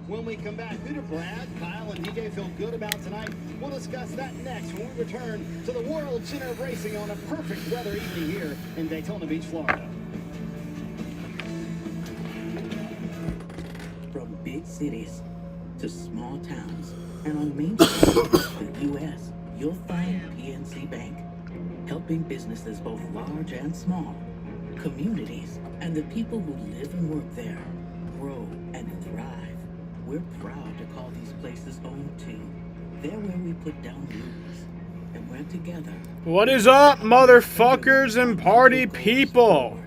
when we come back. Who do Brad, Kyle, and DJ feel good about tonight? We'll discuss that next when we return to the World Center of Racing on a perfect weather evening here in Daytona Beach, Florida. From big cities to small towns and on Main Street in the U.S., you'll find PNC Bank, helping businesses both large and small, communities, and the people who live and work there grow and thrive. We're proud to call these places home too. They're where we put down roots, and we're together. What is up, motherfuckers and party people?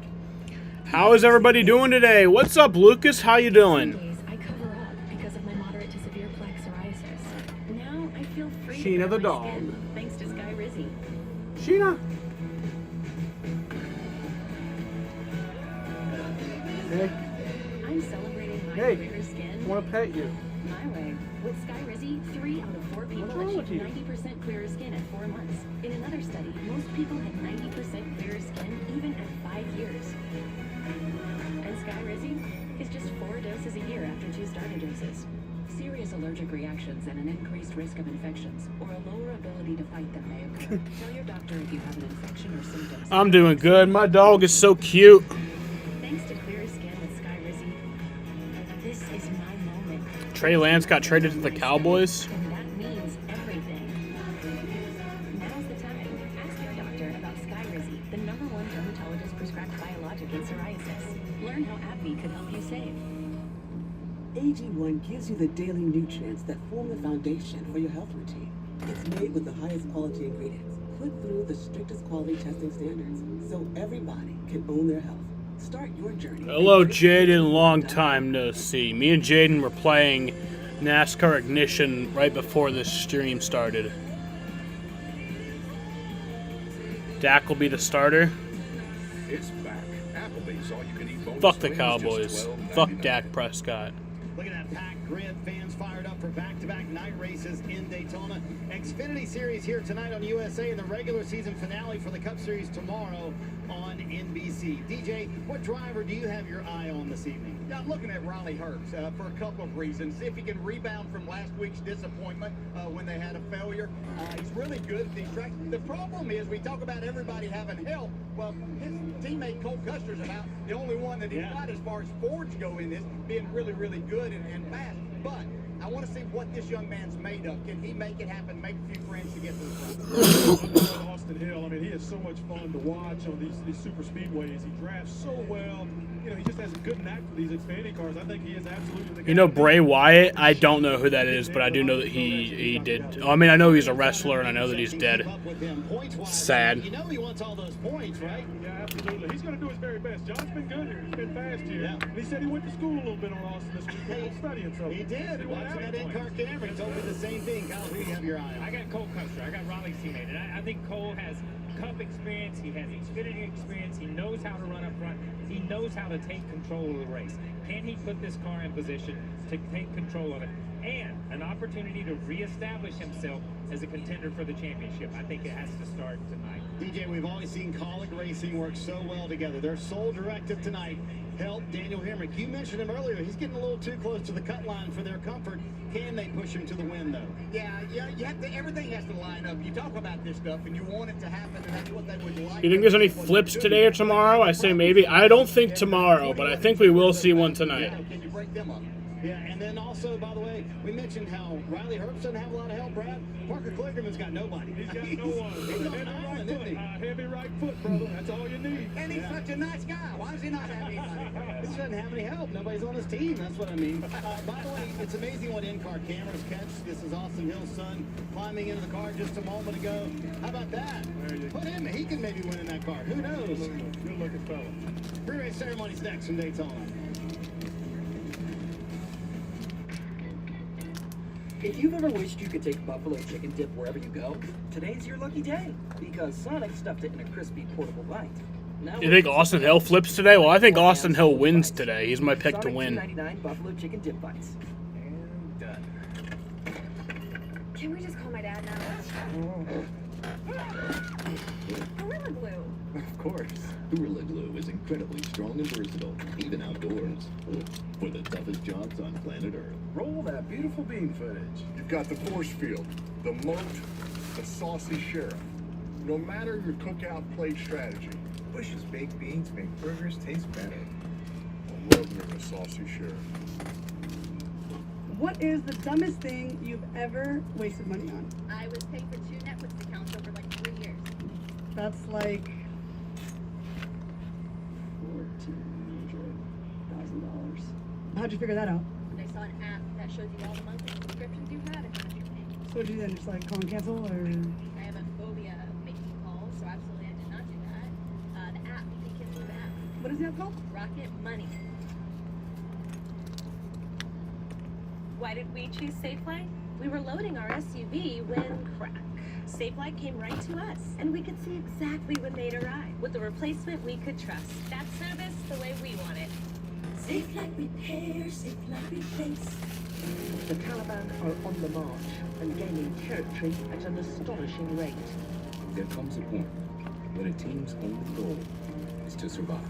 How is everybody doing today? What's up, Lucas? How you doing? I cover up because of my moderate to severe plaque psoriasis. Now I feel free Sheena to the my dog. skin, thanks to Sky Rizzy. Sheena. Hey. I'm celebrating my Hey. clear skin I want to pet you. my way. With Sky Rizzy, 3 out of 4 people wrong with achieved you? 90% clearer skin at 4 months. In another study, most people had 90% clearer skin even at 5 years. And Sky Rizzy is just 4 doses a year after 2 starter doses. Serious allergic reactions and an increased risk of infections or a lower ability to fight them may occur. Tell your doctor if you have an infection or symptoms. I'm doing good. My dog is so cute. Thanks to clearer skin with Sky Rizzy, this is my moment. Trey Lance got traded to the Cowboys. And that means everything. Now's the time. Ask your doctor about Sky Rizzy, the #1 dermatologist prescribed biologic in psoriasis. Learn how AbbVie could help you save. AG1 gives you the daily nutrients that form the foundation for your health routine. It's made with the highest quality ingredients, put through the strictest quality testing standards, so everybody can own their health. Start your journey. Hello, Jaden. Long time no see. Me and Jaden were playing NASCAR Ignition right before this stream started. Dak will be the starter. It's back. Applebee's all you can eat bonus Fuck the wings, Cowboys. just Fuck $12.99. Dak Prescott. Look at that packed grid. Fans fired up for back-to-back night races in Daytona. Xfinity Series here tonight on USA and the regular season finale for the Cup Series tomorrow on NBC. DJ, what driver do you have your eye on this evening? Yeah, I'm looking at Riley Herbst for a couple of reasons. See if he can rebound from last week's disappointment when they had a failure. He's really good at these tracks. The problem is we talk about everybody having help. Well, his teammate Cole Custer's about the only one that he's got as far as Fords go in this, being really, really good and fast. But I want to see what this young man's made of. Can he make it happen, make a few friends to get to the front? Austin Hill, I mean, he is so much fun to watch on these super speedways. He drafts so well. You know, he just has a good knack for these Xfinity cars. I think he is absolutely the guy. You know Bray Wyatt? I don't know who that is, but I do know that he did. I mean, I know he's a wrestler, and I know that he's dead. Sad. You know he wants all those points, right? Yeah, absolutely. He's going to do his very best. John's been good here. He's been fast here. And he said he went to school a little bit on Austin this week. Studying something. He did. Watching that in-car camera, he told me the same thing. Kyle, who do you have your eye on? I got Cole Custer. I got Raleigh's teammate. And I think Cole has Cup experience. He has Xfinity experience. He knows how to run up front. He knows how to take control of the race. Can he put this car in position to take control of it? And an opportunity to reestablish himself as a contender for the championship. I think it has to start tonight. DJ, we've always seen Colleague Racing work so well together. Their sole directive tonight helped Daniel Hemrick. You mentioned him earlier. He's getting a little too close to the cut line for their comfort. Can they push him to the win, though? Yeah, you have to. Everything has to line up. You talk about this stuff, and you want it to happen, and that's what they would like. You think there's any flips today or tomorrow? I say maybe. I don't think tomorrow, but I think we will see one tonight. Can you break them up? Yeah, and then also, by the way, we mentioned how Riley Herbst doesn't have a lot of help, Brad. Parker Kligerman's got nobody. He's got no one. He's on an island, isn't he? Heavy right foot, brother. That's all you need. And he's such a nice guy. Why does he not have anybody? He doesn't have any help. Nobody's on his team. That's what I mean. By the way, it's amazing what in-car cameras catch. This is Austin Hill's son climbing into the car just a moment ago. How about that? Put him. He can maybe win in that car. Who knows? Good-looking fella. Pre-race ceremony's next from Daytona. If you've ever wished you could take buffalo chicken dip wherever you go, today's your lucky day, because Sonic stuffed it in a crispy portable bite. Now You think Austin Hill flips today? Well, I think Austin Hill wins today. He's my pick to Sonic win. $2.99 buffalo chicken dip bites. And done. Can we just call my dad now? Gorilla Glue. Of course. Gorilla Glue is incredibly strong and versatile, even outdoors. For the toughest jobs on planet Earth. Roll that beautiful bean footage. You've got the force field, the moat, the saucy sheriff. No matter your cookout plate strategy, Bush's baked beans make burgers taste better. I love you're the saucy sheriff. What is the dumbest thing you've ever wasted money on? I was paying for 2 Netflix accounts over like 3 years. That's like $1,400,000. How'd you figure that out? I saw an app that shows you all the monthly subscriptions you had and how much you're paying. So what'd you then just like call and cancel or? I have a phobia of making calls, so absolutely I did not do that. The app, you can cancel the app. What is the app called? Rocket Money. Why did we choose Safelight? We were loading our SUV when crack. Safelight came right to us, and we could see exactly when they'd arrive. With a replacement we could trust. That service the way we want it. Safelight repair, Safelight replace. The Taliban are on the march and gaining territory at an astonishing rate. There comes a point when a team's only goal is to survive.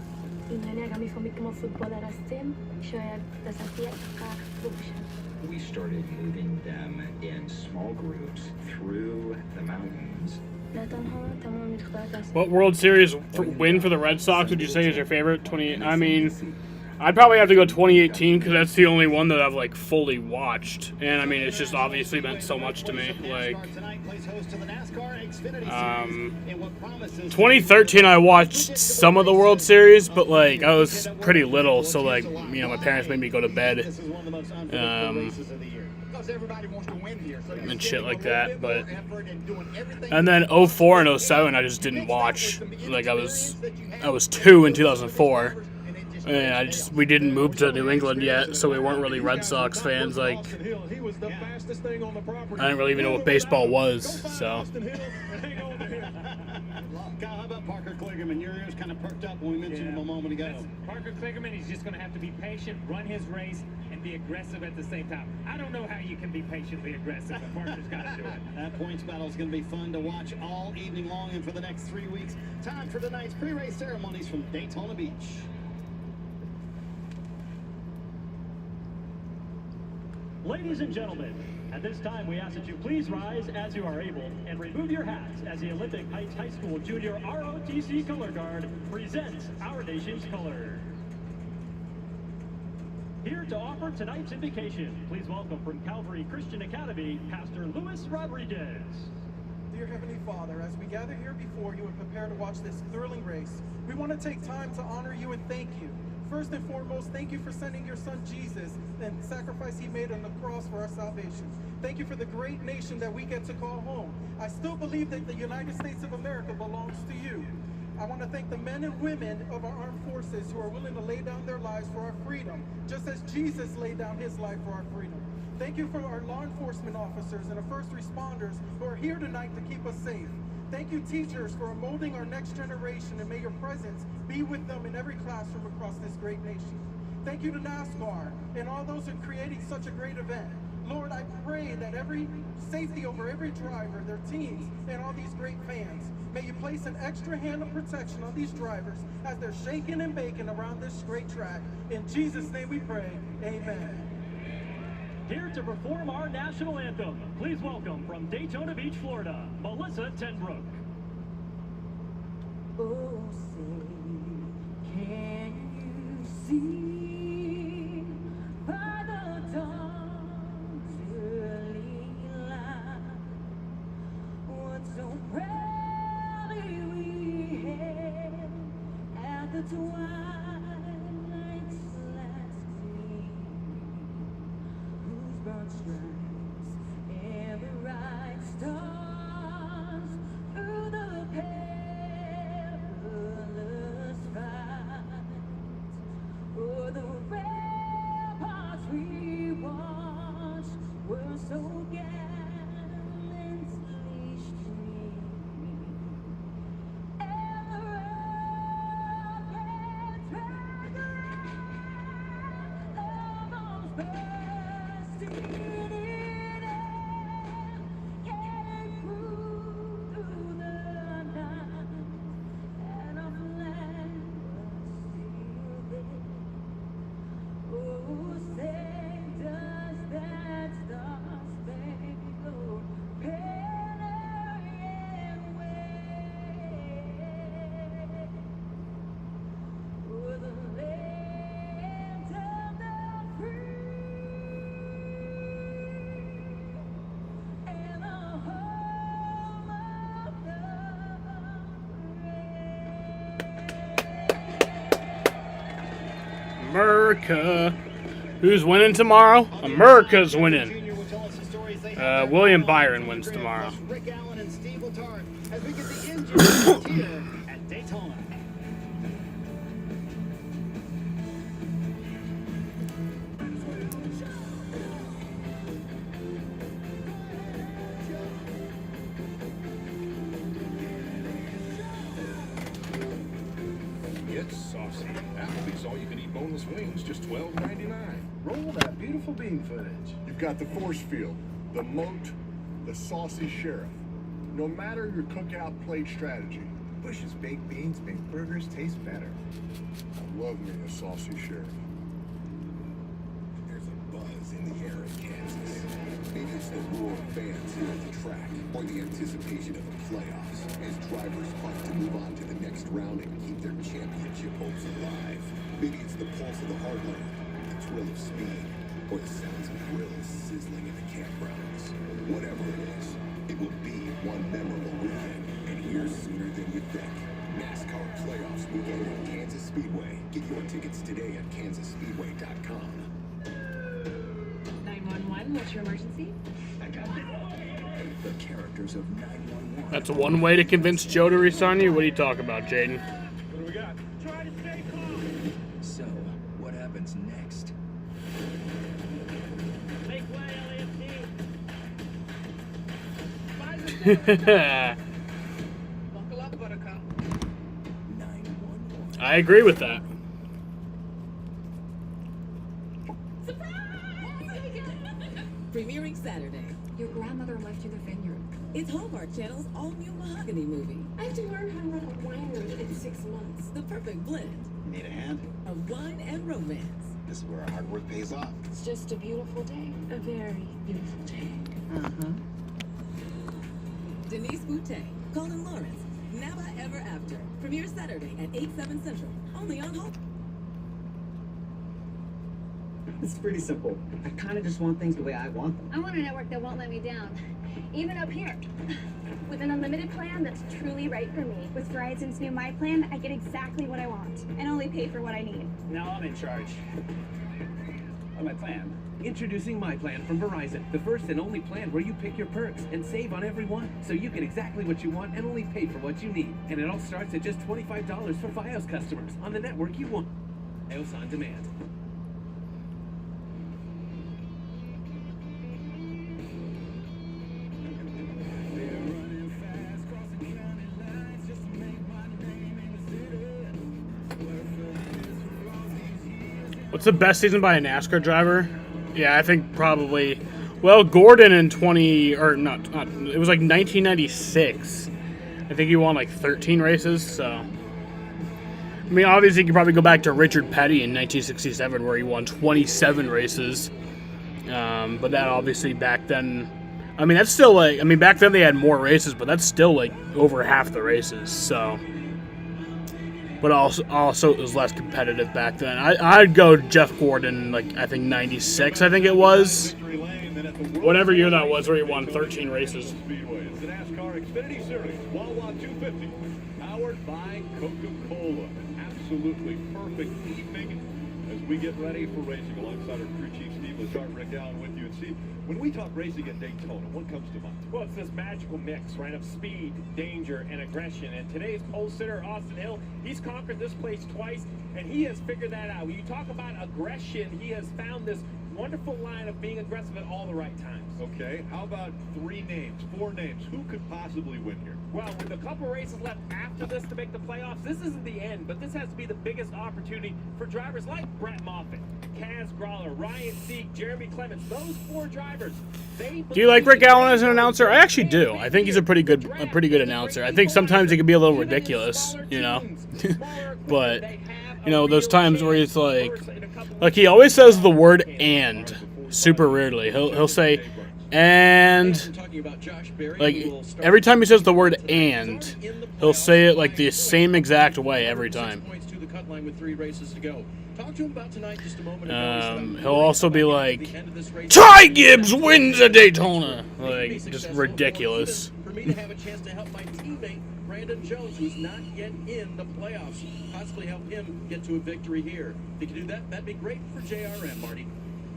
We started moving them in small groups through the mountains. What World Series win for the Red Sox would you say is your favorite? I mean, I'd probably have to go 2018 because that's the only one that I've like fully watched, and I mean it's just obviously meant so much to me. Like, 2013 I watched some of the World Series, but like I was pretty little, so like you know my parents made me go to bed, and shit like that. But and then 04 and 07 I just didn't watch. Like I was 2 in 2004. And we didn't move to New England yet, so we weren't really Red Sox fans. Like, I didn't really even know what baseball was. So. Kyle, how about Parker Kligerman? Your ears kind of perked up when we mentioned him a moment ago. Parker Kligerman, he's just going to have to be patient, run his race, and be aggressive at the same time. I don't know how you can be patiently aggressive, but Parker's got to do it. That points battle is going to be fun to watch all evening long and for the next 3 weeks. Time for tonight's pre-race ceremonies from Daytona Beach. Ladies and gentlemen, at this time we ask that you please rise as you are able and remove your hats as the Olympic Heights High School Junior ROTC Color Guard presents our nation's color. Here to offer tonight's invocation, please welcome from Calvary Christian Academy, Pastor Luis Rodriguez. Dear Heavenly Father, as we gather here before you and prepare to watch this thrilling race, we want to take time to honor you and thank you. First and foremost, thank you for sending your son Jesus and the sacrifice he made on the cross for our salvation. Thank you for the great nation that we get to call home. I still believe that the United States of America belongs to you. I want to thank the men and women of our armed forces who are willing to lay down their lives for our freedom, just as Jesus laid down his life for our freedom. Thank you for our law enforcement officers and our first responders who are here tonight to keep us safe. Thank you, teachers, for molding our next generation, and may your presence be with them in every classroom across this great nation. Thank you to NASCAR and all those who are creating such a great event. Lord, I pray that every safety over every driver, their teams, and all these great fans, may you place an extra hand of protection on these drivers as they're shaking and baking around this great track. In Jesus' name we pray, amen. Here to perform our national anthem, please welcome from Daytona Beach, Florida, Melissa Tenbrook. Oh, say, can you see by the dawn's early light what so proudly we hailed at the twilight's last gleam? Broad stripes and the bright stars through the perilous fight. Oh, the ramparts we watched were so gallantly streaming, and the rockets rang of arms bursting in. America. Who's winning tomorrow? America's winning. William Byron wins tomorrow. Rick Allen and Steve Letarte as we get the engine here at Daytona. It's saucy. Applebee's all-you-can-eat boneless wings, just $12.99. Roll that beautiful bean footage. You've got the force field, the moat, the saucy sheriff. No matter your cookout plate strategy, Bush's baked beans make burgers taste better. I love me a saucy sheriff. There's a buzz in the air in Kansas. Maybe it's the roar of fans here at the track, or the anticipation of the playoffs, as drivers fight to move on to the next round and keep their championship hopes alive. Maybe it's the pulse of the heartland, the thrill of speed, or the sounds of grills sizzling in the campgrounds. Whatever it is, it will be one memorable weekend, and here sooner than you think. NASCAR Playoffs Weekend at Kansas Speedway. Get your tickets today at kansasspeedway.com. 911, what's your emergency? I got it. The characters of 911. That's one way to convince Joe to resign you. What are you talking about, Jaden? What do we got? Try to stay calm. So, what happens next? Make way, I Buckle up, Buttercup. 911. agree with that. Premiering Saturday. Your grandmother left you the vineyard. It's Hallmark Channel's all-new Mahogany movie. I have to learn how to run a winery in 6 months. The perfect blend Need a hand? of wine and romance. This is where our hard work pays off. It's just a beautiful day. A very beautiful day. Denise Boutte, Colin Lawrence, Never Ever After. Premiere Saturday at 8/7 Central. Only on Hallmark. It's pretty simple. I kind of just want things the way I want them. I want a network that won't let me down, even up here. With an unlimited plan that's truly right for me. With Verizon's new My Plan, I get exactly what I want and only pay for what I need. Now I'm in charge of my plan. Introducing My Plan from Verizon, the first and only plan where you pick your perks and save on every one, so you get exactly what you want and only pay for what you need. And it all starts at just $25 for Fios customers on the network you want. Fios on demand. What's the best season by a NASCAR driver? Yeah, I think probably. Well, Gordon in it was like 1996. I think he won like 13 races. So, I mean, obviously you could probably go back to Richard Petty in 1967, where he won 27 races. But that obviously back then, I mean, that's still like, I mean, back then they had more races, but that's still like over half the races. So. But also it was less competitive back then. I'd go Jeff Gordon, like, I think 96, I think it was. Whatever year that was, where he won 13 races. Speedway. It's the NASCAR Xfinity Series, Wawa 250, powered by Coca-Cola. An absolutely perfect evening as we get ready for racing alongside our crew chief Steve Letarte, Rick Allen with you. And Steve, when we talk racing at Daytona, what comes to mind? Well, it's this magical mix, right, of speed, danger, and aggression. And today's pole sitter, Austin Hill, he's conquered this place twice, and he has figured that out. When you talk about aggression, he has found this wonderful line of being aggressive at all the right times. Okay, how about 4 names? Who could possibly win here? Well, with a couple races left after this to make the playoffs, this isn't the end, but this has to be the biggest opportunity for drivers like Brett Moffitt, Kaz Gralla, Ryan Sieg, Jeremy Clements. Those 4 drivers, Do you like Rick Allen as an announcer? I actually do. I think he's a pretty good announcer. I think sometimes he can be a little ridiculous, you know. But you know, those times where he's like he always says the word "and" super rarely. He'll say "and," like every time he says the word "and," he'll say it like the same exact way every time. He'll also be like, "Ty Gibbs wins a Daytona," like just ridiculous. For me to have a chance to help my teammate Brandon Jones, who's not yet in the playoffs, possibly help him get to a victory here. If he can do that, that'd be great for JRM, Marty.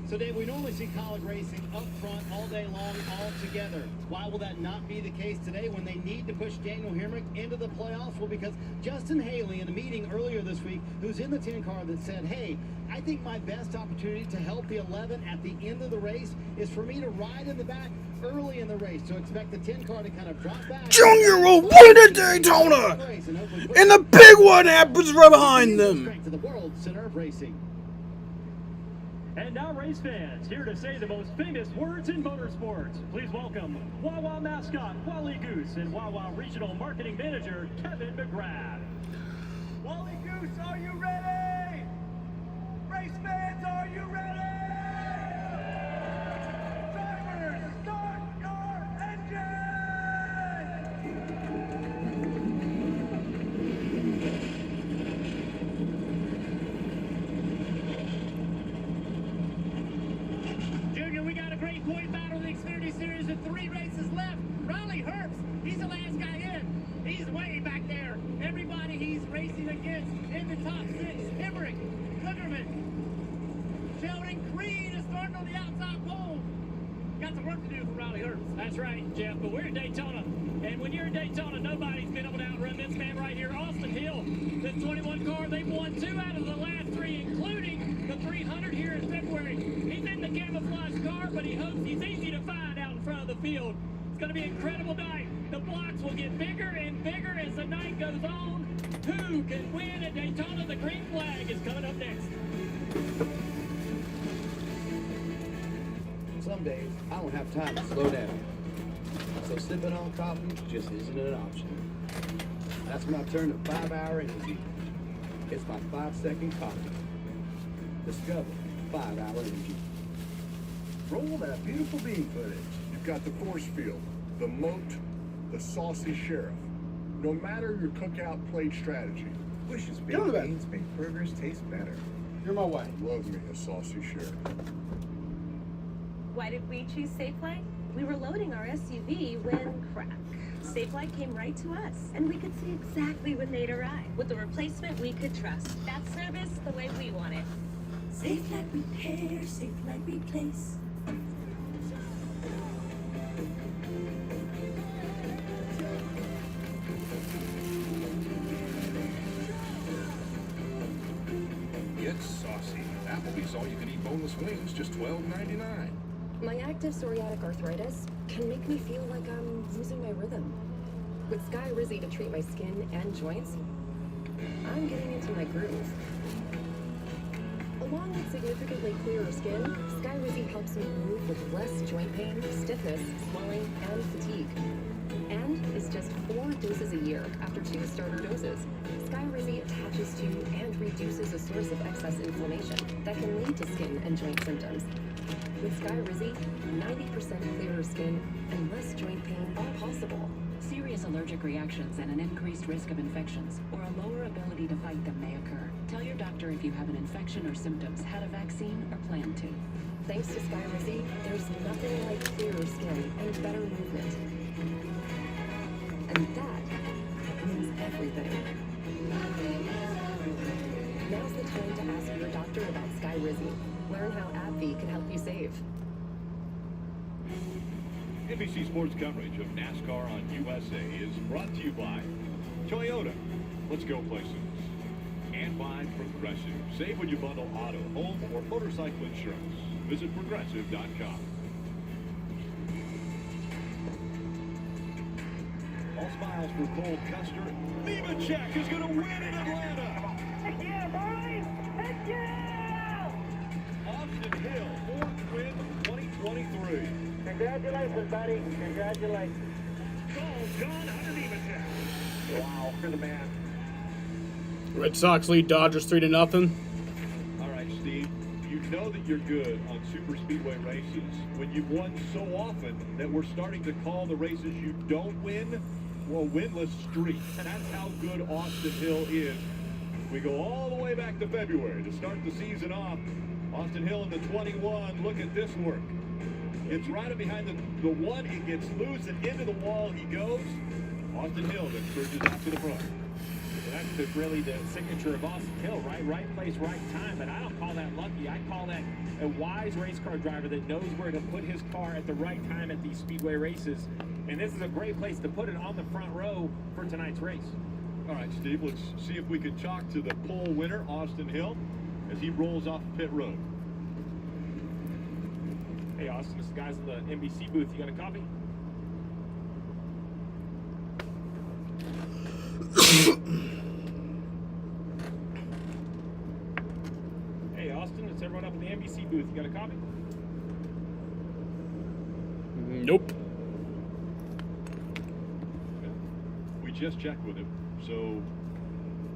So, Dave, we normally see college racing up front all day long, all together. Why will that not be the case today when they need to push Daniel Hemrick into the playoffs? Well, because Justin Haley, in a meeting earlier this week, who's in the 10 car, that said, hey, I think my best opportunity to help the 11 at the end of the race is for me to ride in the back early in the race. So expect the 10 car to kind of drop back. Junior will win at Daytona! And the big one happens right behind them. To the World Center of Racing. And now, race fans, here to say the most famous words in motorsports. Please welcome Wawa mascot Wally Goose and Wawa Regional Marketing Manager Kevin McGrath. Wally Goose, are you ready? Race fans, are you ready? Drivers, start your engine! Junior, we got a great point battle in the Xfinity Series with 3 races left. Riley Herbst, he's the last guy in. He's way back there. Everybody he's racing against in the top 6. Hemrick, Zuckerman, Sheldon Creed is starting on the outside pole. Got some work to do for Riley Herbst. That's right, Jeff, but we're in Daytona. And when you're in Daytona, nobody's been able to outrun this man right here, Austin Hill. The 21 car, they've won 2 out of the last 3, including the 300 here in February. He's in the camouflage car, but he hopes he's easy to find out in front of the field. It's going to be an incredible night. The blocks will get bigger and bigger as the night goes on. Who can win at Daytona? The green flag is coming up next. Some days, I don't have time to slow down. So sipping on coffee just isn't an option. That's when I turn to 5-Hour Energy. It's my 5-second coffee. Discover 5-Hour Energy. Roll that beautiful bean footage. You've got the force field, the moat, the saucy sheriff. No matter your cookout plate strategy. Wishes baked beans make burgers taste better. You're my wife. Love me a saucy sheriff. Why did we choose Safelight? We were loading our SUV when crack. Safelight came right to us, and we could see exactly when they'd arrive. With the replacement we could trust. That service the way we want it. Safelight repair, Safelight replace. Get saucy. Applebee's all-you-can-eat boneless wings, just $12.99. My active psoriatic arthritis can make me feel like I'm losing my rhythm. With Sky Rizzy to treat my skin and joints, I'm getting into my groove. Along with significantly clearer skin, Sky Rizzy helps me move with less joint pain, stiffness, swelling, and fatigue. And is just 4 doses a year after 2 starter doses. Sky Rizzy attaches to and reduces a source of excess inflammation that can lead to skin and joint symptoms. With Sky Rizzy, 90% clearer skin and less joint pain are possible. Serious allergic reactions and an increased risk of infections or a lower ability to fight them may occur. Tell your doctor if you have an infection or symptoms, had a vaccine, or plan to. Thanks to Sky Rizzy, there's nothing like clearer skin and better movement. And that means everything. Now's the time to ask your doctor about Sky Rizzy. Learn how AbbVie can help you save. NBC Sports coverage of NASCAR on USA is brought to you by Toyota. Let's go places. And by Progressive. Save when you bundle auto, home, or motorcycle insurance. Visit Progressive.com. All smiles for Cole Custer. Nemechek is going to win in Atlanta. Heck yeah, boys! Heck yeah! Austin Hill, 4th win of 2023. Congratulations, buddy. Congratulations. Go, John Hunter Nemechek. Wow, for the man. Red Sox lead Dodgers 3-0. All right, Steve. You know that you're good on super speedway races when you've won so often that we're starting to call the races you don't win, well, winless streak. And that's how good Austin Hill is. We go all the way back to February to start the season off. Austin Hill in the 21. Look at this work. It's right behind the one. It gets loose and into the wall he goes. Austin Hill then surges out to the front. So that's really the signature of Austin Hill, right? Right place, right time. But I don't call that lucky. I call that a wise race car driver that knows where to put his car at the right time at these speedway races. And this is a great place to put it, on the front row for tonight's race. All right, Steve, let's see if we can talk to the pole winner, Austin Hill, as he rolls off pit road. Hey, Austin, this guy's in the NBC booth. You got a copy? Hey, Austin, it's everyone up in the NBC booth. You got a copy? Nope. We just checked with him, so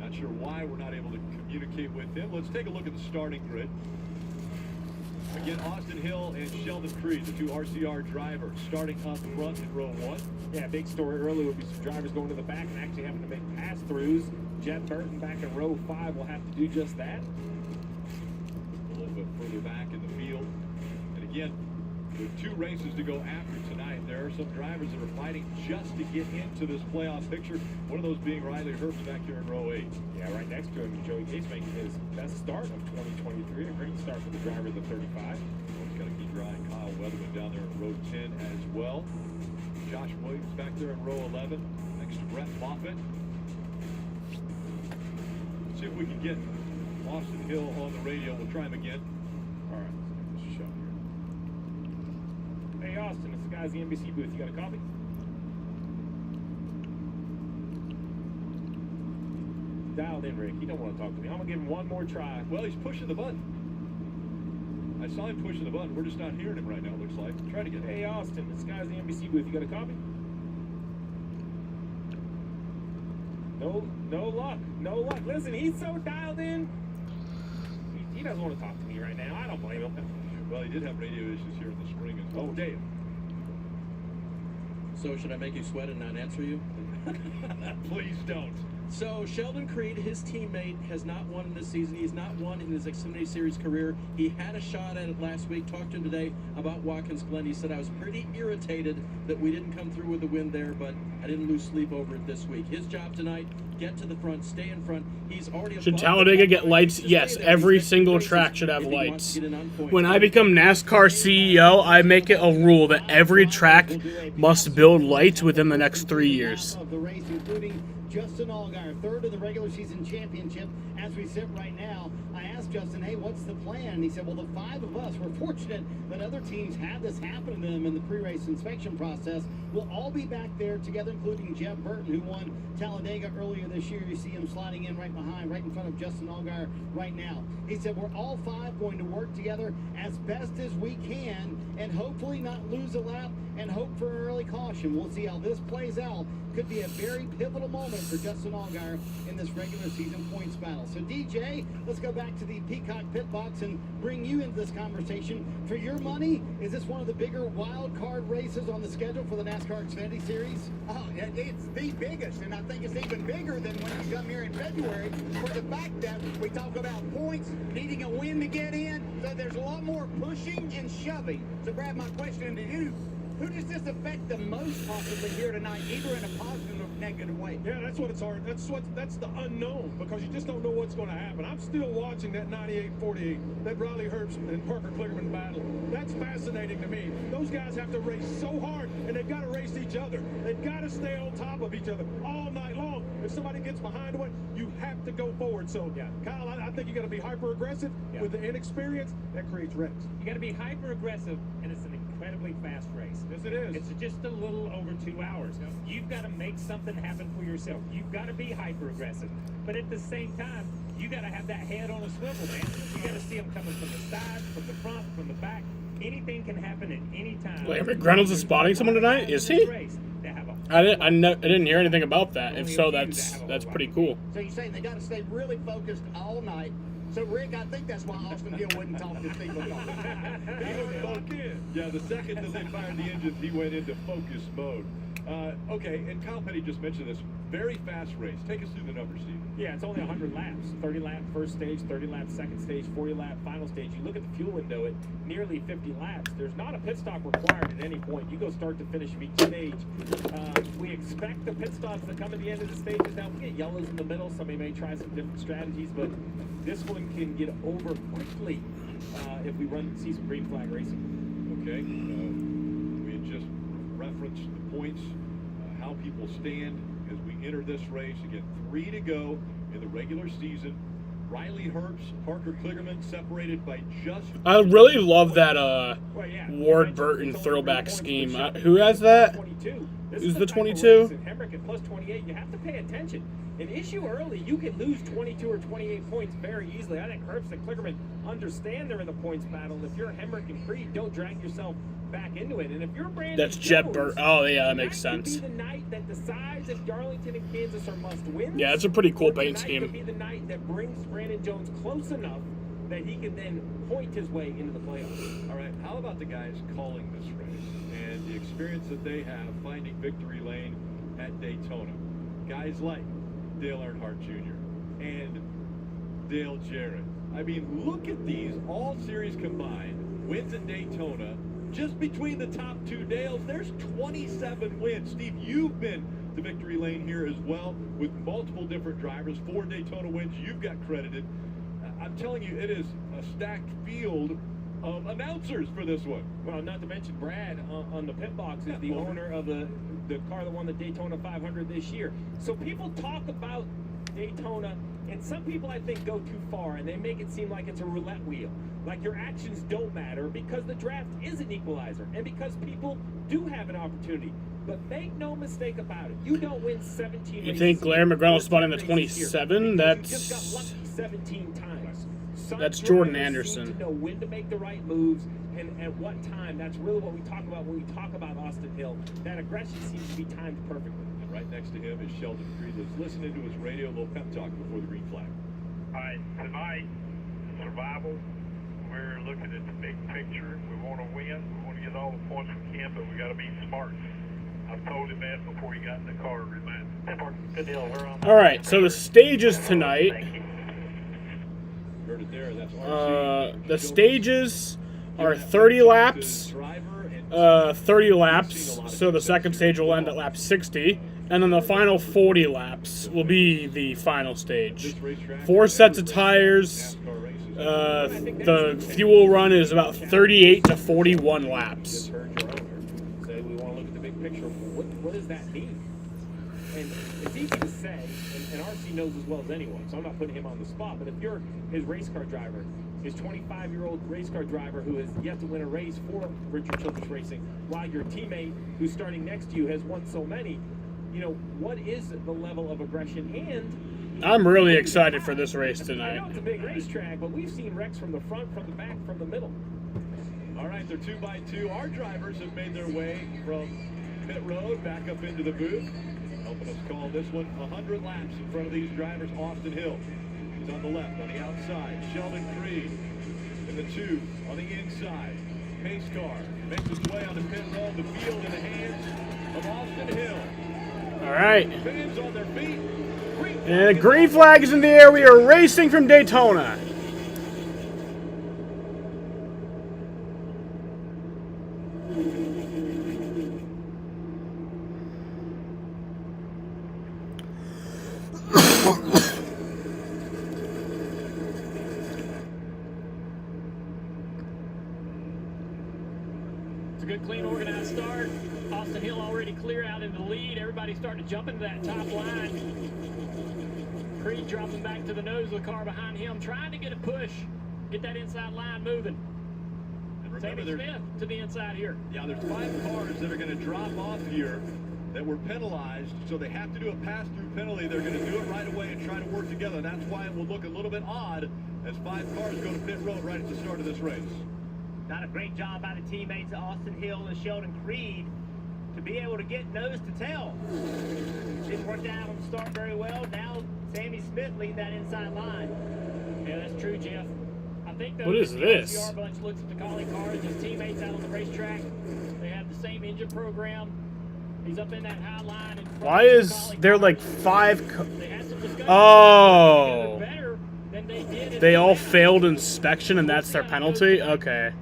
not sure why we're not able to communicate with him. Let's take a look at the starting grid. Again, Austin Hill and Sheldon Creed, the two RCR drivers, starting up front in row 1. Yeah, big story early will be some drivers going to the back and actually having to make pass-throughs. Jeff Burton back in row 5 will have to do just that. A little bit further back in the field. And again, with 2 races to go after tonight, there are some drivers that are fighting just to get into this playoff picture. One of those being Riley Herbst back here in row 8. Yeah, right next to him, Joey Gates making his best start of 2023. A great start for the driver of the 35. He's got to keep your eye on Kyle Weatherman down there in row 10 as well. Josh Williams back there in row 11, next to Brett Moffitt. Let's see if we can get Austin Hill on the radio. We'll try him again. All right, let's give this a shot here. Hey, Austin, it's the guys in the NBC booth. You got a copy? Dialed in, Rick. He don't want to talk to me. I'm going to give him one more try. Well, he's pushing the button. I saw him pushing the button. We're just not hearing him right now, it looks like. Try to get him. Hey, Austin, this guy's in the NBC booth. You got a copy? No luck. No luck. Listen, he's so dialed in. He doesn't want to talk to me right now. I don't blame him. Well, he did have radio issues here in the spring as well. Oh, Dave. So should I make you sweat and not answer you? Please don't. So Sheldon Creed, his teammate, has not won this season. He's not won in his Xfinity Series career. He had a shot at it last week. Talked to him today about Watkins Glen. He said, I was pretty irritated that we didn't come through with the win there, but I didn't lose sleep over it this week. His job tonight, get to the front, stay in front. He's already... Should Talladega get lights? Yes, every single track should have lights. When I become NASCAR CEO, I make it a rule that every track must build lights within the next 3 years. Of the race, including Justin Allgaier, third in the regular season championship. As we sit right now, I asked Justin, hey, what's the plan? And he said, well, the 5 of us, we're fortunate that other teams had this happen to them in the pre-race inspection process. We'll all be back there together, including Jeff Burton, who won Talladega earlier this year. You see him sliding in right behind, right in front of Justin Allgaier right now. He said, we're all 5 going to work together as best as we can and hopefully not lose a lap and hope for an early caution. We'll see how this plays out. Could be a very pivotal moment for Justin Allgaier in this regular season points battle. So DJ, let's go back to the Peacock pit box and bring you into this conversation. For your money, is this one of the bigger wild card races on the schedule for the NASCAR Xfinity Series? Oh, it's the biggest, and I think it's even bigger than when you come here in February for the fact that we talk about points, needing a win to get in, so there's a lot more pushing and shoving. So Brad, my question to you, who does this affect the most possibly here tonight, either in a positive or negative way? Yeah, that's what it's hard. That's the unknown, because you just don't know what's going to happen. I'm still watching that 98-48, that Riley Herbst and Parker Kligerman battle. That's fascinating to me. Those guys have to race so hard, and they've got to race each other. They've got to stay on top of each other all night long. If somebody gets behind one, you have to go forward. So, yeah, Kyle, I think you got to be hyper aggressive. With the inexperience. That creates wrecks. You got to be hyper aggressive, and it's an incredibly fast race. Yes, it is. It's just a little over 2 hours. Yep. You've got to make something happen for yourself. You've got to be hyper aggressive, but at the same time, you got to have that head on a swivel, man. You got to see them coming from the side, from the front, from the back. Anything can happen at any time. Wait, Rick Reynolds is spotting someone tonight? Is he? I didn't hear anything about that. If so, that's pretty cool. So you're saying they got to stay really focused all night. So, Rick, I think that's why Austin Hill wouldn't talk to Steve McCall. Yeah, the second that they fired the engines, he went into focus mode. Okay, and Kyle Petty just mentioned this. Very fast race. Take us through the numbers, Steve. Yeah, it's only 100 laps. 30 lap first stage, 30 lap second stage, 40 lap final stage. You look at the fuel window at nearly 50 laps. There's not a pit stop required at any point. You go start to finish of each stage. We expect the pit stops to come at the end of the stages. Now, we get yellows in the middle. Somebody may try some different strategies, but this one can get over quickly if we see some green flag racing. Okay. We had just referenced the points, how people stand as we enter this race. Again, 3 to go in the regular season. Riley Herbst, Parker Kligerman separated by just... I really love that Ward Burton throwback scheme. Who has that? Who's the 22? Hemrick at plus 28, you have to pay attention. An issue early, you can lose 22 or 28 points very easily. I think Herbst and Kligerman understand they're in the points battle. If you're Hemrick and Creed, don't drag yourself back into it. And if you're Brandon That's Jet Jones, Burt. Oh, yeah, that makes sense. Could be the night that decides if Darlington and Kansas are must-wins. Yeah, it's a pretty cool paint scheme. Could be the night that brings Brandon Jones close enough that he can then point his way into the playoffs. All right, how about the guys calling this race and the experience that they have finding victory lane at Daytona? Guys like Dale Earnhardt Jr. and Dale Jarrett. I mean, look at these all-series combined wins at Daytona. Just between the top two Dales, there's 27 wins. Steve, you've been to victory lane here as well with multiple different drivers. 4 Daytona wins you've got credited. I'm telling you, it is a stacked field of announcers for this one. Well, not to mention Brad on the pit box is the owner of the car that won the Daytona 500 this year. So people talk about Daytona, and some people I think go too far, and they make it seem like it's a roulette wheel. Like your actions don't matter because the draft is an equalizer, and because people do have an opportunity. But make no mistake about it, you don't win 17 You think Larry McGreal spot in the 27? That's 17 times. That's Jordan Anderson. Seem to know when to make the right moves and at what time. That's really what we talk about when we talk about Austin Hill. That aggression seems to be timed perfectly. And right next to him is Sheldon Creed, who's listening to his radio, little pep talk before the green flag. All right, tonight, survival. We're looking at the big picture. We want to win. We want to get all the points we can, but we got to be smart. I've told him that before he got in the car. Good deal. We're on. All right, so the stages tonight. The stages are 30 laps. 30 laps. So the second stage will end at lap 60. And then the final 40 laps will be the final stage. 4 sets of tires. The fuel run is about 38 to 41 laps. Say we want to look at the big picture. What does that mean? And it's easy to say, and RC knows as well as anyone, so I'm not putting him on the spot, but if you're his race car driver, his 25-year-old race car driver who has yet to win a race for Richard Childress Racing, while your teammate who's starting next to you has won so many, you know, what is the level of aggression? And I'm really excited for this race tonight. I know it's a big racetrack, but we've seen wrecks from the front, from the back, from the middle. All right, they're 2x2. Our drivers have made their way from pit road back up into the booth. Helping us call this one 100 laps in front of these drivers. Austin Hill is on the left, on the outside. Sheldon Creed in the 2 on the inside. Pace car makes its way on the pit road. The field in the hands of Austin Hill. All right. Fans on their feet. And the green flag is in the air. We are racing from Daytona. It's a good, clean, organized start. Austin Hill already clear out into the lead. Everybody's starting to jump into that top line. Creed dropping back to the nose of the car behind him, trying to get a push, get that inside line moving. And remember, Sammy Smith to the inside here. Yeah, there's 5 cars that are going to drop off here that were penalized, so they have to do a pass-through penalty. They're going to do it right away and try to work together. That's why it will look a little bit odd as 5 cars go to pit road right at the start of this race. Not a great job by the teammates of Austin Hill and Sheldon Creed to be able to get nose to tail. Didn't work out on the start very well. Now Sammy Smith leading that inside line. Yeah, that's true, Jeff. I think what is this? The RCR bunch looks at the calling cars, his teammates out on the racetrack. They have the same engine program. He's up in that high line. In front Why of is there like 5? They had some discussion. Oh. Better than they did. They all failed inspection, and that's their penalty? Okay.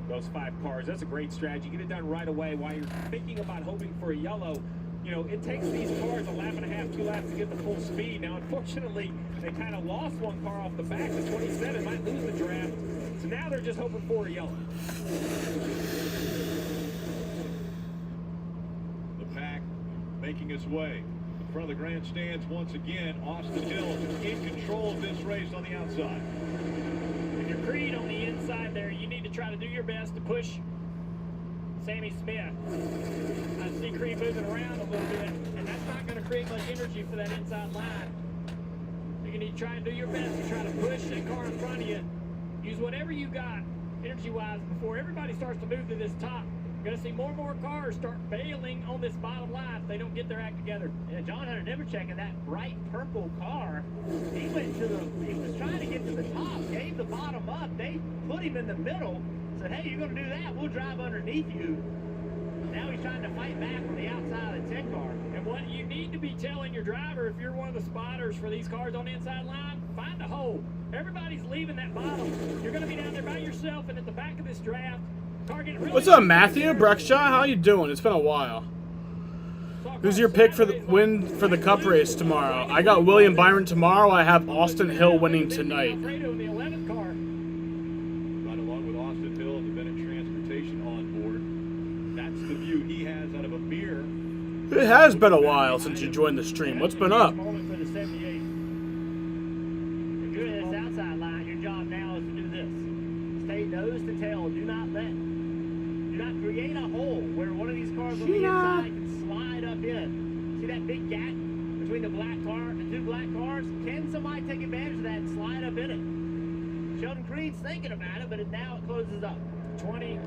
Those 5 cars, that's a great strategy. Get it done right away while you're thinking about hoping for a yellow. You know, it takes these cars a lap and a half, 2 laps to get the full speed. Now, unfortunately, they kind of lost one car off the back. The 27 might lose the draft. So now they're just hoping for a yellow. The pack making its way in front of the grandstands once again. Austin Hill in control of this race on the outside. If you're Creed on the inside there, you need to try to do your best to push Sammy Smith. I see Creed moving around a little bit, and that's not going to create much energy for that inside line. You need to try and do your best to try to push that car in front of you. Use whatever you got, energy-wise, before everybody starts to move to this top. You're going to see more and more cars start bailing on this bottom line if they don't get their act together. Yeah, John Hunter Nemechek in that bright purple car, he was trying to get to the top, gave the bottom up. They put him in the middle, said, hey, you're going to do that, we'll drive underneath you. Now he's trying to fight back on the outside of the 10 car. And what you need to be telling your driver, if you're one of the spotters for these cars on the inside line, find a hole. Everybody's leaving that bottom. You're going to be down there by yourself, and at the back of this draft, car getting really... What's up, Matthew? Breckshaw, how you doing? It's been a while. Who's your pick for the win for the Cup race tomorrow? I got William Byron tomorrow. I have Austin Hill winning tonight. Right along with Austin Hill and the Bennett Transportation on board. That's the view he has out of a mirror. It has been a while since you joined the stream. What's been up? If you're in this outside line, your job now is to do this. Stay nose to tail. Do not create a hole where one of these cars on the inside can slide up in. See that big gap between the black car and the 2 black cars? Can somebody take advantage of that and slide up in it? Sheldon Creed's thinking about it, but now it closes up. 20.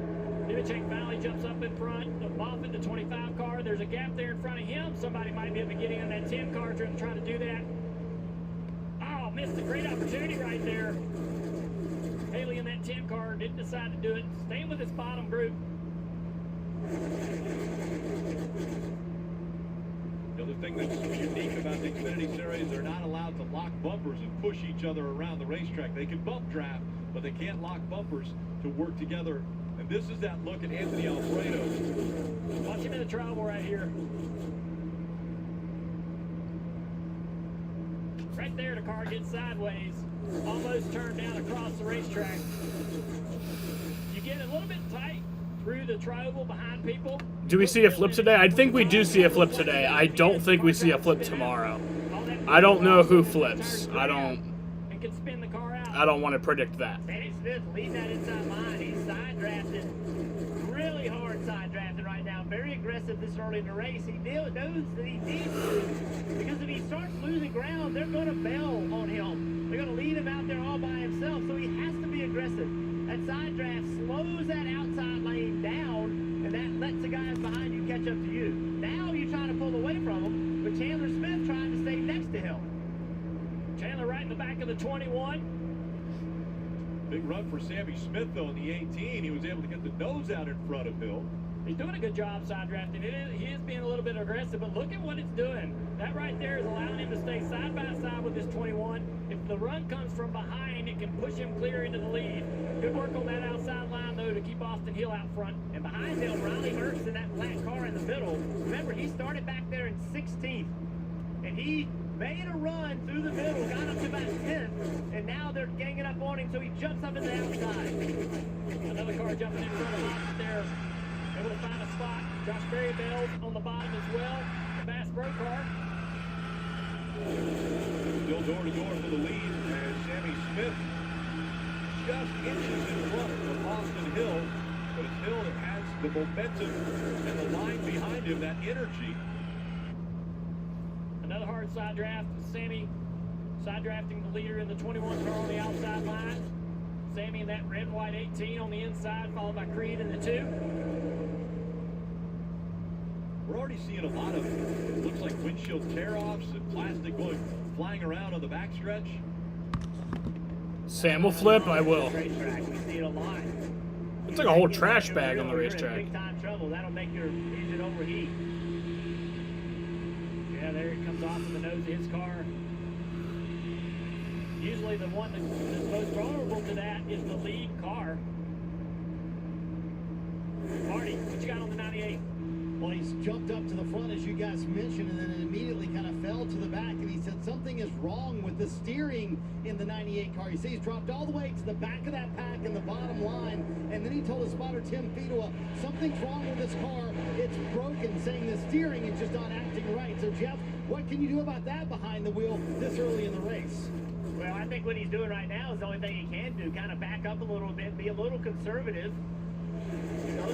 Nemechek Valley jumps up in front of Moffitt, the 25 car. There's a gap there in front of him. Somebody might be able to get in on that 10 car trying to do that. Oh, missed a great opportunity right there. Haley in that 10 car didn't decide to do it. Staying with this bottom group. The other thing that's unique about the Xfinity Series, they're not allowed to lock bumpers and push each other around the racetrack. They can bump draft, but they can't lock bumpers to work together. And this is that look at Anthony Alfredo. Watch him in the trouble right here. Right there, the car gets sideways. Almost turned down across the racetrack. You get a little bit tight through the trioval behind people. Do we see a flip today? I think we do see a flip today. I don't think we see a flip tomorrow. I don't know who flips. I don't want to predict that. Sammy Smith leading that inside line. He's side drafting, really hard side drafting right now. Very aggressive this early in the race. He knows that he needs to, because if he starts losing ground, they're going to bail on him. They're going to lead him out there all by himself, so he has to be aggressive. That side draft slows that outside lane down, and that lets the guys behind you catch up to you. Now you're trying to pull away from him, but Chandler Smith trying to stay next to him. Chandler right in the back of the 21. Big run for Sammy Smith, though, in the 18. He was able to get the nose out in front of Hill. He's doing a good job side drafting. He is being a little bit aggressive, but look at what it's doing. That right there is allowing him to stay side by side with this 21. If the run comes from behind, it can push him clear into the lead. Good work on that outside line, though, to keep Austin Hill out front. And behind him, Riley Hurst in that black car in the middle. Remember, he started back there in 16th, and he made a run through the middle, got up to about 10th, and now they're ganging up on him, so he jumps up in the outside. Another car jumping in front of Moffitt there. Able to find a spot. Josh Berryville on the bottom as well. The Bass Pro car. Still door-to-door for the lead as Sammy Smith just inches in front of Austin Hill. But it's Hill that has the momentum and the line behind him, that energy. Another hard side draft. Sammy side drafting the leader in the 21 car on the outside line. Sammy in that red and white 18 on the inside, followed by Creed in the 2. We're already seeing a lot of, it looks like windshield tear-offs and plastic going flying around on the backstretch. Sam will flip, I will. We see it a lot. It's like a whole trash bag on the You're in racetrack. big time trouble. That'll make your engine overheat. Yeah, there it comes off of the nose of his car. Usually the one that's most vulnerable to that is the lead car. Marty, what you got on the 98? Well, he's jumped up to the front, as you guys mentioned, and then it immediately kind of fell to the back, and he said something is wrong with the steering in the 98 car. You see, he's dropped all the way to the back of that pack in the bottom line, and then he told his spotter, Tim Fiedua, something's wrong with this car. It's broken, saying the steering is just not acting right. So, Jeff, what can you do about that behind the wheel this early in the race? Well, I think what he's doing right now is the only thing he can do, kind of back up a little bit, be a little conservative. You know,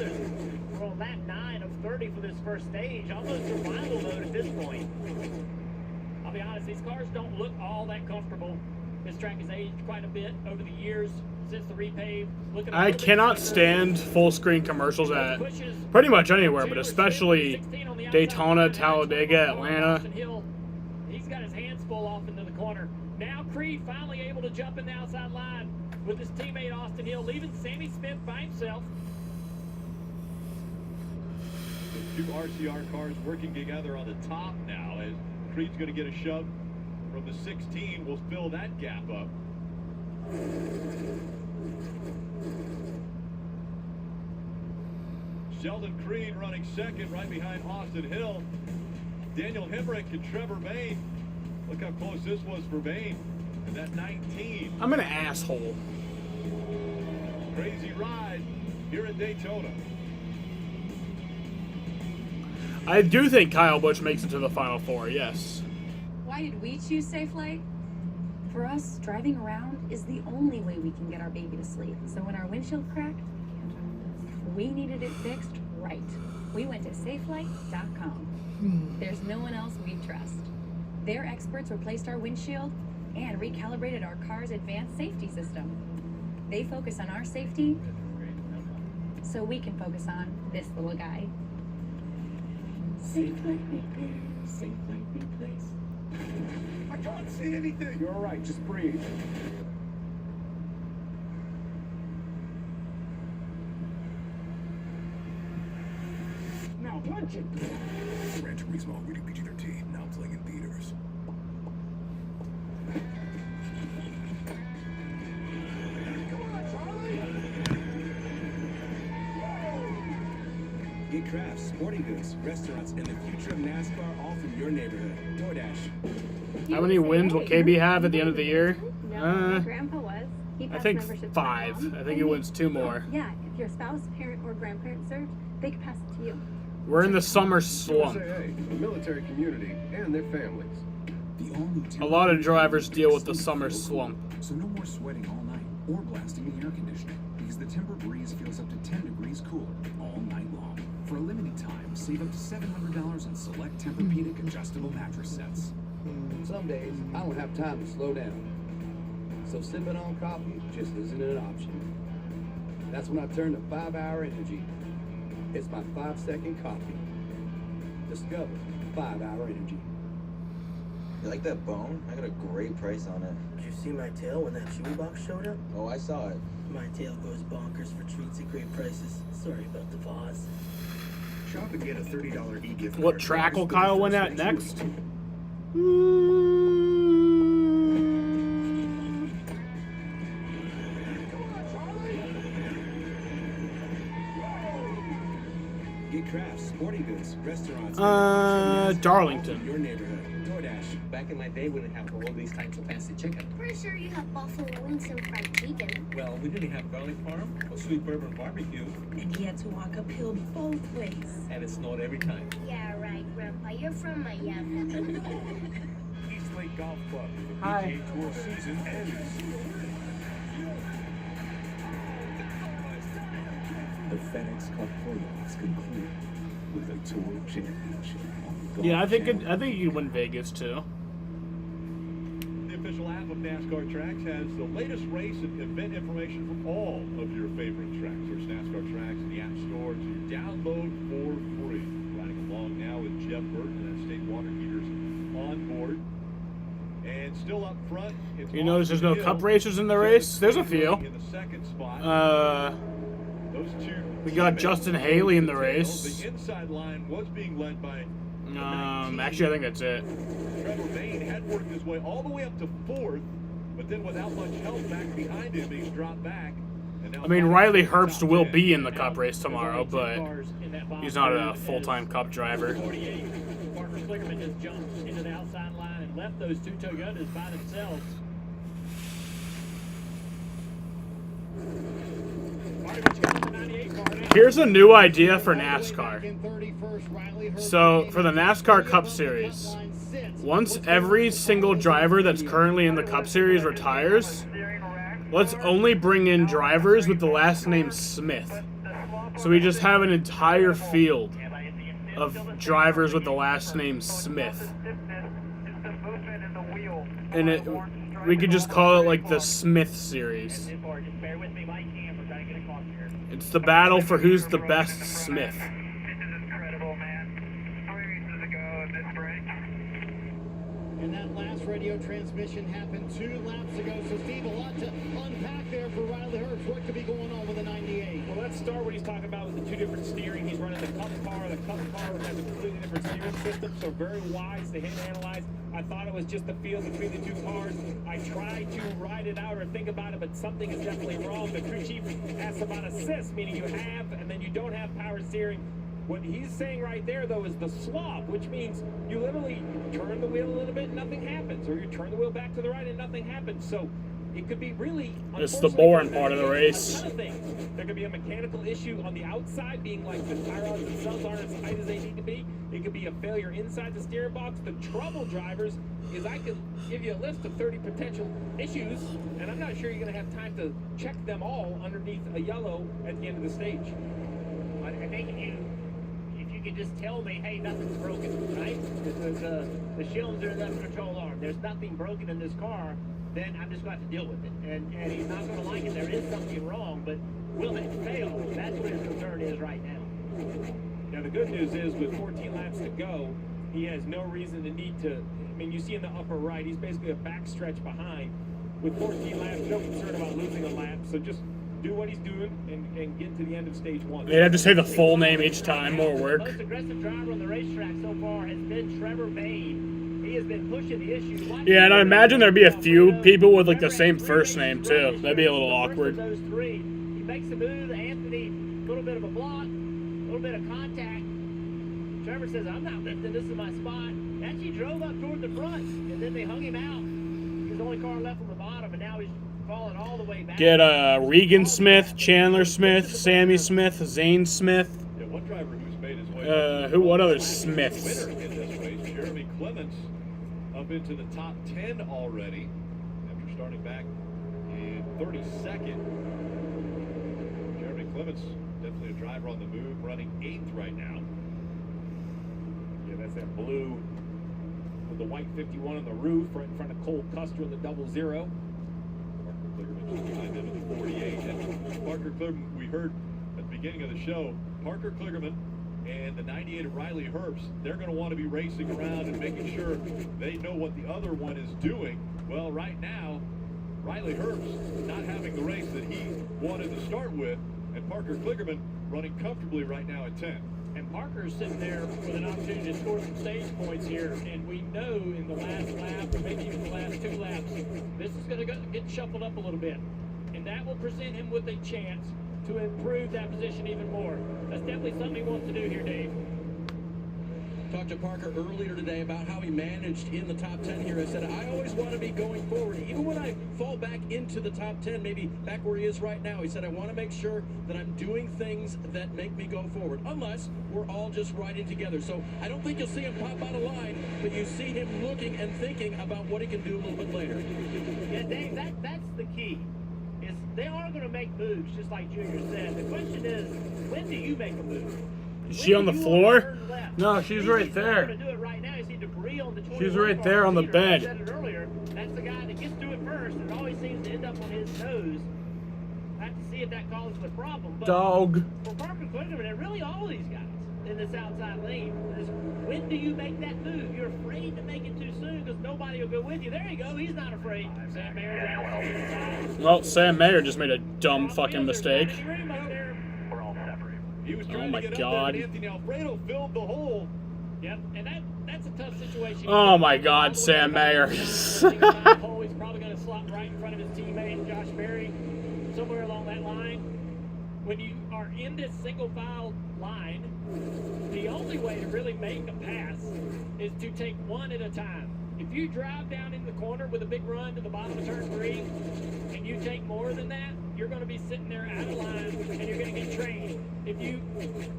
we're on lap 9 of 30 for this first stage, almost survival mode at this point. I'll be honest, these cars don't look all that comfortable. This track has aged quite a bit over the years since the repave. I cannot stand full screen commercials at pretty much anywhere, but especially Daytona, Talladega, Atlanta. He's got his hands full off into the corner. Now Creed finally able to jump in the outside line with his teammate Austin Hill, leaving Sammy Smith by himself. The two RCR cars working together on the top now as Creed's going to get a shove from the 16. Will fill that gap up. Sheldon Creed running second right behind Austin Hill. Daniel Hemrick and Trevor Bayne. Look how close this was for Bayne. And that 19. I'm an asshole. Crazy ride here at Daytona. I do think Kyle Busch makes it to the Final Four, yes. Why did we choose Safe Flight? For us, driving around is the only way we can get our baby to sleep. So when our windshield cracked, we needed it fixed right. We went to safelight.com. There's no one else we trust. Their experts replaced our windshield and recalibrated our car's advanced safety system. They focus on our safety so we can focus on this little guy. Safe Flight Repair, Safe Flight Replace. I can't see anything. You're all right. Just breathe. Now punch it. Gran Turismo rated PG-13, now playing in theaters. Get crafts, sporting goods, restaurants, and the future of NASCAR all from your neighborhood. DoorDash. How many wins will KB have at the end of the year? No, my grandpa was. He I passed think membership to 5. my mom. I think he wins 2 more. Yeah, if your spouse, parent, or grandparent served, they could pass it to you. We're in the summer slump. USAA, the military community, and their families. A lot of drivers deal with the summer slump. So no more sweating all night or blasting the air conditioning because the Timber Breeze feels up to 10 degrees cooler all night long. For a limited time, save up to $700 on select Tempur-Pedic adjustable mattress sets. Some days, I don't have time to slow down. So sipping on coffee just isn't an option. That's when I turn to 5-Hour Energy. It's my 5-second coffee. Discover 5-Hour Energy. You like that bone? I got a great price on it. Did you see my tail when that chewy box showed up? Oh, I saw it. My tail goes bonkers for treats at great prices. Sorry about the vase. Shop and get a $30 e-gift. What track will Kyle win at next? Get crafts, sporting goods, restaurants. Darlington. Your neighborhood. DoorDash. Back in my day, we didn't have all these types of fancy chicken. Pretty sure you have buffalo wings and fried chicken. Well, we didn't have garlic parm or sweet bourbon barbecue. And you had to walk uphill both ways. And it snowed every time. Yeah, right, Grandpa. You're from Miami. East Lake Golf Club. The Hi. PGA Tour season ends. The FedEx Cup playoffs conclude with a tour championship. Yeah, I think you win Vegas too. The official app of NASCAR Tracks has the latest race and event information from all of your favorite tracks. There's NASCAR Tracks in the App Store to download for free. Riding along now with Jeff Burton and State Water Heaters on board. And still up front, it's You notice there's no cup racers in the race? There's a few. in the second spot. Those two. We got Justin Haley in the race. The inside line was being led by. Actually, I think that's it. Trevor Bayne had worked his way all the way up to 4th, but then without much help back behind him, he's dropped back. I mean, Riley Herbst will be in the Cup race tomorrow, but he's not a full-time Cup driver. 48. Parker Kligerman just jumped into the outside line and left those two Toyotas by themselves. Here's a new idea for NASCAR. So, for the NASCAR Cup Series, once every single driver that's currently in the Cup Series retires, let's only bring in drivers with the last name Smith. So we just have an entire field of drivers with the last name Smith. And we could just call it like the Smith Series. It's the battle for who's the best Smith. And that last radio transmission happened 2 laps ago. So, Steve, a lot to unpack there for Riley Herbst. What could be going on with the 98? Well, let's start what he's talking about with the 2 different steering. He's running the Cup car. The Cup car has a completely different steering system, so very wise to hit and analyze. I thought it was just the feel between the 2 cars. I tried to ride it out or think about it, but something is definitely wrong. The crew chief asked about assist, meaning you have and then you don't have power steering. What he's saying right there, though, is the swap, which means you literally turn the wheel a little bit and nothing happens, or you turn the wheel back to the right and nothing happens. So it could be really... It's the boring part of the race. A ton of things. There could be a mechanical issue on the outside, being like the tie rods themselves aren't as tight as they need to be. It could be a failure inside the steering box. The trouble, drivers, is I could give you a list of 30 potential issues, and I'm not sure you're going to have time to check them all underneath a yellow at the end of the stage. I think you could just tell me, hey, nothing's broken, right? The shields are in the control arm. There's nothing broken in this car, then I'm just going to have to deal with it. And he's not going to like it. There is something wrong, but will it fail? That's what his concern is right now. Now, the good news is with 14 laps to go, he has no reason to need to... I mean, you see in the upper right, he's basically a backstretch behind. With 14 laps, no concern about losing a lap, so just do what he's doing and get to the end of stage 1. They'd have to say the full name each time, more work. The most aggressive driver on the racetrack so far has been Trevor Bayne. He has been pushing the issue. Yeah, and I imagine there'd be a few people with like the same first name too. That'd be a little awkward. Those 3, he makes a move. Anthony, a little bit of a block, a little bit of contact. Trevor says, "I'm not lifting. This is my spot." Actually drove up toward the front, and then they hung him out. He's the only car left on the bottom, and now he's falling all the way back. Get Regan Smith, Chandler Smith, Sammy Smith, Zane Smith. Yeah, one driver who's made his way. What other Smiths? Winner in this race, Jeremy Clements, up into the top 10 already after starting back in 32nd. Jeremy Clements, definitely a driver on the move, running 8th right now. Yeah, that's that blue with the white 51 on the roof, right in front of Cole Custer in the 00. Behind him in the 48. And Parker Kligerman, we heard at the beginning of the show, Parker Kligerman and the 98 of Riley Herbst, they're going to want to be racing around and making sure they know what the other one is doing. Well, right now, Riley Herbst not having the race that he wanted to start with, and Parker Kligerman running comfortably right now at 10. And Parker's sitting there with an opportunity to score some stage points here, and we know in the last lap, or maybe even the last 2 laps, this is going to get shuffled up a little bit. And that will present him with a chance to improve that position even more. That's definitely something he wants to do here, Dave. Talked to Parker earlier today about how he managed in the top 10 here. I said, I always want to be going forward. Even when I fall back into the top 10, maybe back where he is right now, he said, I want to make sure that I'm doing things that make me go forward, unless we're all just riding together. So I don't think you'll see him pop out of line, but you see him looking and thinking about what he can do a little bit later. Yeah, Dave, that's the key. Is they are going to make moves, just like Junior said. The question is, when do you make a move? Is she on the floor? No, she's right there. She's right there on the bed. I said it earlier. That's the guy that gets to it first, and it always seems to end up on his nose. I have to see if that causes a problem. But Dog. For Parker Kligerman, and really all these guys in this outside lane, is when do you make that move? You're afraid to make it too soon because nobody will go with you. There you go. He's not afraid. Sam Mayer. Well, Sam Mayer just made a dumb fucking mistake. He was Oh trying my to get God. up there, and Anthony Alfredo filled the hole. Yep, and that's a tough situation. Oh my God, Sam Mayer. He's probably going to slot right in front of his teammate, Josh Berry, somewhere along that line. When you are in this single file line, the only way to really make a pass is to take one at a time. If you drive down in the corner with a big run to the bottom of turn 3, and you take more than that, you're going to be sitting there out of line, and you're going to get trained. If you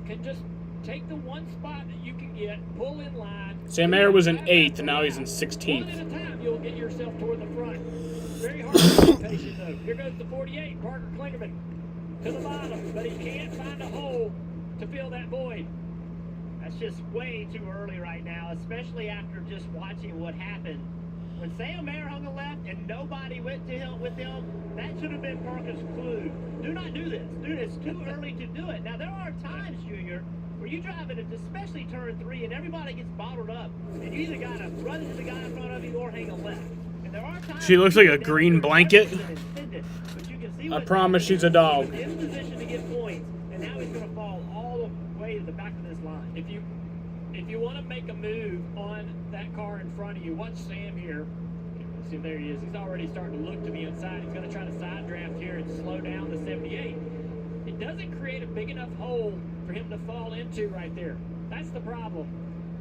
can just take the one spot that you can get, pull in line. Sam Mayer was in 8th, and now he's in One 16th. at a time, you'll get yourself toward the front. Very hard to be patient, though. Here goes the 48, Parker Klingerman, to the bottom, but he can't find a hole to fill that void. That's just way too early right now, especially after just watching what happened. When Sam Mayer hung a left and nobody went to him with him, that should have been Parker's clue. Do not do this. Dude, it's too early to do it. Now, there are times, Junior, where you drive it, especially turn 3, and everybody gets bottled up, and you either got to run into the guy in front of you or hang a left. And there are times She looks like a green blanket. but you can see I promise she's a dog. in position to get points, and now he's going to fall all the way to the back of this line. If you want to make a move on that car in front of you, watch Sam here. See, there he is. He's already starting to look to the inside. He's going to try to side draft here and slow down to 78. It doesn't create a big enough hole for him to fall into right there. That's the problem.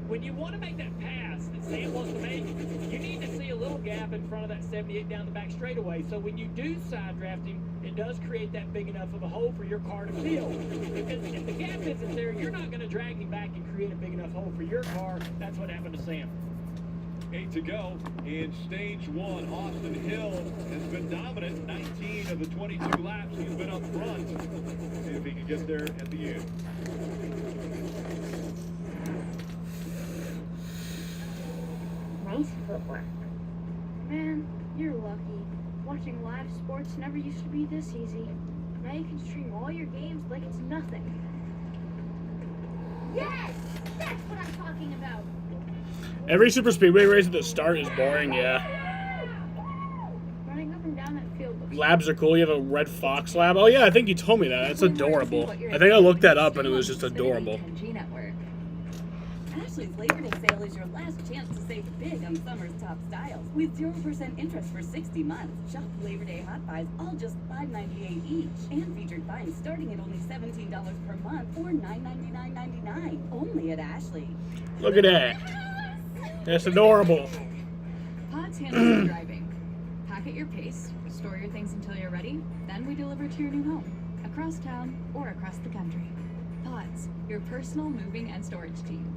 When you want to make that pass that Sam wants to make, you need to see a little gap in front of that 78 down the back straightaway. So when you do side drafting, it does create that big enough of a hole for your car to fill. Because if the gap isn't there, you're not going to drag him back and create a big enough hole for your car. That's what happened to Sam. 8 to go in stage 1. Austin Hill has been dominant 19 of the 22 laps. He's been up front. See if he can get there at the end. Nice footwork. Man, you're lucky. Watching live sports never used to be this easy. Now you can stream all your games like it's nothing. Yes! That's what I'm talking about! Every super speedway race at the start is boring, yeah. Running up and down that field looks Labs are cool. You have a red fox lab. Oh yeah, I think you told me that. That's adorable. I think I looked that up and it was just adorable. Ashley's Labor Day sale is your last chance to save big on summer's top styles. With 0% interest for 60 months. Shop Labor Day Hot Buys, all just $5.98 each. And featured finds starting at only $17 per month or $9.99.99. Only at Ashley. Look at that. That's adorable. Pods handle your driving. Pack at your pace, store your things until you're ready, then we deliver to your new home, across town or across the country. Pods, your personal moving and storage team.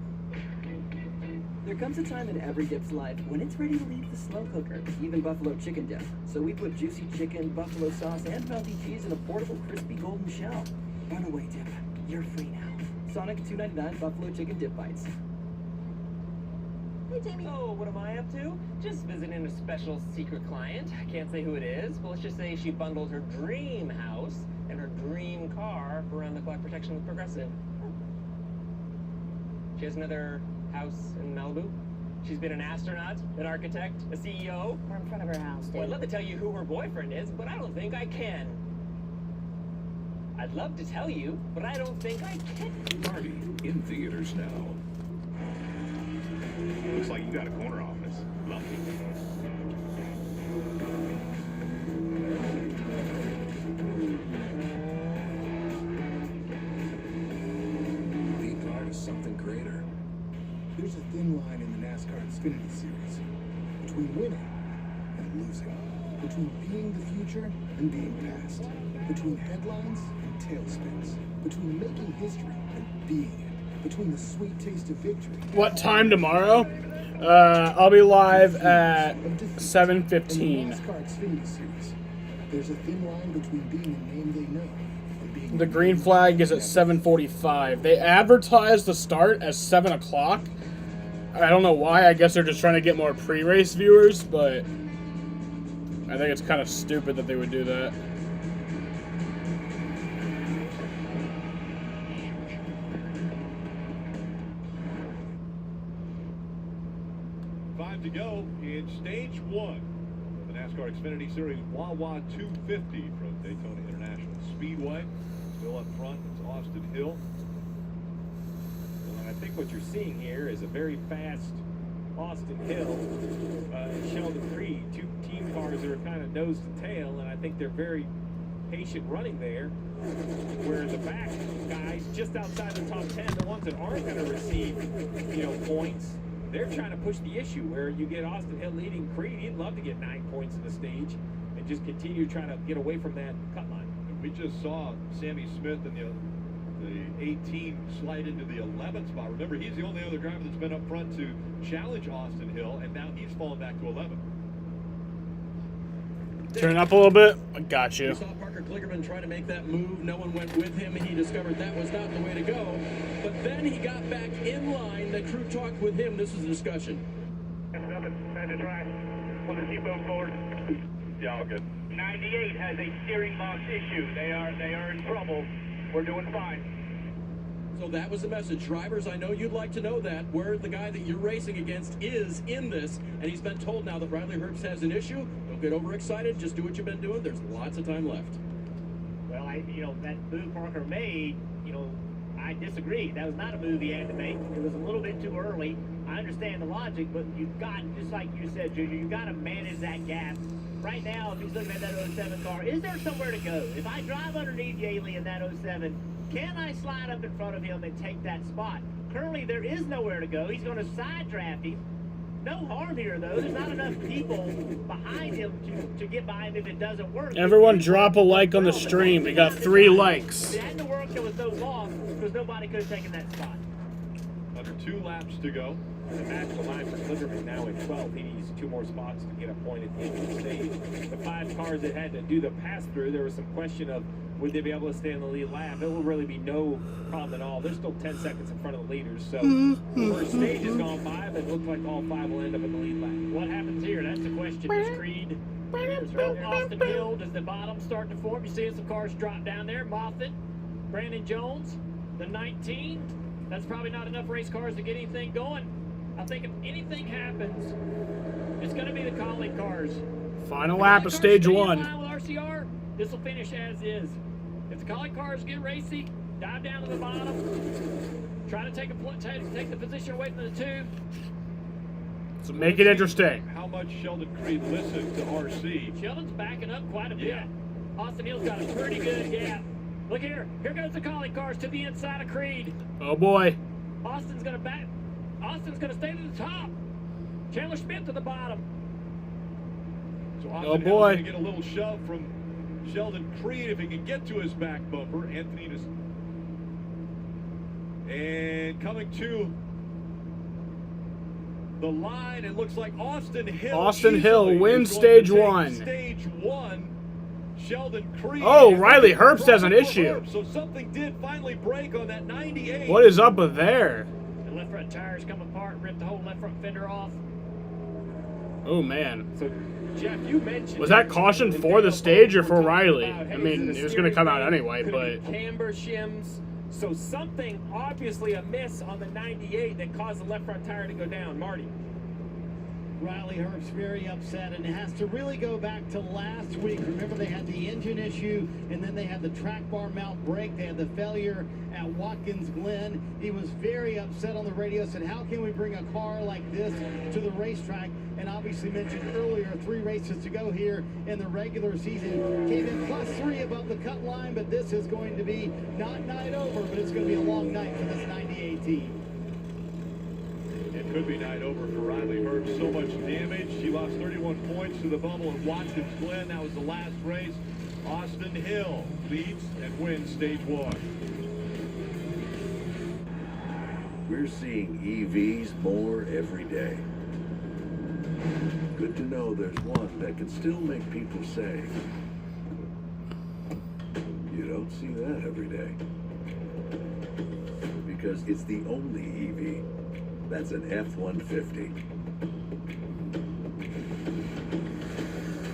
There comes a time in every dip's life when it's ready to leave the slow cooker, even buffalo chicken dip. So we put juicy chicken, buffalo sauce, and melty cheese in a portable crispy golden shell. Runaway dip, you're free now. Sonic $2.99 buffalo chicken dip bites. Hey, Jamie. Oh, what am I up to? Just visiting a special secret client. I can't say who it is, but let's just say she bundled her dream house and her dream car for around-the-clock protection with Progressive. She has another house in Malibu. She's been an astronaut, an architect, a CEO. We're in front of her house, dude. Well, I'd love to tell you who her boyfriend is, but I don't think I can. I'd love to tell you, but I don't think I can. Party in theaters now. Looks like you got a corner office. Lucky. Be part of something greater. There's a thin line in the NASCAR Xfinity Series between winning and losing, between being the future and being past, between headlines and tailspins, between making history and being it, between the sweet taste of victory. What time tomorrow? I'll be live at 7:15. NASCAR Xfinity Series, there's a thin line between being a name they know and being The green flag is at 7:45. They advertised the start as 7 o'clock. I don't know why. I guess they're just trying to get more pre-race viewers, but I think it's kind of stupid that they would do that. To go in stage 1 of the NASCAR Xfinity Series Wawa 250 from Daytona International Speedway. Still up front, it's Austin Hill. And I think what you're seeing here is a very fast Austin Hill and Sheldon Creed, two team cars that are kind of nose to tail, and I think they're very patient running there. Where the back guys, just outside the top 10, the ones that aren't going to receive, points, they're trying to push the issue. Where you get Austin Hill leading Creed, he'd love to get 9 points in the stage and just continue trying to get away from that cut line. We just saw Sammy Smith in the 18 slide into the 11th spot. Remember, he's the only other driver that's been up front to challenge Austin Hill, and now he's fallen back to 11. Turn up a little bit. I got you. We saw Parker Kligerman try to make that move. No one went with him, and he discovered that was not the way to go. But then he got back in line. The crew talked with him. This is a discussion. That's nothing. Had to try. We'll just keep moving forward. Yeah, all good. 98 has a steering box issue. They are in trouble. We're doing fine. So that was the message. Drivers, I know you'd like to know that, where the guy that you're racing against is in this, and he's been told now that Riley Herbst has an issue. Don't get overexcited. Just do what you've been doing. There's lots of time left. Well, that move Parker made, I disagree. That was not a move he had to make. It was a little bit too early. I understand the logic, but you've got, just like you said, Junior, you've got to manage that gap. Right now, if he's looking at that 07 car, is there somewhere to go? If I drive underneath Yaley in that 07, can I slide up in front of him and take that spot? Currently, there is nowhere to go. He's going to side draft him. No harm here, though. There's not enough people behind him to get by him if it doesn't work. Everyone drop a like on the stream. We got 3 likes. If it hadn't worked, there was no loss because nobody could have taken that spot. Under 2 laps to go. The match the line for Kligerman now in 12. He needs 2 more spots to get a point at the end of the stage. The 5 cars that had to do the pass-through, there was some question of would they be able to stay in the lead lap. It will really be no problem at all. They're still 10 seconds in front of the leaders. So the first stage has gone by, but it looks like all 5 will end up in the lead lap. What happens here? That's the question. Does Creed, Austin Hill, does the bottom start to form? You're seeing some cars drop down there. Moffitt, Brandon Jones, the 19. That's probably not enough race cars to get anything going. I think if anything happens, it's going to be the colleague cars. Final lap of stage 1. With RCR, this will finish as is. If the colleague cars get racy, dive down to the bottom, try to take the position away from the 2. So make it interesting. How much Sheldon Creed listened to RC? Sheldon's backing up quite a bit. Austin Hill's got a pretty good gap. Look here. Here goes the colleague cars to the inside of Creed. Oh boy. Austin's going to stay to the top. Chandler Smith to the bottom. So Austin Hill's going to get a little shove from Sheldon Creed if he can get to his back bumper. Anthony just... And coming to the line, it looks like Austin Hill wins stage 1. Stage 1. Sheldon Creed. Oh, Riley Herbst has an issue. So something did finally break on that 98. What is up with there? The left front tires come apart, ripped the whole left front fender off. Oh man. So Jeff, you mentioned, was that caution for the stage or for Riley? I mean, it was going to come out anyway, but camber shims. So something obviously amiss on the 98 that caused the left front tire to go down. Marty. Riley Herbst very upset, and it has to really go back to last week. Remember, they had the engine issue, and then they had the track bar mount break. They had the failure at Watkins Glen. He was very upset on the radio, said, how can we bring a car like this to the racetrack? And obviously mentioned earlier, 3 races to go here in the regular season. Came in +3 above the cut line, but this is going to be not night over, but it's going to be a long night for this 98 team. It could be night over for Riley Herbst. So much damage. She lost 31 points to the bubble at Watkins Glen. That was the last race. Austin Hill leads and wins stage 1. We're seeing EVs more every day. Good to know there's one that can still make people safe. You don't see that every day. Because it's the only EV. That's an F-150.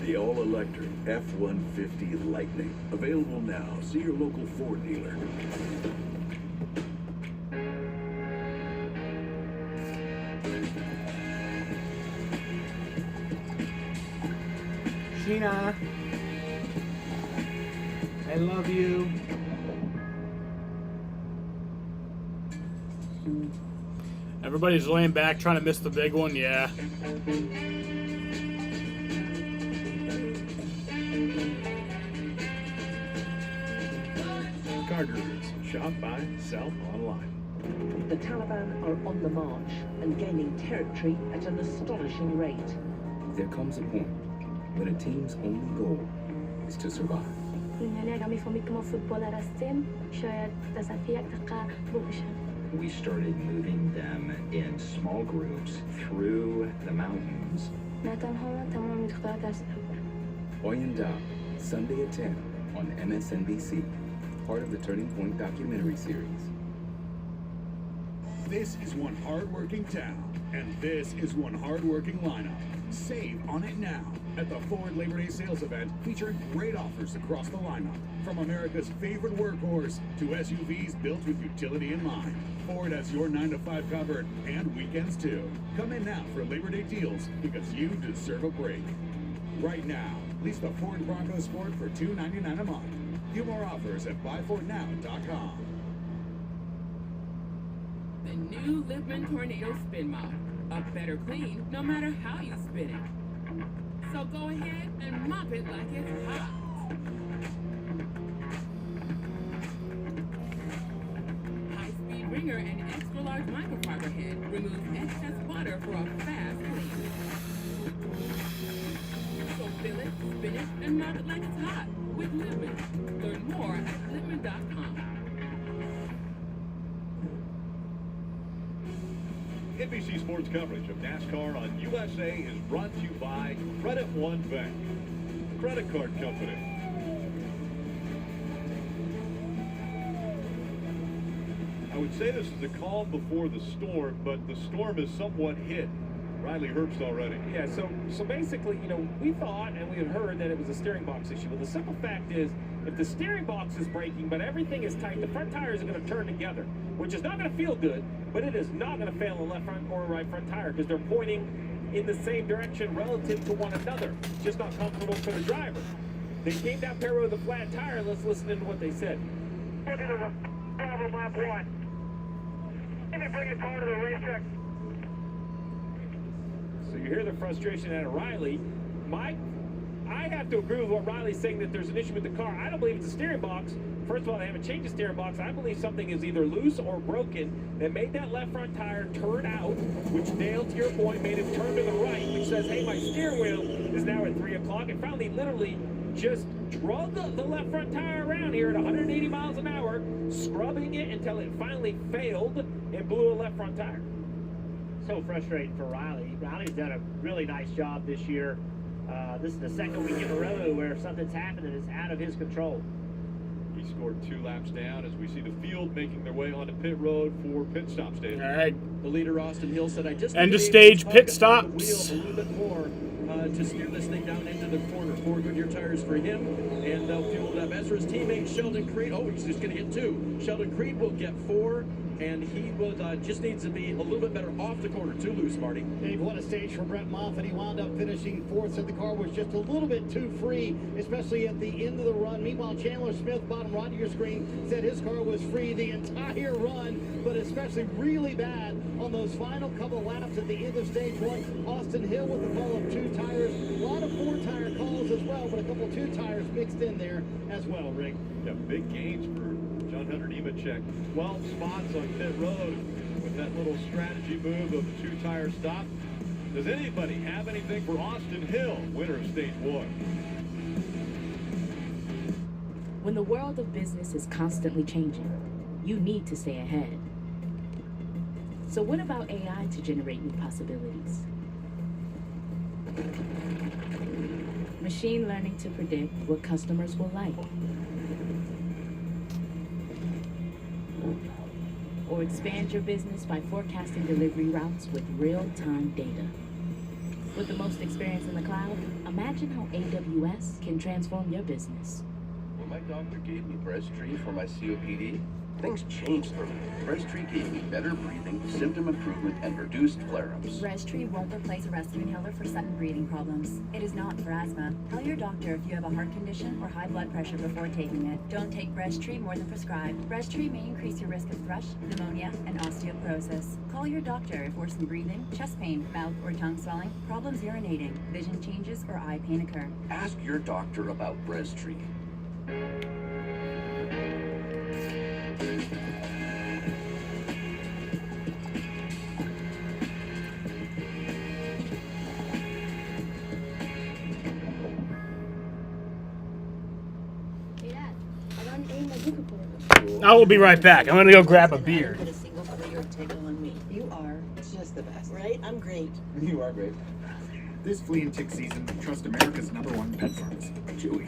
The all-electric F-150 Lightning. Available now. See your local Ford dealer. Sheena, I love you. Everybody's laying back trying to miss the big one, yeah. Car Gurus. Shop, buy, sell online. The Taliban are on the march and gaining territory at an astonishing rate. There comes a point when a team's only goal is to survive. We started moving them in small groups through the mountains. Oyen Da, Sunday at 10 on MSNBC, part of the Turning Point documentary series. This is one hard-working town, and this is one hard-working lineup. Save on it now at the Ford Labor Day sales event featuring great offers across the lineup. From America's favorite workhorse to SUVs built with utility in mind. Ford has your 9 to 5 covered and weekends too. Come in now for Labor Day deals because you deserve a break. Right now, lease the Ford Bronco Sport for $299 a month. View more offers at buyfordnow.com. The new Lippmann Tornado Spin Mop. A better clean, no matter how you spin it. So go ahead and mop it like it's hot. High-speed wringer and extra-large microfiber head remove excess water for a fast clean. So fill it, spin it, and mop it like it's hot with Lippmann. Learn more at Lippmann.com. NBC Sports coverage of NASCAR on USA is brought to you by Credit One Bank, credit card company. I would say this is the calm before the storm, but the storm is somewhat hit Riley Herbst already. Yeah, so basically, you know, we thought and we had heard that it was a steering box issue. Well, the simple fact is, if the steering box is breaking, but everything is tight, the front tires are going to turn together, which is not going to feel good, but it is not going to fail a left front or a right front tire because they're pointing in the same direction relative to one another. It's just not comfortable for the driver. They came down Perro with a flat tire. Let's listen in to what they said. Problem lap one. Let me bring a car to the racetrack. So you hear the frustration out of Riley. I have to agree with what Riley's saying, that there's an issue with the car. I don't believe it's a steering box. First of all, they haven't changed the steering box. I believe something is either loose or broken that made that left front tire turn out, which Dale, to your point, made him turn to the right, which says, hey, my steering wheel is now at 3 o'clock. And finally, literally just drug the left front tire around here at 180 miles an hour, scrubbing it until it finally failed and blew a left front tire. So frustrating for Riley. Riley's done a really nice job this year. This is the second week in a row where something's happened that is out of his control. He scored 2 laps down as we see the field making their way onto pit road for pit stops, Dave. All right. The leader, Austin Hill, said, I just end of stage pit stops. A little bit more to steer this thing down into the corner. 4 Goodyear tires for him, and they'll fuel it up. As for his teammate, Sheldon Creed, he's just going to get 2. Sheldon Creed will get 4. And he will just needs to be a little bit better off the corner too loose, Marty. Dave, what a stage for Brett Moffitt. He wound up finishing 4th, said the car was just a little bit too free, especially at the end of the run. Meanwhile, Chandler Smith, bottom right of your screen, said his car was free the entire run, but especially really bad on those final couple laps at the end of stage 1. Austin Hill with the call of 2 tires. A lot of 4-tire calls as well, but a couple 2 tires mixed in there as well, Rick. Yeah, big gains for John Hunter Nemechek. 12 spots on pit road with that little strategy move of the 2-tire stop. Does anybody have anything for Austin Hill, winner of stage 1? When the world of business is constantly changing, you need to stay ahead. So what about AI to generate new possibilities? Machine learning to predict what customers will like. Or expand your business by forecasting delivery routes with real-time data. With the most experience in the cloud, imagine how AWS can transform your business. When my doctor gave me Breztri for my COPD, Things changed for me. Breztree gave me better breathing, symptom improvement, and reduced flare-ups. Breztree won't replace a rescue inhaler for sudden breathing problems. It is not for asthma. Tell your doctor if you have a heart condition or high blood pressure before taking it. Don't take Breztree more than prescribed. Breztree may increase your risk of thrush, pneumonia, and osteoporosis. Call your doctor if worsened breathing, chest pain, mouth or tongue swelling, problems urinating, vision changes, or eye pain occur. Ask your doctor about Breztree. I will be right back. I'm going to go grab a beer. Get a single for your tickle on me. You are just the best, right? I'm great. You are great. This flea and tick season, trust America's #1 pet pharmacy, Chewy.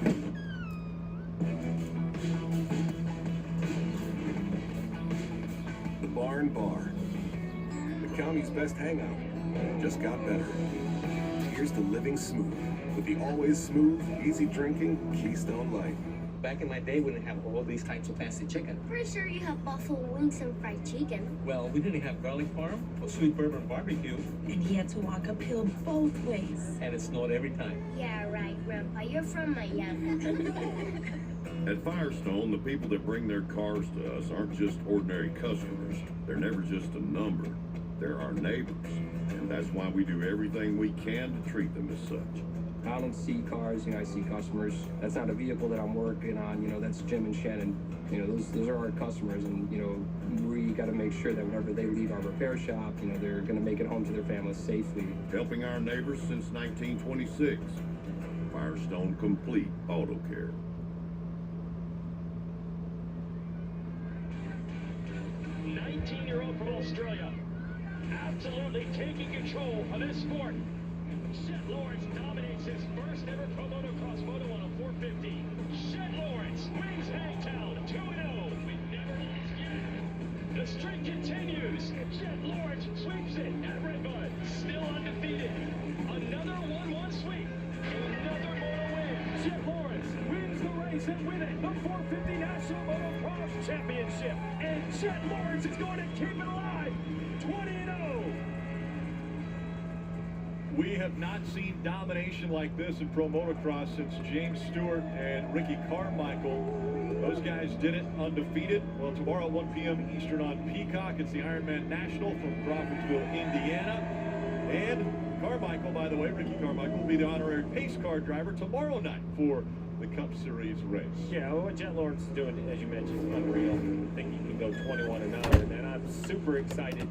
The Barn Bar. The county's best hangout. Just got better. Here's to living smooth with the always smooth, easy drinking Keystone Light. Back in my day, we didn't have all these types of fancy chicken. Pretty sure you have buffalo wings and fried chicken. Well, we didn't have garlic parm or sweet bourbon barbecue. And he had to walk uphill both ways. And it snowed every time. Yeah, right, Grandpa. You're from Miami. At Firestone, the people that bring their cars to us aren't just ordinary customers. They're never just a number. They're our neighbors. And that's why we do everything we can to treat them as such. I don't see cars, I see customers. That's not a vehicle that I'm working on, that's Jim and Shannon. Those are our customers, and, we got to make sure that whenever they leave our repair shop, they're going to make it home to their families safely. Helping our neighbors since 1926. Firestone Complete Auto Care. Year-old from Australia, absolutely taking control of this sport. Chet Lawrence dominates his first ever pro motocross photo on a 450. Chet Lawrence wins Hangtown 2-0. We've never lost yet. The streak continues. Chet Lawrence sweeps it at Redbud. Still undefeated. Another 1-1 sweep. Another moto win. Chet Lawrence wins the race and with it the 450 National Motocross Championship. And Chet Lawrence is going to keep it alive. 20-0. We have not seen domination like this in pro motocross since James Stewart and Ricky Carmichael. Those guys did it undefeated. Well, tomorrow at 1 p.m. Eastern on Peacock, it's the Ironman National from Crawfordsville, Indiana. And Carmichael, by the way, Ricky Carmichael will be the honorary pace car driver tomorrow night for the Cup Series race. Yeah, well, what Jet Lawrence is doing, as you mentioned, unreal. I think he can go 21-0, and I'm super excited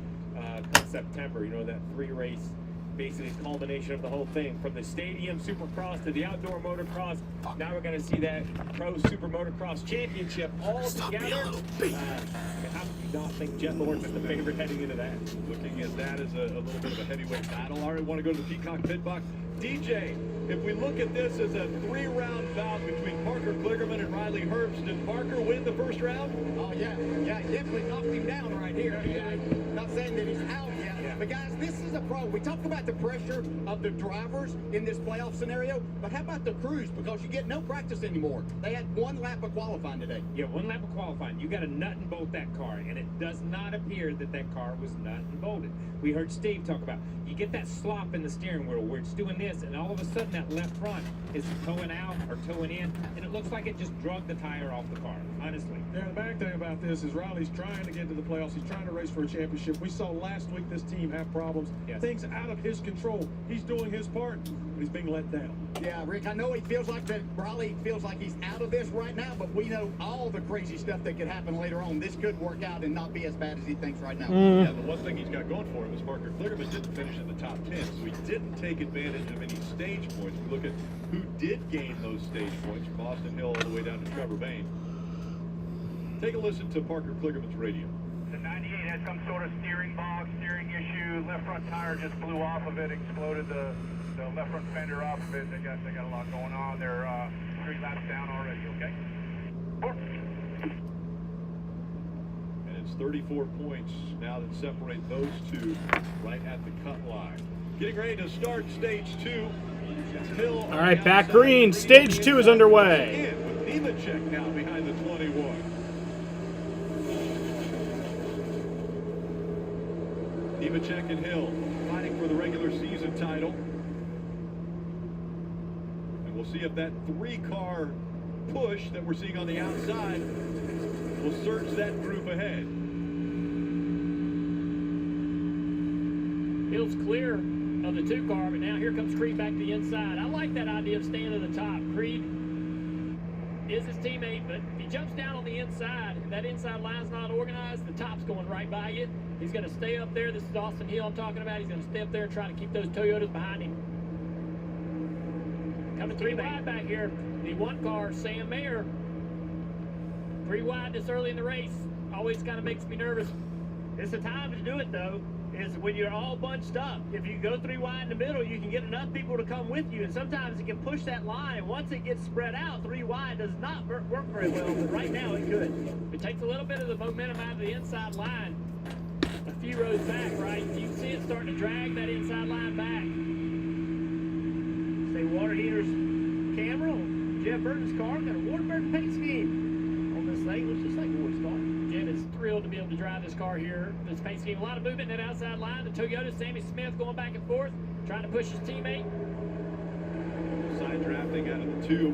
come September. That 3-race, basically culmination of the whole thing, from the stadium supercross to the outdoor motocross. Now we're going to see that pro super motocross championship all together. How could you not think Jet Lawrence is the favorite heading into that? Looking at that as a little bit of a heavyweight battle. All right, want to go to the Peacock pit box? DJ, if we look at this as a 3-round bout between Parker Kligerman and Riley Herbst, did Parker win the first round? Oh, yeah, he definitely knocked him down right here. Not saying that he's out yet, but guys, this is a pro. We talk about the pressure of the drivers in this playoff scenario, but how about the crews? Because you get no practice anymore. They had 1 lap of qualifying today. Yeah, 1 lap of qualifying. You got to nut and bolt that car, and it does not appear that that car was nut and bolted. We heard Steve talk about, you get that slop in the steering wheel where it's doing this, and all of a sudden that left front is towing out or towing in, and it looks like it just drug the tire off the car, honestly. Yeah, the bad thing about this is Riley's trying to get to the playoffs. He's trying to race for a championship. We saw last week this team have problems. Yes. Things out of his control. He's doing his part, but he's being let down. Yeah, Rick, I know he feels like that. Riley feels like he's out of this right now, but we know all the crazy stuff that could happen later on. This could work out and not be as bad as he thinks right now. Yeah, the one thing he's got going for him is Parker Kligerman didn't finish in the top 10, so he didn't take advantage of any stage points. We look at who did gain those stage points from Austin Hill all the way down to Trevor Bayne. Take a listen to Parker Kligerman's radio. The 98 had some sort of steering issue. Left front tire just blew off of it, exploded the left front fender off of it. They got a lot going on. They're 3 laps down already, okay? And it's 34 points now that separate those two right at the cut line. Getting ready to start stage 2. It's Hill. All right, back green. Stage 2 is underway. With Nemechek now behind the 21. Nemechek and Hill fighting for the regular season title. And we'll see if that 3-car push that we're seeing on the outside will surge that group ahead. Hill's clear of the 2-car, but now here comes Creed back to the inside. I like that idea of staying to the top. Creed is his teammate, but if he jumps down on the inside and that inside line's not organized, the top's going right by you. He's going to stay up there. This is Austin Hill I'm talking about. He's going to stay up there and try to keep those Toyotas behind him. Coming 3 wide back here. The 1-car, Sam Mayer. 3 wide this early in the race. Always kind of makes me nervous. It's the time to do it, though, is when you're all bunched up. If you go 3 wide in the middle, you can get enough people to come with you, and sometimes it can push that line. Once it gets spread out, 3 wide does not work very well, but right now it could. It takes a little bit of the momentum out of the inside line. A few rows back, right? You can see it starting to drag that inside line back. Say water heaters camera on Jeff Burton's car. Got a Warburton paint scheme on this thing. Looks just like Ward's car. Jim is thrilled to be able to drive this car here. This paint scheme, a lot of movement in that outside line. The Toyota, Sammy Smith going back and forth, trying to push his teammate. Side drafting out of the 2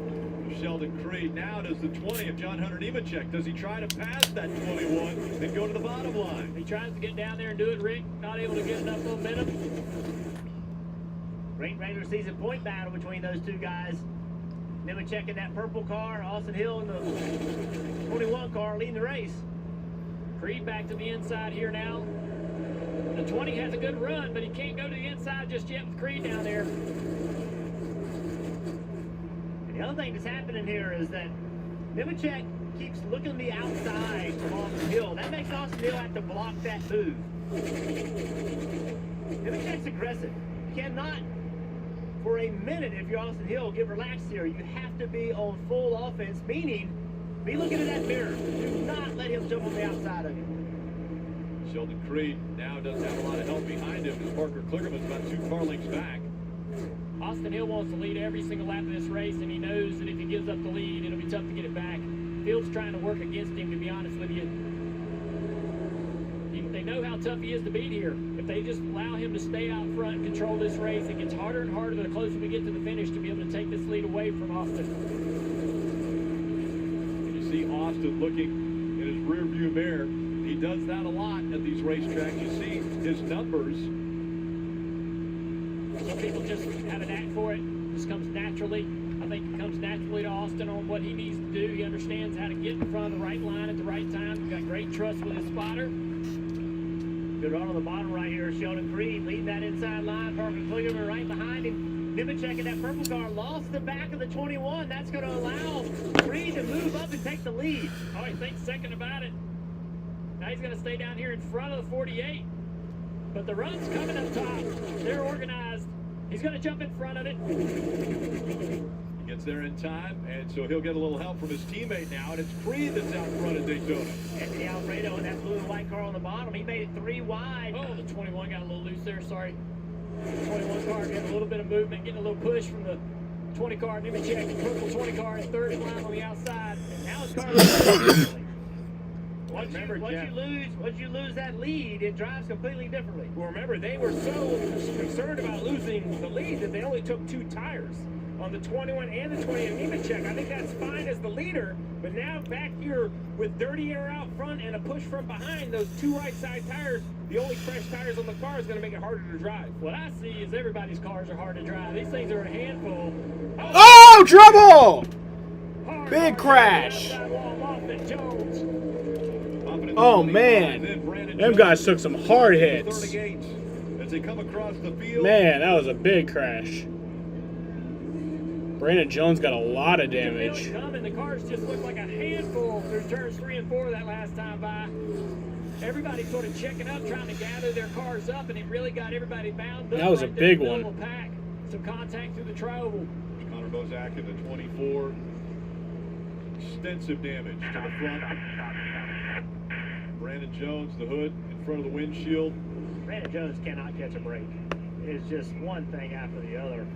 of Sheldon Creed. Now does the 20 of John Hunter Nemechek. Does he try to pass that 21 and go to the bottom line? He tries to get down there and do it, Rick. Not able to get enough momentum. Great regular season point battle between those 2 guys. Nemechek in that purple car, Austin Hill in the 21 car leading the race. Creed back to the inside here now. The 20 has a good run, but he can't go to the inside just yet with Creed down there. And the other thing that's happening here is that Nemechek keeps looking to the outside of Austin Hill. That makes Austin Hill have to block that move. Nemechek's aggressive. You cannot, for a minute, if you're Austin Hill, get relaxed here. You have to be on full offense, meaning be looking at that mirror. Do not let him jump on the outside of you. Sheldon Creed now doesn't have a lot of help behind him as Parker Kligerman's about 2 car lengths back. Austin Hill wants to lead every single lap of this race, and he knows that if he gives up the lead, it'll be tough to get it back. Field's trying to work against him, to be honest with you. They know how tough he is to beat here. If they just allow him to stay out front and control this race, it gets harder and harder the closer we get to the finish to be able to take this lead away from Austin. You see Austin looking in his rearview mirror. He does that a lot at these racetracks. You see his numbers. Some people just have a knack for it. Just comes naturally. I think it comes naturally to Austin on what he needs to do. He understands how to get in front of the right line at the right time. He's got great trust with his spotter. Good run on the bottom right here. Sheldon Creed leading that inside line. Parker Kligerman right behind him. Nemechek in that purple car lost the back of the 21. That's going to allow Creed to move up and take the lead. Oh, he thinks second about it. Now he's going to stay down here in front of the 48. But the run's coming up top. They're organized. He's going to jump in front of it. He gets there in time, and so he'll get a little help from his teammate now, and it's Creed that's out front at Daytona. Anthony Alfredo in that blue and white car on the bottom. He made it 3 wide. Oh, the 21 got a little loose there, sorry. The 21 car getting a little bit of movement, getting a little push from the 20 car. Nemechek, the purple 20 car, in third line on the outside. And now his car Once you lose that lead, it drives completely differently. Well, remember, they were so concerned about losing the lead that they only took 2 tires on the 21 and the 20 of Nemechek. I think that's fine as the leader, but now back here with dirty air out front and a push from behind, those 2 right side tires, the only fresh tires on the car is going to make it harder to drive. What I see is everybody's cars are hard to drive. These things are a handful. Oh, trouble! Big crash. Oh, man. Them guys took some hard hits. As they come across the field. Man, that was a big crash. Brandon Jones got a lot of damage. The cars just look like a handful through turns 3 and 4 that last time by. Everybody sort of checking up, trying to gather their cars up, and it really got everybody bound up. That was a big one. Pack. Some contact through the trouble. Connor Bozak in the 24. Extensive damage to the front. Brandon Jones, the hood in front of the windshield. Brandon Jones cannot catch a break. It's just one thing after the other.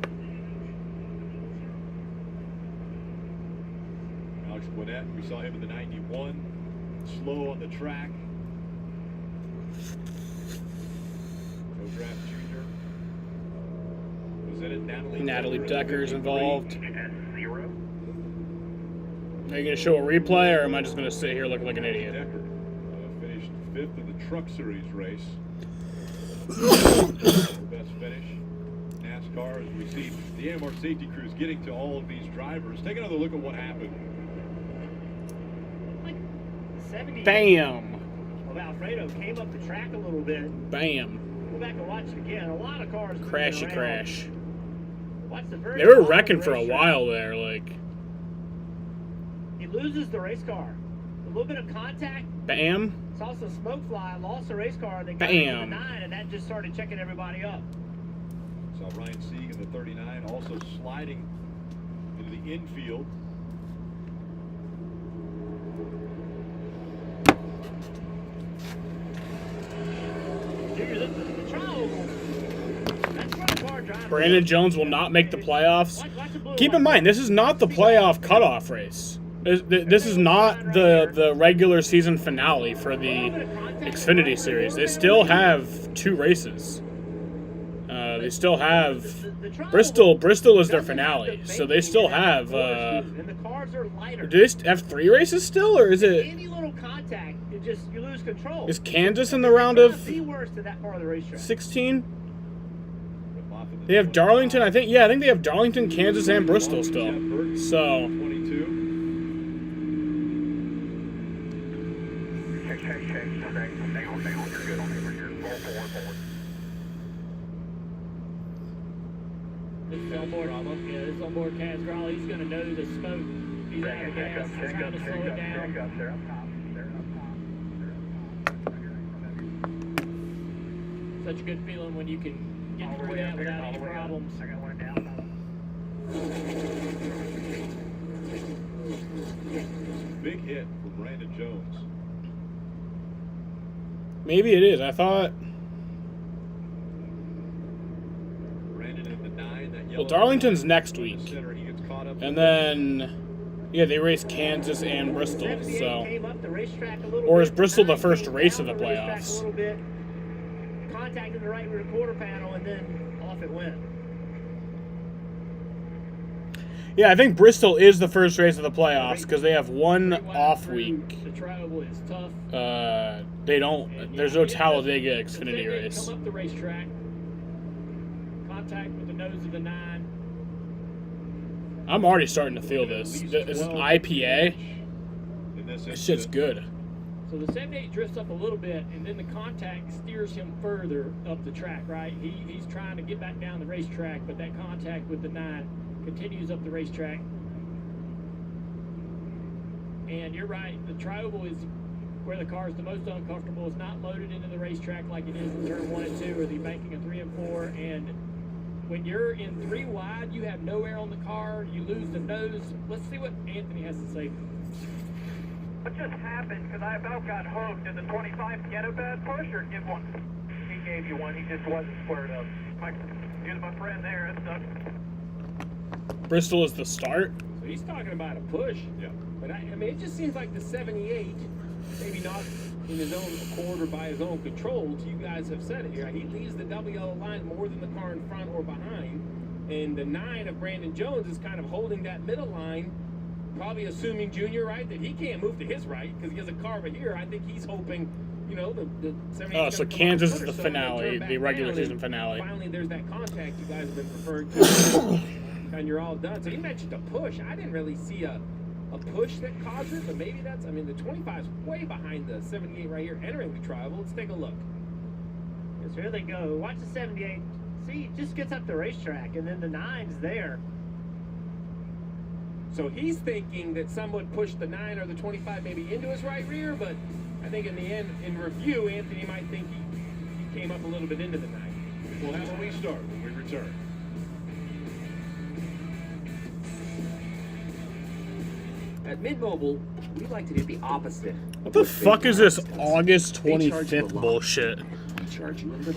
Alex Gwinnett, we saw him in the 91. Slow on the track. Natalie Decker's involved. Are you going to show a replay, or am I just going to sit here looking like an idiot? Decker finished 5th in the Truck Series race. Best finish. NASCAR, as we see the AMR safety crews getting to all of these drivers. Take another look at what happened. 70. Bam! Well, Alfredo came up the track a little bit. Bam. Go back and watch it again. A lot of cars. Crashy crash. Watch the very They were bottom wrecking of the for a racetrack. while there, like. He loses the race car. A little bit of contact. Bam. Saw some smoke fly, lost the race car, they got Bam. into the 9, and that just started checking everybody up. Saw Ryan Sieg in the 39 also sliding into the infield. Brandon Jones will not make the playoffs. Keep in mind, this is not the playoff cutoff race. This is not the regular season finale for the Xfinity series. They still have 2 races. They still have Bristol. Bristol is their finale, so they still have. Do they have 3 races still, or is it? Any little contact, you lose control. Is Kansas in the round of the worst of that part of the racetrack. 16? They have Darlington, I think. Yeah, I think they have Darlington, Kansas, and Bristol still. So. 22. This onboard Kaz Growler, he's going to know the smoke. He's out of gas. He's going to slow it down. Such a good feeling when you can get through that without any problems. Big hit from Brandon Jones. Maybe it is. I thought. Brandon in the 9. That Well, Darlington's next week. And then, yeah, they race Kansas and Bristol. So. Or is Bristol the first race of the playoffs? Contacted the right rear quarter panel, and then off it went. Yeah, I think Bristol is the first race of the playoffs because they have one off week. The travel is tough. They don't. There's no Talladega Xfinity race. Come up the racetrack. Contact with the nose of the 9. I'm already starting to feel this. This is IPA. This shit's good. So the 78 drifts up a little bit, and then the contact steers him further up the track, right? He's trying to get back down the racetrack, but that contact with the 9 continues up the racetrack. And you're right, the tri-oval is where the car is the most uncomfortable. It's not loaded into the racetrack like it is in turn 1 and 2 or the banking of 3 and 4. And when you're in 3 wide, you have no air on the car, you lose the nose. Let's see what Anthony has to say. What just happened? Because I about got hooked. Did the 25 get a bad push or give one? He gave you one. He just wasn't squared up. Here's my friend there. That's Bristol is the start. So he's talking about a push. Yeah. But I mean, it just seems like the 78, maybe not in his own accord or by his own control. You guys have said it here. He leaves the double yellow line more than the car in front or behind. And the 9 of Brandon Jones is kind of holding that middle line. Probably assuming Junior, right, that he can't move to his right because he has a car over here. I think he's hoping, you know, the 78. Oh, so Kansas is the finale, the regular season finale. Finally, there's that contact you guys have been referring to, and you're all done. So you mentioned a push. I didn't really see a push that caused it, but maybe that's. I mean, the 25 is way behind the 78 right here, entering the tri-oval. Let's take a look. Yes, here they go. Watch the 78. See, it just gets up the racetrack, and then the 9's there. So he's thinking that someone pushed the 9 or the 25 maybe into his right rear, but I think in the end, in review, Anthony might think he came up a little bit into the 9. We'll have a restart when we return. At Mint Mobile, we like to do the opposite. What the fuck is this August 25th bullshit?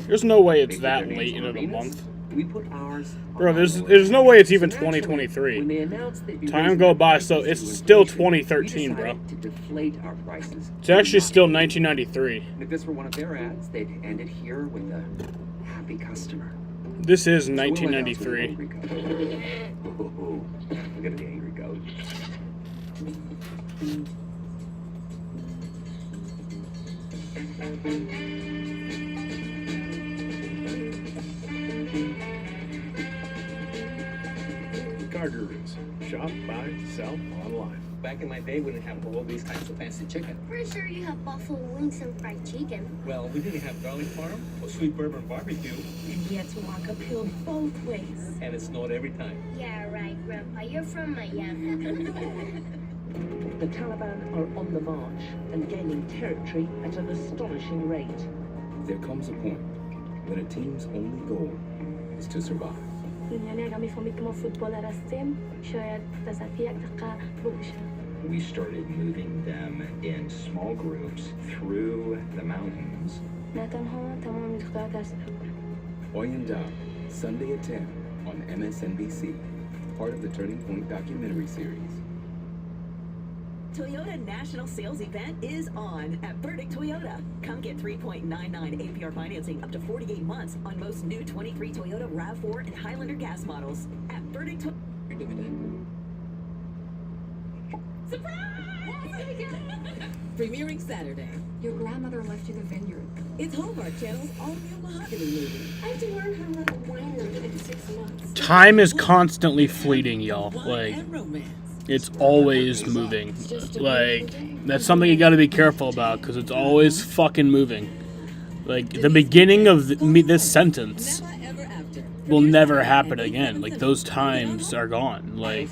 There's no way it's that late into the month. We put ours. Bro, there's no way it's even 2023. Time go by, so it's still 2013, bro. To deflate our prices. It's actually still 1993. And if this were one of their ads, they'd end it here with a happy customer. This is 1993. Oh, look at the angry goat. Car Gurus. Shop, buy, sell online. Back in my day, we didn't have all these types of fancy chicken. Pretty sure you have buffalo wings and fried chicken. Well, we didn't have garlic parm or sweet bourbon barbecue. And you had to walk uphill both ways. And it snowed every time. Yeah, right, Grandpa. You're from Miami. The Taliban are on the march and gaining territory at an astonishing rate. There comes a point when a team's only goal is to survive. We started moving them in small groups through the mountains. Oyenda, Sunday at 10 on MSNBC, part of the Turning Point documentary series. Toyota National Sales Event is on at Burdick Toyota. Come get 3.99 APR financing up to 48 months on most new 23 Toyota RAV4 and Highlander gas models at Burdick Toyota. Premiering Saturday. Your grandmother left you the vineyard. It's Hallmark Channel's all-new Mahogany movie. I have to learn how to let a wine in 6 months. Time is constantly fleeting, y'all. Like, it's always moving. Like, that's something you gotta be careful about, because it's always fucking moving. Like, the beginning of this sentence will never happen again. Like, those times are gone. Like,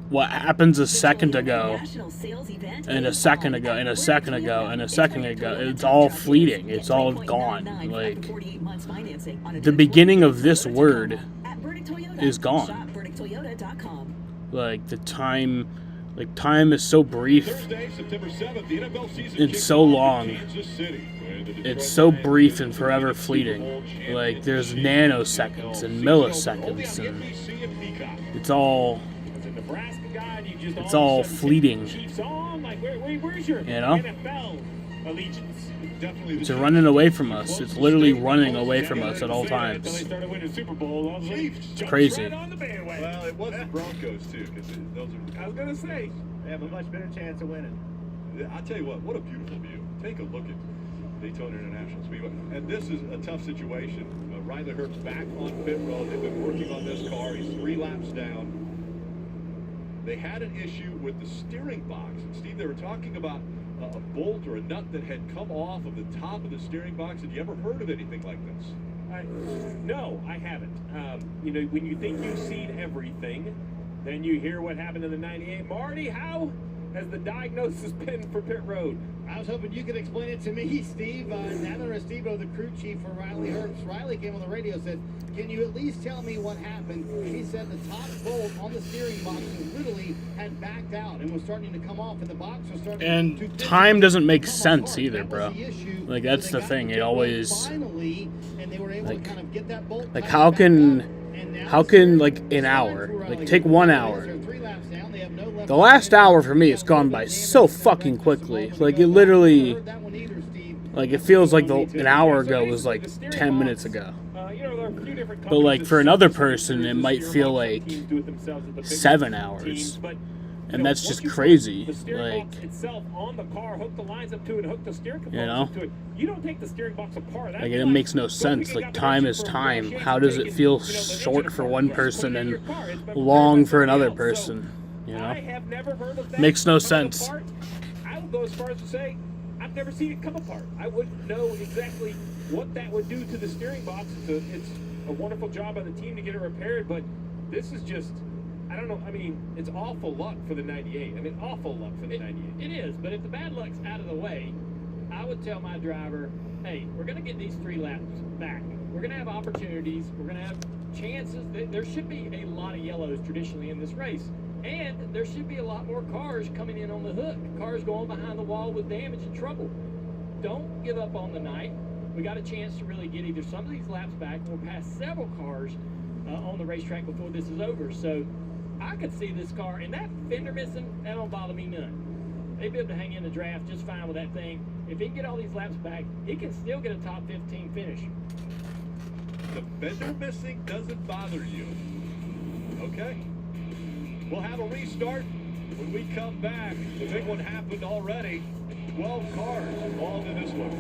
what happens a second ago, and a second ago, and a second ago, and a second ago, it's all fleeting. It's all gone. Like, the beginning of this word is gone. Like, the time, like, time is so brief. It's so long. It's so brief and forever fleeting. Like, there's nanoseconds and milliseconds, and it's all fleeting. You know? It's running away from us. It's literally running away from us at all times. It's crazy. Well, it was the Broncos, too, because those are... I was going to say, they have a much better chance of winning. I'll tell you what a beautiful view. Take a look at Daytona International Speedway. And this is a tough situation. Riley Herbst's back on pit road. They've been working on this car. He's 3 laps down. They had an issue with the steering box. And Steve, they were talking about a bolt or a nut that had come off of the top of the steering box. Had you ever heard of anything like this? No, I haven't. You know, when you think you've seen everything, then you hear what happened in the 98. Marty, how has the diagnosis been for pit road? I was hoping you could explain it to me, Steve. Nathan Restivo, the crew chief for Riley Herbst. Riley came on the radio and said, can you at least tell me what happened? He said the top bolt on the steering box literally had backed out and was starting to come off, and the box was starting And to time doesn't make sense either, bro. Like, that's the thing. It always, like, how can like an hour, like, take 1 hour. The last hour for me has gone by so fucking quickly. Like, it literally, like, it feels like an hour ago was like 10 minutes ago. But, like, for another person, it might feel like 7 hours. And that's just crazy. Like, itself on the car, hook the lines up to it, hook the steering components up to it. You don't take the steering box apart. Like, it makes no sense. Like, time is time. How does it feel short for one person and long for another person? You know? Makes no sense. I would go as far as to say, I've never seen it come apart. I wouldn't know exactly what that would do to the steering box. It's a wonderful job by the team to get it repaired, but this is just, I don't know, I mean, it's awful luck for the 98. I mean, awful luck for the 98. It is, but if the bad luck's out of the way, I would tell my driver, hey, we're going to get these 3 laps back. We're going to have opportunities. We're going to have chances. There should be a lot of yellows traditionally in this race. And there should be a lot more cars coming in on the hook. Cars going behind the wall with damage and trouble. Don't give up on the night. We got a chance to really get either some of these laps back. We'll pass several cars on the racetrack before this is over. So I could see this car, and that fender missing, that don't bother me none. They'd be able to hang in the draft just fine with that thing. If he can get all these laps back, he can still get a top 15 finish. the fender missing doesn't bother you. Okay. We'll have a restart when we come back. The big one happened already. 12 cars involved in this one.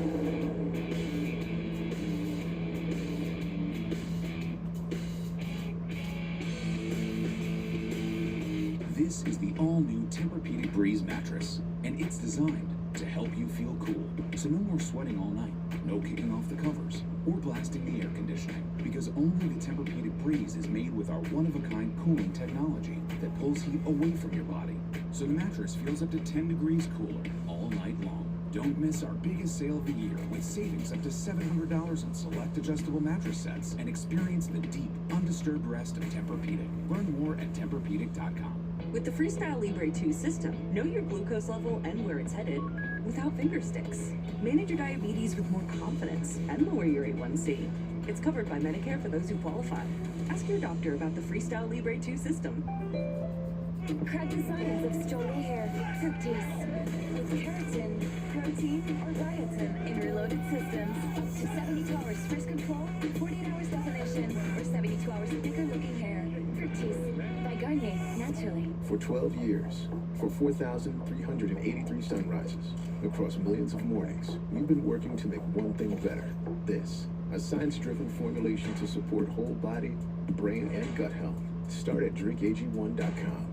This is the all-new Tempur-Pedic Breeze mattress, and it's designed to help you feel cool. So no more sweating all night, no kicking off the covers, or blasting the air conditioning, because only the Tempur-Pedic Breeze is made with our one-of-a-kind cooling technology that pulls heat away from your body. So the mattress feels up to 10 degrees cooler all night long. Don't miss our biggest sale of the year with savings up to $700 on select adjustable mattress sets, and experience the deep, undisturbed rest of Tempur-Pedic. Learn more at TempurPedic.com. With the Freestyle Libre 2 system, know your glucose level and where it's headed without finger sticks. Manage your diabetes with more confidence and lower your A1C. It's covered by Medicare for those who qualify. Ask your doctor about the Freestyle Libre 2 system. Crack the science of strong hair. Fructose. With keratin, protein, or biotin in reloaded systems. Up to 72 hours frizz control, 48 hours definition, or 72 hours thicker looking hair. Fructose. By Garnier, naturally. For 12 years, for 4,383 sunrises, across millions of mornings, we've been working to make one thing better. This, a science-driven formulation to support whole body, brain, and gut health. Start at drinkag1.com.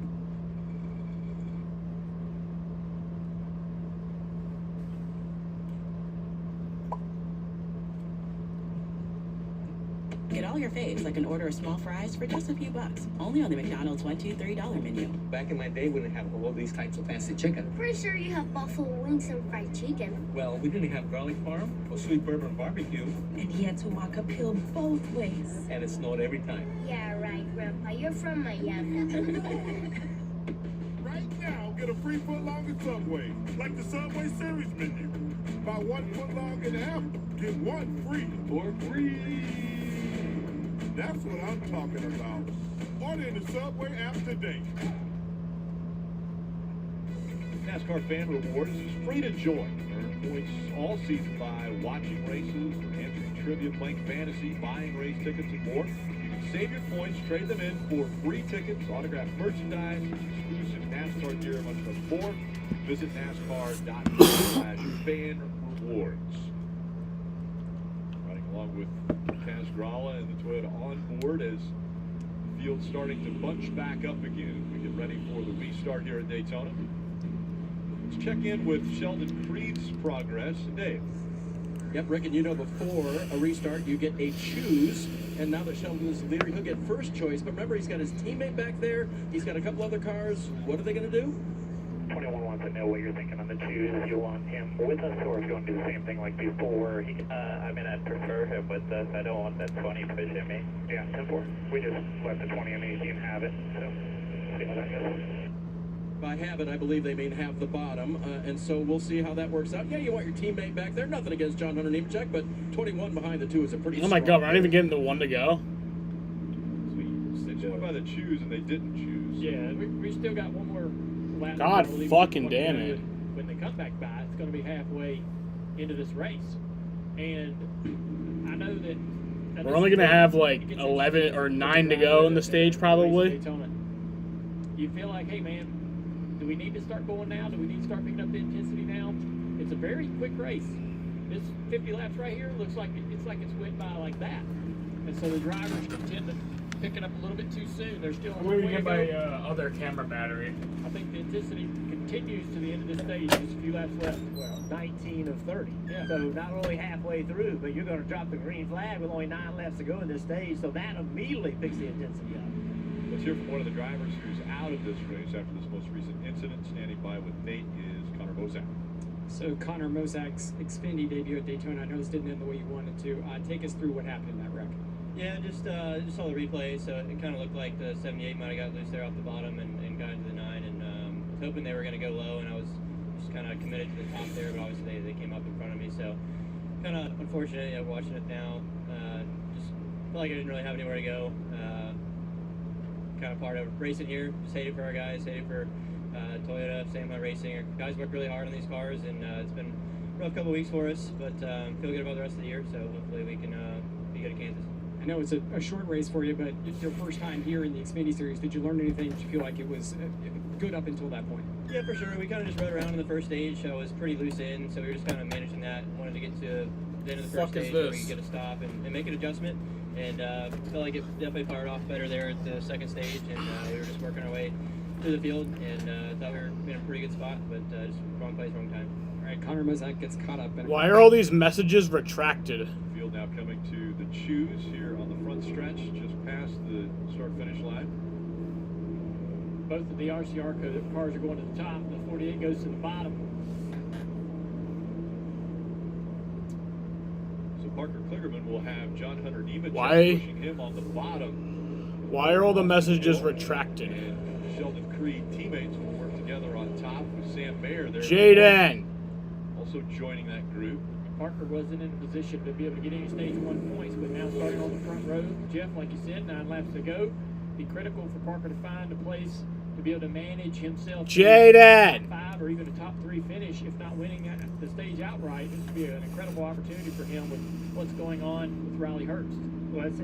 Get all your faves like an order of small fries for just a few bucks. Only on the McDonald's $1, $2, $3 menu. Back in my day, we didn't have all these types of fancy chicken. Pretty sure you have buffalo wings and fried chicken. Well, we didn't have garlic parm or sweet bourbon barbecue. And he had to walk uphill both ways. And it snowed every time. Yeah, right, Grandpa. You're from Miami. Right now, get a free foot-long at Subway, like the Subway Series menu. Buy 1 foot-long and a half, get 1 free. For free. That's what I'm talking about. Order in the Subway app today. NASCAR Fan Rewards is free to join. Earn points all season by watching races, answering trivia, playing fantasy, buying race tickets, and more. You can save your points, trade them in for free tickets, autographed merchandise, exclusive NASCAR gear, and much more. Visit NASCAR.com/fan-rewards. Riding along with Kaz Grala and the Toyota on board as the field's starting to bunch back up again. We get ready for the restart here at Daytona. Let's check in with Sheldon Creed's progress. Dave. Yep, Rick, and you know before a restart you get a choose, and now that Sheldon is the leader, he'll get first choice. But remember, he's got his teammate back there. He's got a couple other cars. What are they going to do? 21 wants to know what you're thinking on the choose. If you want him with us, or if you want to do the same thing like before. I mean, I'd prefer him with us. I don't want that 20 pushing me. Yeah, 10-4. We just let the 20 and 18 have it. So, see how that goes. By have it, I believe they mean have the bottom, and so we'll see how that works out. Yeah, you want your teammate back there. Nothing against John Hunter Nemechek, but 21 behind the two is a pretty. Oh my God, we're not even getting the one to go. They just went by the choose and they didn't choose. Yeah, we still got one more lap. God fucking damn it. When they come back by, it's going to be halfway into this race. And I know that we're only going to have like 11 or 9 to go in the stage probably. You feel like, hey man, do we need to start going now? Do we need to start picking up the intensity now? It's a very quick race. This 50 laps right here looks like it's went by like that. And so the drivers can tend to pick it up a little bit too soon. They're still on the way to go. Other camera battery. I think the intensity continues to the end of the stage. Just a few laps left. Well, 19 of 30. Yeah. So not only halfway through, but you're going to drop the green flag with only 9 laps to go in this stage. So that immediately picks the intensity up. Let's hear from one of the drivers who's out of this race after this most recent incident. Standing by with Nate is Connor Mozak. So Connor Mozak's Xfinity debut at Daytona. I know this didn't end the way you wanted to. Take us through what happened in that wreck. Yeah, just saw the replay, so it kind of looked like the 78 might have got loose there off the bottom and got into the 9, and was hoping they were going to go low, and I was just kind of committed to the top there, but obviously they came up in front of me, so kind of unfortunate, watching it now. Just felt like I didn't really have anywhere to go. Kind of part of racing here, just hated for our guys, hated for Toyota, Sandline Racing. Our guys work really hard on these cars, and it's been a rough couple weeks for us, but feel good about the rest of the year, so hopefully we can be good at Kansas. I know it's a short race for you, but it's your first time here in the Xfinity Series. Did you learn anything? Did you feel like it was good up until that point? Yeah, for sure. We kind of just rode around in the first stage. I was pretty loose in, so we were just kind of managing that. Wanted to get to the end of the first stage where we could get a stop and make an adjustment. And felt like it definitely fired off better there at the second stage, and we were just working our way through the field, and thought we were in a pretty good spot, but just wrong place, wrong time. All right, Connor Mozak gets caught up. Why are all these messages retracted? Field now coming to the choose here on the front stretch, just past the start-finish line. Both of the RCR cars are going to the top. The 48 goes to the bottom. So Parker Kligerman will have John Hunter Nemechek pushing him on the bottom. Why are all the messages retracted? And Sheldon Creed teammates will work together on top with Sam Mayer there. Jaden! Also joining that group. Parker wasn't in a position to be able to get any stage 1 points, but now starting on the front row. Jeff, like you said, 9 laps to go. Be critical for Parker to find a place to be able to manage himself. Jaden! 5 or even a top 3 finish, if not winning the stage outright. This would be an incredible opportunity for him with what's going on with Riley Herbst. Well, it's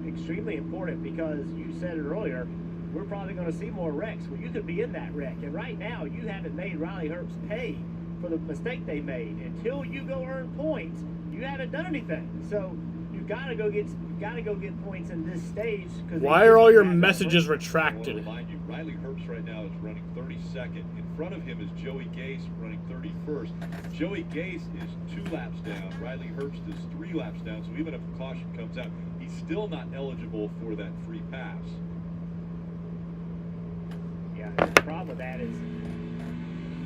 extremely important because you said it earlier, we're probably going to see more wrecks. Well, you could be in that wreck, and right now you haven't made Riley Herbst pay for the mistake they made. Until you go earn points, you haven't done anything. So you gotta go get points in this stage. Why are all your messages retracted? I want to remind you, Riley Herbst right now is running 32nd. In front of him is Joey Gase running 31st. Joey Gase is 2 laps down. Riley Herbst is 3 laps down. So even if a caution comes out, he's still not eligible for that free pass. Yeah, the problem with that is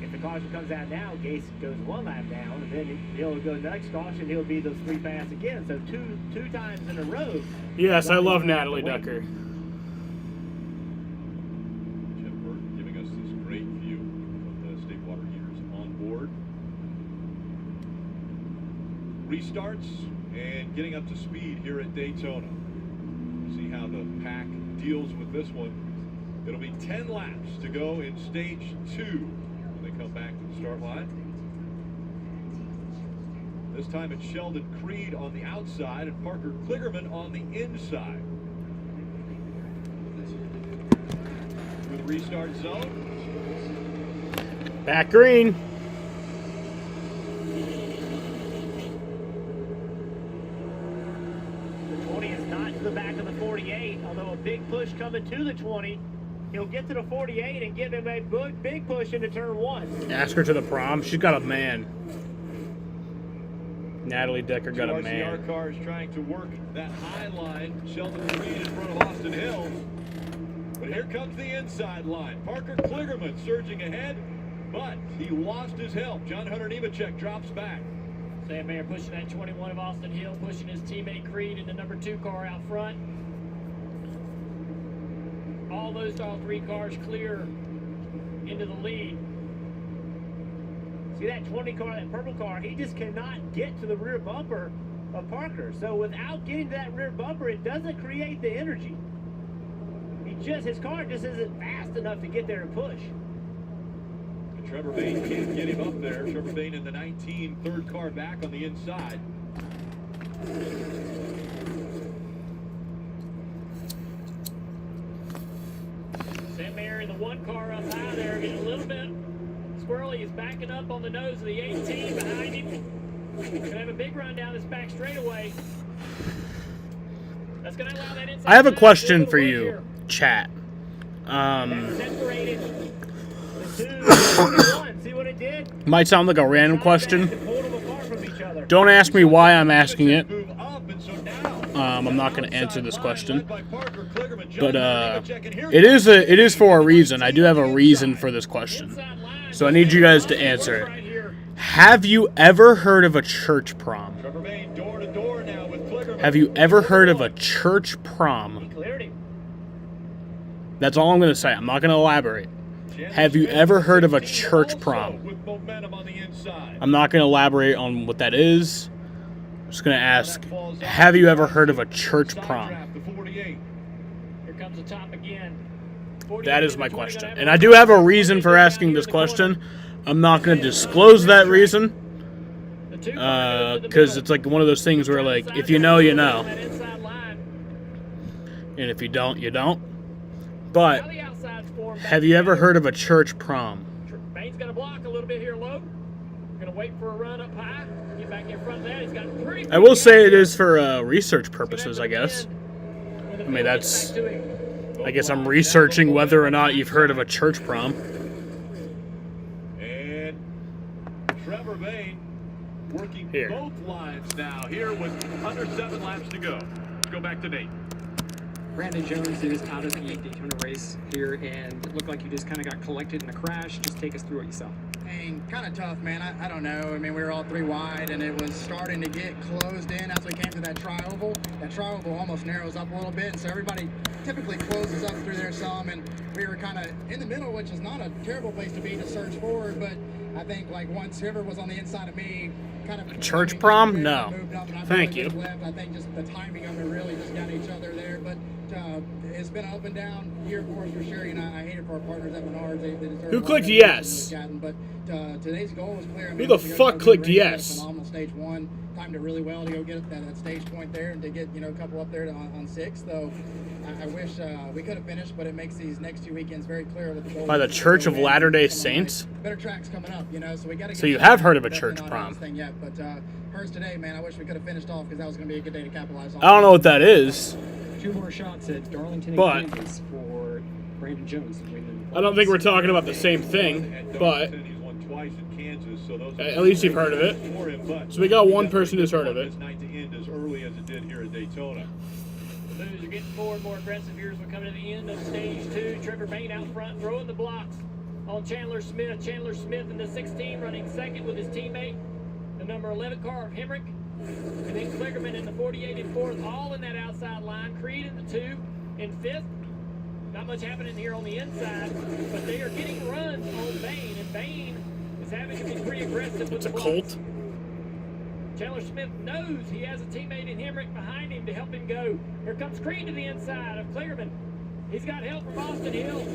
if the caution comes out now, Gase goes 1 lap down, and then he'll go next caution, he'll be those 3 pass again. So two times in a row. Yes, I love Natalie Decker. Jeff Burton giving us this great view of the state water heaters on board. Restarts and getting up to speed here at Daytona. See how the pack deals with this one. It'll be 10 laps to go in stage 2 when they come back to the start line. This time it's Sheldon Creed on the outside and Parker Kligerman on the inside. Through the restart zone. Back green. The 20 is not to the back of the 48, although a big push coming to the 20. He'll get to the 48 and give him a big push into turn 1. Ask her to the prom. She's got a man. Natalie Decker got a man. RCR cars trying to work that high line. Sheldon Creed in front of Austin Hill. But here comes the inside line. Parker Kligerman surging ahead, but he lost his help. John Hunter Nemechek drops back. Sam Mayer pushing that 21 of Austin Hill, pushing his teammate Creed in the number 2 car out front. All 3 cars clear into the lead. See that 20 car, that purple car, he just cannot get to the rear bumper of Parker. So without getting to that rear bumper, it doesn't create the energy. His car just isn't fast enough to get there and push. And Trevor Bayne can't get him up there. Trevor Bayne in the 19, 3rd car back on the inside. Sam Mayer in the 1 car up high there, getting a little bit squirrely. He's backing up on the nose of the 18 behind him. Gonna have a big run down this back straightaway. That's gonna allow that inside. I have a question for you, here. Chat. See what it did? Might sound like a random question. Don't ask me why I'm asking it. I'm not going to answer this question, but it is for a reason. I do have a reason for this question, so I need you guys to answer it. Have you ever heard of a church prom? Have you ever heard of a church prom? That's all I'm going to say. I'm not going to elaborate. Have you ever heard of a church prom? I'm not going to elaborate on what that is. I'm just going to ask, have you ever heard of a church prom? Here comes the top again. That is my question. And I do have a reason for asking this question. I'm not going to disclose that reason. Because it's like one of those things where, like, if you know, you know. And if you don't, you don't. But have you ever heard of a church prom? Bain's going to block a little bit here low. Going to wait for a run up high. Get back in front of that. He's got pretty. I will say it is for research purposes, I guess. I mean, that's. I guess I'm researching whether or not you've heard of a church prom. And Trevor Bain working Here. both lines now. Here with under 7 laps to go. Let's go back to Nate. Brandon Jones is out of the Daytona race here, and it looked like you just kind of got collected in a crash. Just take us through what you saw. And kind of tough, man. I don't know. I mean, we were all 3 wide, and it was starting to get closed in as we came to that tri-oval. That tri-oval almost narrows up a little bit, and so everybody typically closes up through there some, and we were kind of in the middle, which is not a terrible place to be to surge forward, but I think, like, once River was on the inside of me, kind of... Church prom? No. Thank you. I think just the timing of it really just got each other there, but it's been an up and down year, of course, for sure. You know, I hate it for our partners at Menards. They deserve Who clicked yes? But today's goal was clear. I mean, Who the fuck clicked yes? Phenomenal stage 1. Timed it really well to go get that stage point there and to get, you know, a couple up there on 6. Though I wish we could have finished, but it makes these next 2 weekends very clear what the goal By the Church of Latter-day Saints? Better tracks coming up, you know, so we got to. So you have heard of a church prom? Thing yet, but hers today, man, I wish we could have finished off because that was going to be a good day to capitalize on. I don't know what that is. 2 more shots at Darlington But- Kansas for Brandon Jones. I don't think we're talking about the same thing, but He's won twice in Kansas, so those at least you've heard of it. So we got one person who's heard of it. This night to end as early as it did here at Daytona. Blues are getting more and more aggressive here as we're coming to the end of stage 2. Trevor Bain out front throwing the blocks on Chandler Smith. Chandler Smith in the 16 running second with his teammate, the number 11 car of Hemrick. And then Kligerman in the 48 and 4th, all in that outside line. Creed in the 2 and 5th. Not much happening here on the inside, but they are getting runs on Bain, and Bain is having to be pretty aggressive with It's a the blocks. Colt. Chandler Smith knows he has a teammate in Hemrick behind him to help him go. Here comes Creed to the inside of Kligerman. He's got help from Austin Hill.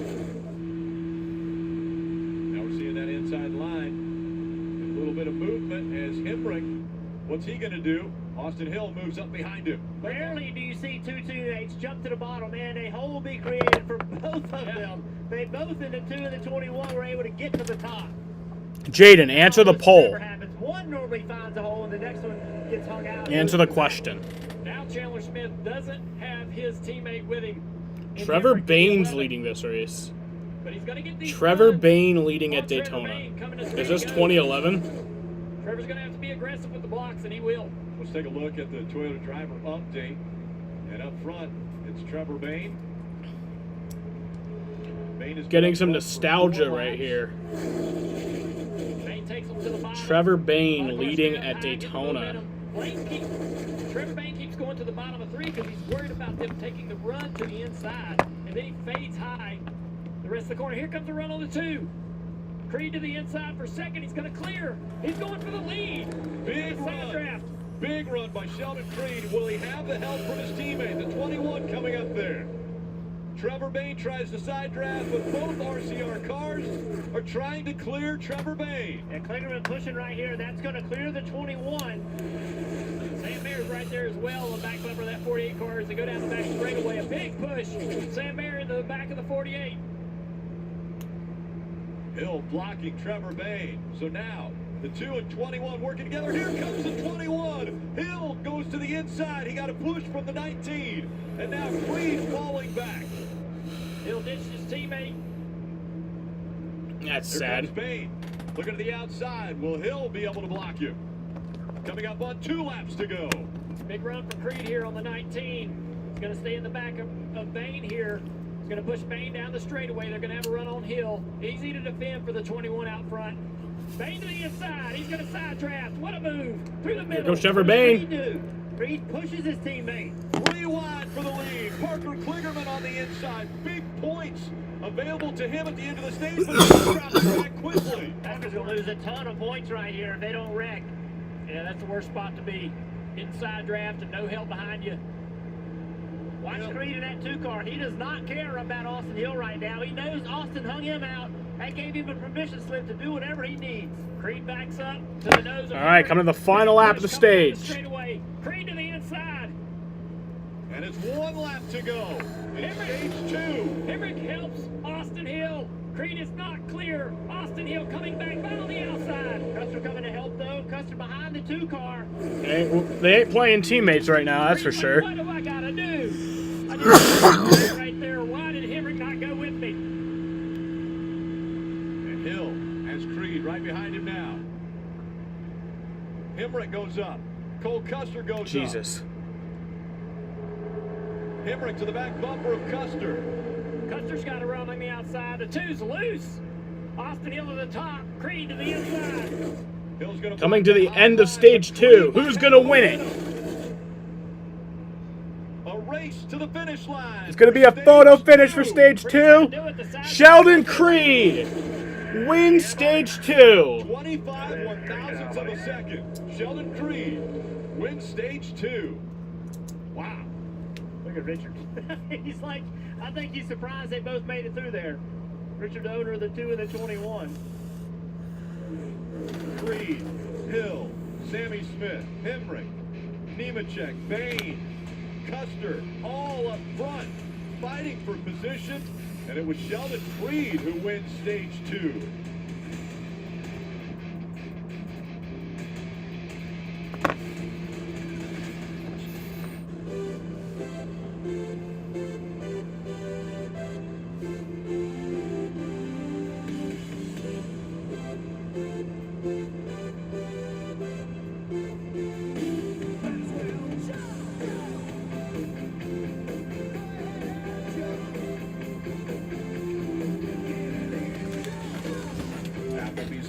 Now we're seeing that inside line. A little bit of movement as Hemrick. What's he going to do? Austin Hill moves up behind him. Rarely do you see 2 teammates jump to the bottom, and a hole will be created for both of them. They both in the 2 and the 21 were able to get to the top. Jaden, answer the poll. One normally finds a hole, and the next one gets hung out. Answer the question. Now Chandler Smith doesn't have his teammate with him. Trevor Bain's leading this race. But he's going to get these Trevor runs. Bain leading at Daytona. Is this 2011? Trevor's going to have to be aggressive with the blocks, and he will. Let's take a look at the Toyota driver update. And up front, it's Trevor Bain. Bain is Getting some nostalgia right here. Bain takes him to the bottom. Trevor Bain leading at Daytona. Trevor Bain keeps going to the bottom of 3 because he's worried about them taking the run to the inside. And then he fades high the rest of the corner. Here comes a run on the 2. Creed to the inside for second. He's going to clear. He's going for the lead. Big run. Draft. Big run by Sheldon Creed. Will he have the help from his teammate? The 21 coming up there. Trevor Bain tries to side draft, but both RCR cars are trying to clear Trevor Bain. And Kligerman pushing right here. That's going to clear the 21. Sam Mayer's right there as well on the back bumper of that 48 car as they go down the back straightaway. A big push. Sam Mayer in the back of the 48. Hill blocking Trevor Bain. So now the 2 and 21 working together. Here comes the 21. Hill goes to the inside. He got a push from the 19. And now Creed falling back. Hill ditched his teammate. That's Here sad. comes Bain. Looking to the outside. Will Hill be able to block you? Coming up on 2 laps to go. Big run for Creed here on the 19. He's going to stay in the back of Bain here. He's going to push Bain down the straightaway. They're going to have a run on Hill. Easy to defend for the 21 out front. Bain to the inside. He's going to side draft. What a move. Through the middle. Here goes Trevor Bain. Creed pushes his teammate. 3 wide for the lead. Parker Kligerman on the inside. Big points available to him at the end of the stage, but he's dropping back quickly. Parker's going to lose a ton of points right here if they don't wreck. Yeah, that's the worst spot to be. Inside draft and no help behind you. Watch Creed in that 2 car. He does not care about Austin Hill right now. He knows Austin hung him out. That gave him a permission slip to do whatever he needs. Creed backs up to the nose of All right, coming to the final lap of the stage. Straightaway. Creed to the inside. And it's 1 lap to go in stage 2. Hemrick helps Austin Hill. Creed is not clear. Austin Hill coming back by on the outside. Custer coming to help though. Custer behind the 2 car. They ain't playing teammates right now, that's for sure. What do I gotta do? I just right there. Why did Hemrick not go with me? And Hill has Creed right behind him now. Hemrick goes up. Cole Custer goes up. Jesus. Hemrick to the back bumper of Custer. Custer's got to run on the outside. The 2's loose. Austin Hill to the top. Creed to the inside. Hill's gonna Coming to the end of stage 2. Who's going to win it? A race to the finish line. It's going to be a photo finish for stage 2. Sheldon Creed wins stage 2. 25 1,000ths of a second. Sheldon Creed wins stage 2. Wow. Look at Richard. He's like, I think he's surprised they both made it through there. Richard Owner, the 2 and the 21. Creed, Hill, Sammy Smith, Hemrick, Nemechek, Bain, Custer, all up front, fighting for position. And it was Sheldon Creed who wins stage 2.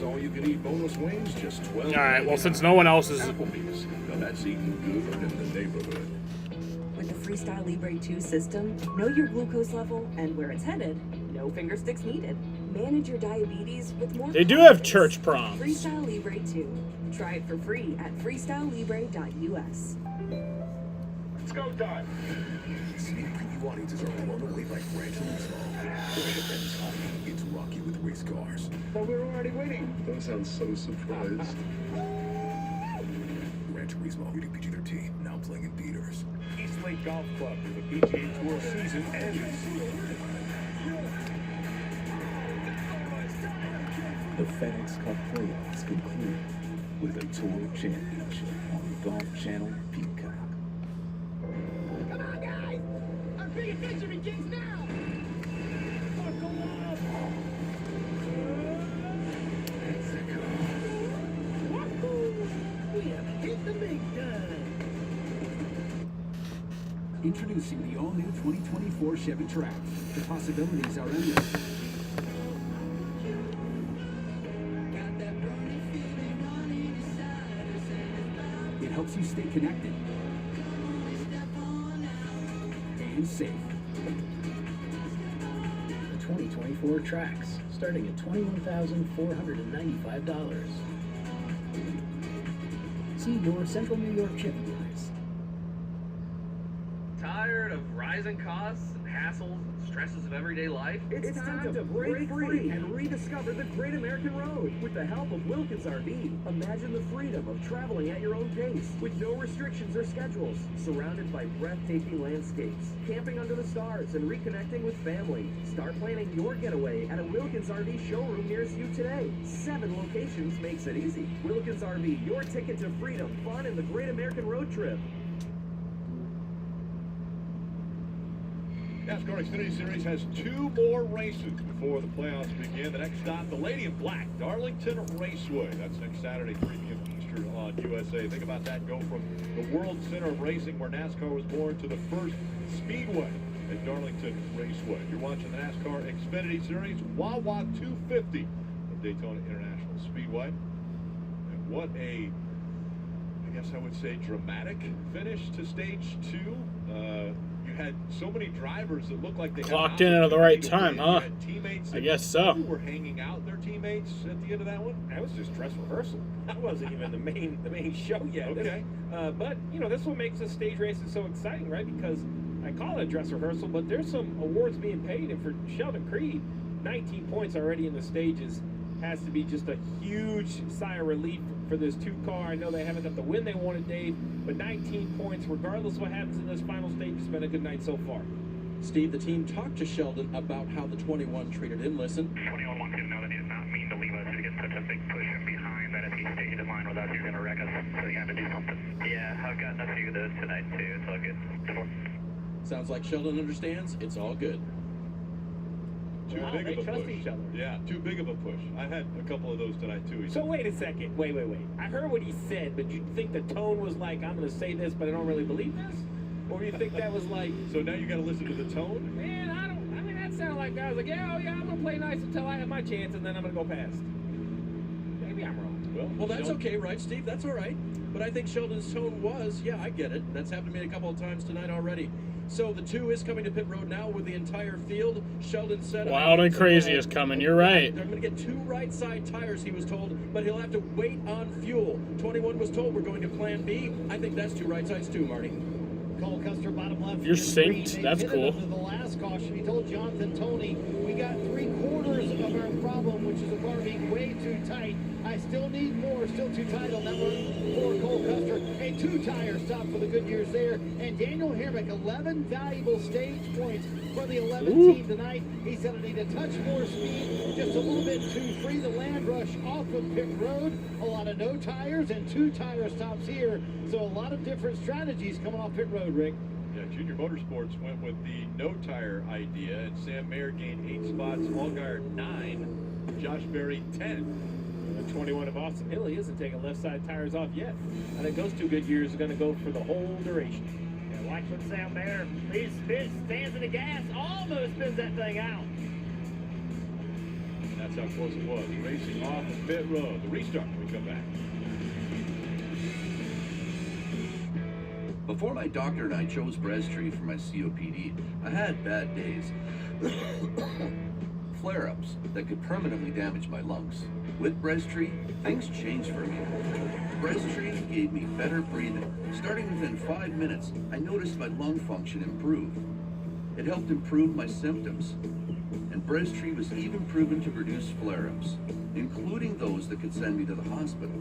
All-you-can-eat bonus wings, just 12. All right, well, since no one else is... Applebee's. Now that's eating good in the neighborhood. With the Freestyle Libre 2 system, know your glucose level and where it's headed. No finger sticks needed. Manage your diabetes with more. They do have church proms. Freestyle Libre 2. Try it for free at freestylelibre.us. It's go time. Sneak preview audiences are blown away by Gran Turismo. It's Rocky with race cars. But we're already waiting. Don't sound so surprised. Gran Turismo, rated PG-13, now playing in theaters. East Lake Golf Club, the PGA Tour season ends. The FedEx Cup playoffs conclude with a Tour Championship on the Golf Channel Peacock. Come on, guys! I'm big Benjamin Kings now! Hit the big time. Introducing the all-new 2024 Chevy Trax. The possibilities are endless. It helps you stay connected and safe. The 2024 Trax, starting at $21,495. See your Central New York Chevy dealers. Tired of rising costs and hassles and stresses of everyday life? It's time to break free and rediscover the Great American Road with the help of Wilkins RV. Imagine the freedom of traveling at your own pace with no restrictions or schedules, surrounded by breathtaking landscapes, camping under the stars and reconnecting with family. Start planning your getaway at a Wilkins RV showroom nearest you today. 7 locations makes it easy. Wilkins RV, your ticket to freedom, fun, and the Great American Road Trip. NASCAR Xfinity Series has 2 more races before the playoffs begin. The next stop, the Lady in Black, Darlington Raceway. That's next Saturday, 3 p.m. Eastern on USA. Think about that. Go from the World Center of Racing, where NASCAR was born, to the first speedway at Darlington Raceway. You're watching the NASCAR Xfinity Series, Wawa 250 at Daytona International Speedway. And what a, I guess I would say, dramatic finish to stage 2. You had so many drivers that looked like they clocked in at the right time, huh? Teammates I guess so. Who were hanging out their teammates at the end of that one? That was just dress rehearsal. That wasn't even the main show yet. Okay. But you know, this what makes the stage races so exciting, right? Because I call it a dress rehearsal, but there's some awards being paid, and for Sheldon Creed, 19 points already in the stages has to be just a huge sigh of relief for this 2-car. I know they haven't got the win they wanted, Dave, but 19 points, regardless of what happens in this final stage, has been a good night so far. Steve, the team talked to Sheldon about how the 21 treated him. Listen. 21 wants you to know that he does not mean to leave us. He gets such a big push in behind that if he stayed in line with us, he's going to wreck us. So you have to do something. Yeah, I've gotten a few of those tonight, too. It's all good. Sounds like Sheldon understands. It's all good. Too big of a push. Each other. Yeah, too big of a push. I had a couple of those tonight, too. So wait a second. Wait. I heard what he said, but you think the tone was like, I'm going to say this, but I don't really believe this? Or do you think that was like... So now you got to listen to the tone? Man, I mean, that sounded like I was like, yeah, I'm going to play nice until I have my chance, and then I'm going to go past. Maybe I'm wrong. Well, that's okay, right, Steve? That's all right. But I think Sheldon's tone was, yeah, I get it. That's happened to me a couple of times tonight already. So the 2 is coming to pit road now with the entire field. Sheldon said... Wild and Crazy is coming. You're right. They're going to get 2 right side tires, he was told, but he'll have to wait on fuel. 21 was told we're going to plan B. I think that's 2 right sides too, Marty. Cole Custer, bottom left. You're synced. That's cool. The last caution, he told Jonathan Tony, we got 3/4 of our problem, which is the car being way too tight. I still need more, still too tight on that one for Cole Custer. A 2-tire stop for the Goodyears there. And Daniel Hermick, 11 valuable stage points for the 11th team tonight. He said I need a touch more speed, just a little bit to free the land rush off of pit road. A lot of no tires and 2-tire stops here. So a lot of different strategies coming off pit road, Rick. Yeah, Junior Motorsports went with the no-tire idea, and Sam Mayer gained 8 spots, Allgaier 9, Josh Berry 10. 21 of Austin Hill, he isn't taking left side tires off yet. I think those 2 Goodyears are going to go for the whole duration. Yeah, watch what Sam Mayer leaves spins, stands in the gas, almost spins that thing out. And that's how close it was. Racing off of pit road. The restart when we come back. Before my doctor and I chose Breasttree for my COPD, I had bad days. Flare-ups that could permanently damage my lungs. With Breasttree, things changed for me. Breasttree gave me better breathing. Starting within 5 minutes, I noticed my lung function improve. It helped improve my symptoms. And Breasttree was even proven to reduce flare-ups, including those that could send me to the hospital.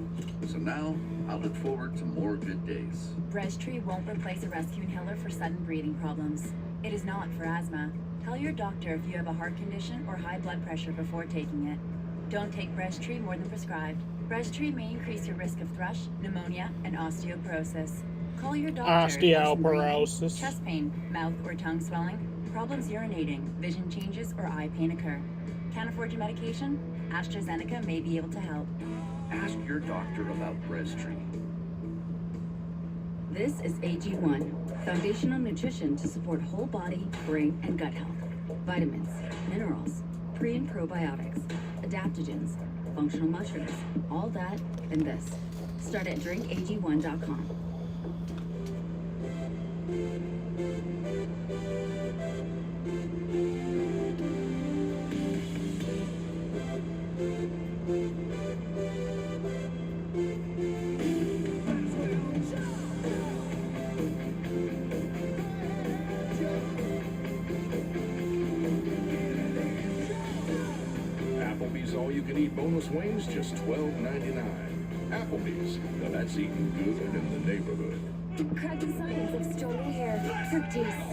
So now, I look forward to more good days. Breasttree won't replace a rescue inhaler for sudden breathing problems. It is not for asthma. Tell your doctor if you have a heart condition or high blood pressure before taking it. Don't take Breasttree more than prescribed. Breasttree may increase your risk of thrush, pneumonia, and osteoporosis. Call your doctor. Osteoporosis. Chest pain, mouth or tongue swelling, problems urinating, vision changes, or eye pain occur. Can't afford your medication? AstraZeneca may be able to help. Ask your doctor about Breasttree. This is AG1, foundational nutrition to support whole body, brain, and gut health. Vitamins, minerals, pre- and probiotics, adaptogens, functional mushrooms, all that and this. Start at drinkag1.com. Applebee's all-you-can-eat boneless wings, just $12.99. Applebee's, now that's eating good in the neighborhood. Crack the science of stronger hair, fructose,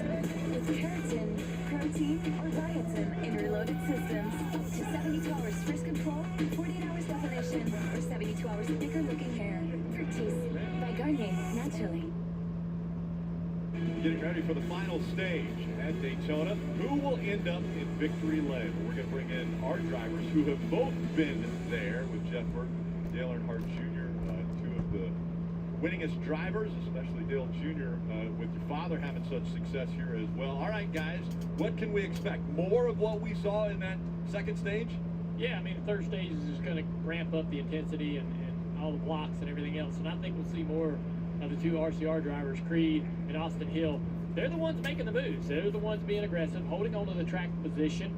with keratin, protein, or biotin in reloaded systems. Up to 72 hours frizz control, 48 hours definition, or 72 hours thicker looking hair. Fructose, by Garnier, naturally. Getting ready for the final stage at Daytona. Who will end up in victory lane? We're going to bring in our drivers who have both been there with Jeff Burton, Dale Earnhardt Jr., 2 of the winningest drivers, especially Dale Jr., with your father having such success here as well. All right, guys, what can we expect? More of what we saw in that second stage? Yeah, I mean, the third stage is just going to ramp up the intensity and all the blocks and everything else. And I think we'll see more of the 2 RCR drivers, Creed and Austin Hill. They're the ones making the moves. They're the ones being aggressive, holding on to the track position.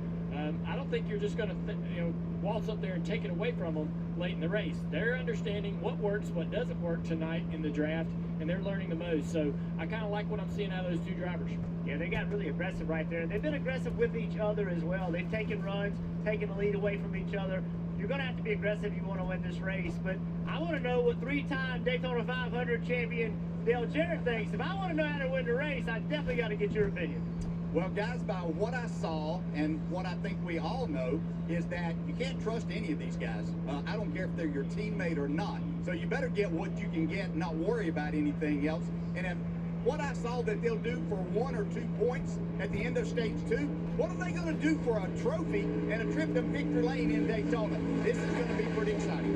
I don't think you're just going to waltz up there and take it away from them late in the race. They're understanding what works, what doesn't work tonight in the draft, and they're learning the most. So I kind of like what I'm seeing out of those 2 drivers. Yeah, they got really aggressive right there. They've been aggressive with each other as well. They've taken runs, taken the lead away from each other. You're going to have to be aggressive if you want to win this race. But I want to know what 3-time Daytona 500 champion Dale Jarrett thinks. If I want to know how to win the race, I definitely got to get your opinion. Well, guys, by what I saw and what I think we all know is that you can't trust any of these guys. I don't care if they're your teammate or not. So you better get what you can get and not worry about anything else. And if what I saw that they'll do for 1 or 2 points at the end of stage 2, what are they going to do for a trophy and a trip to victory lane in Daytona? This is going to be pretty exciting.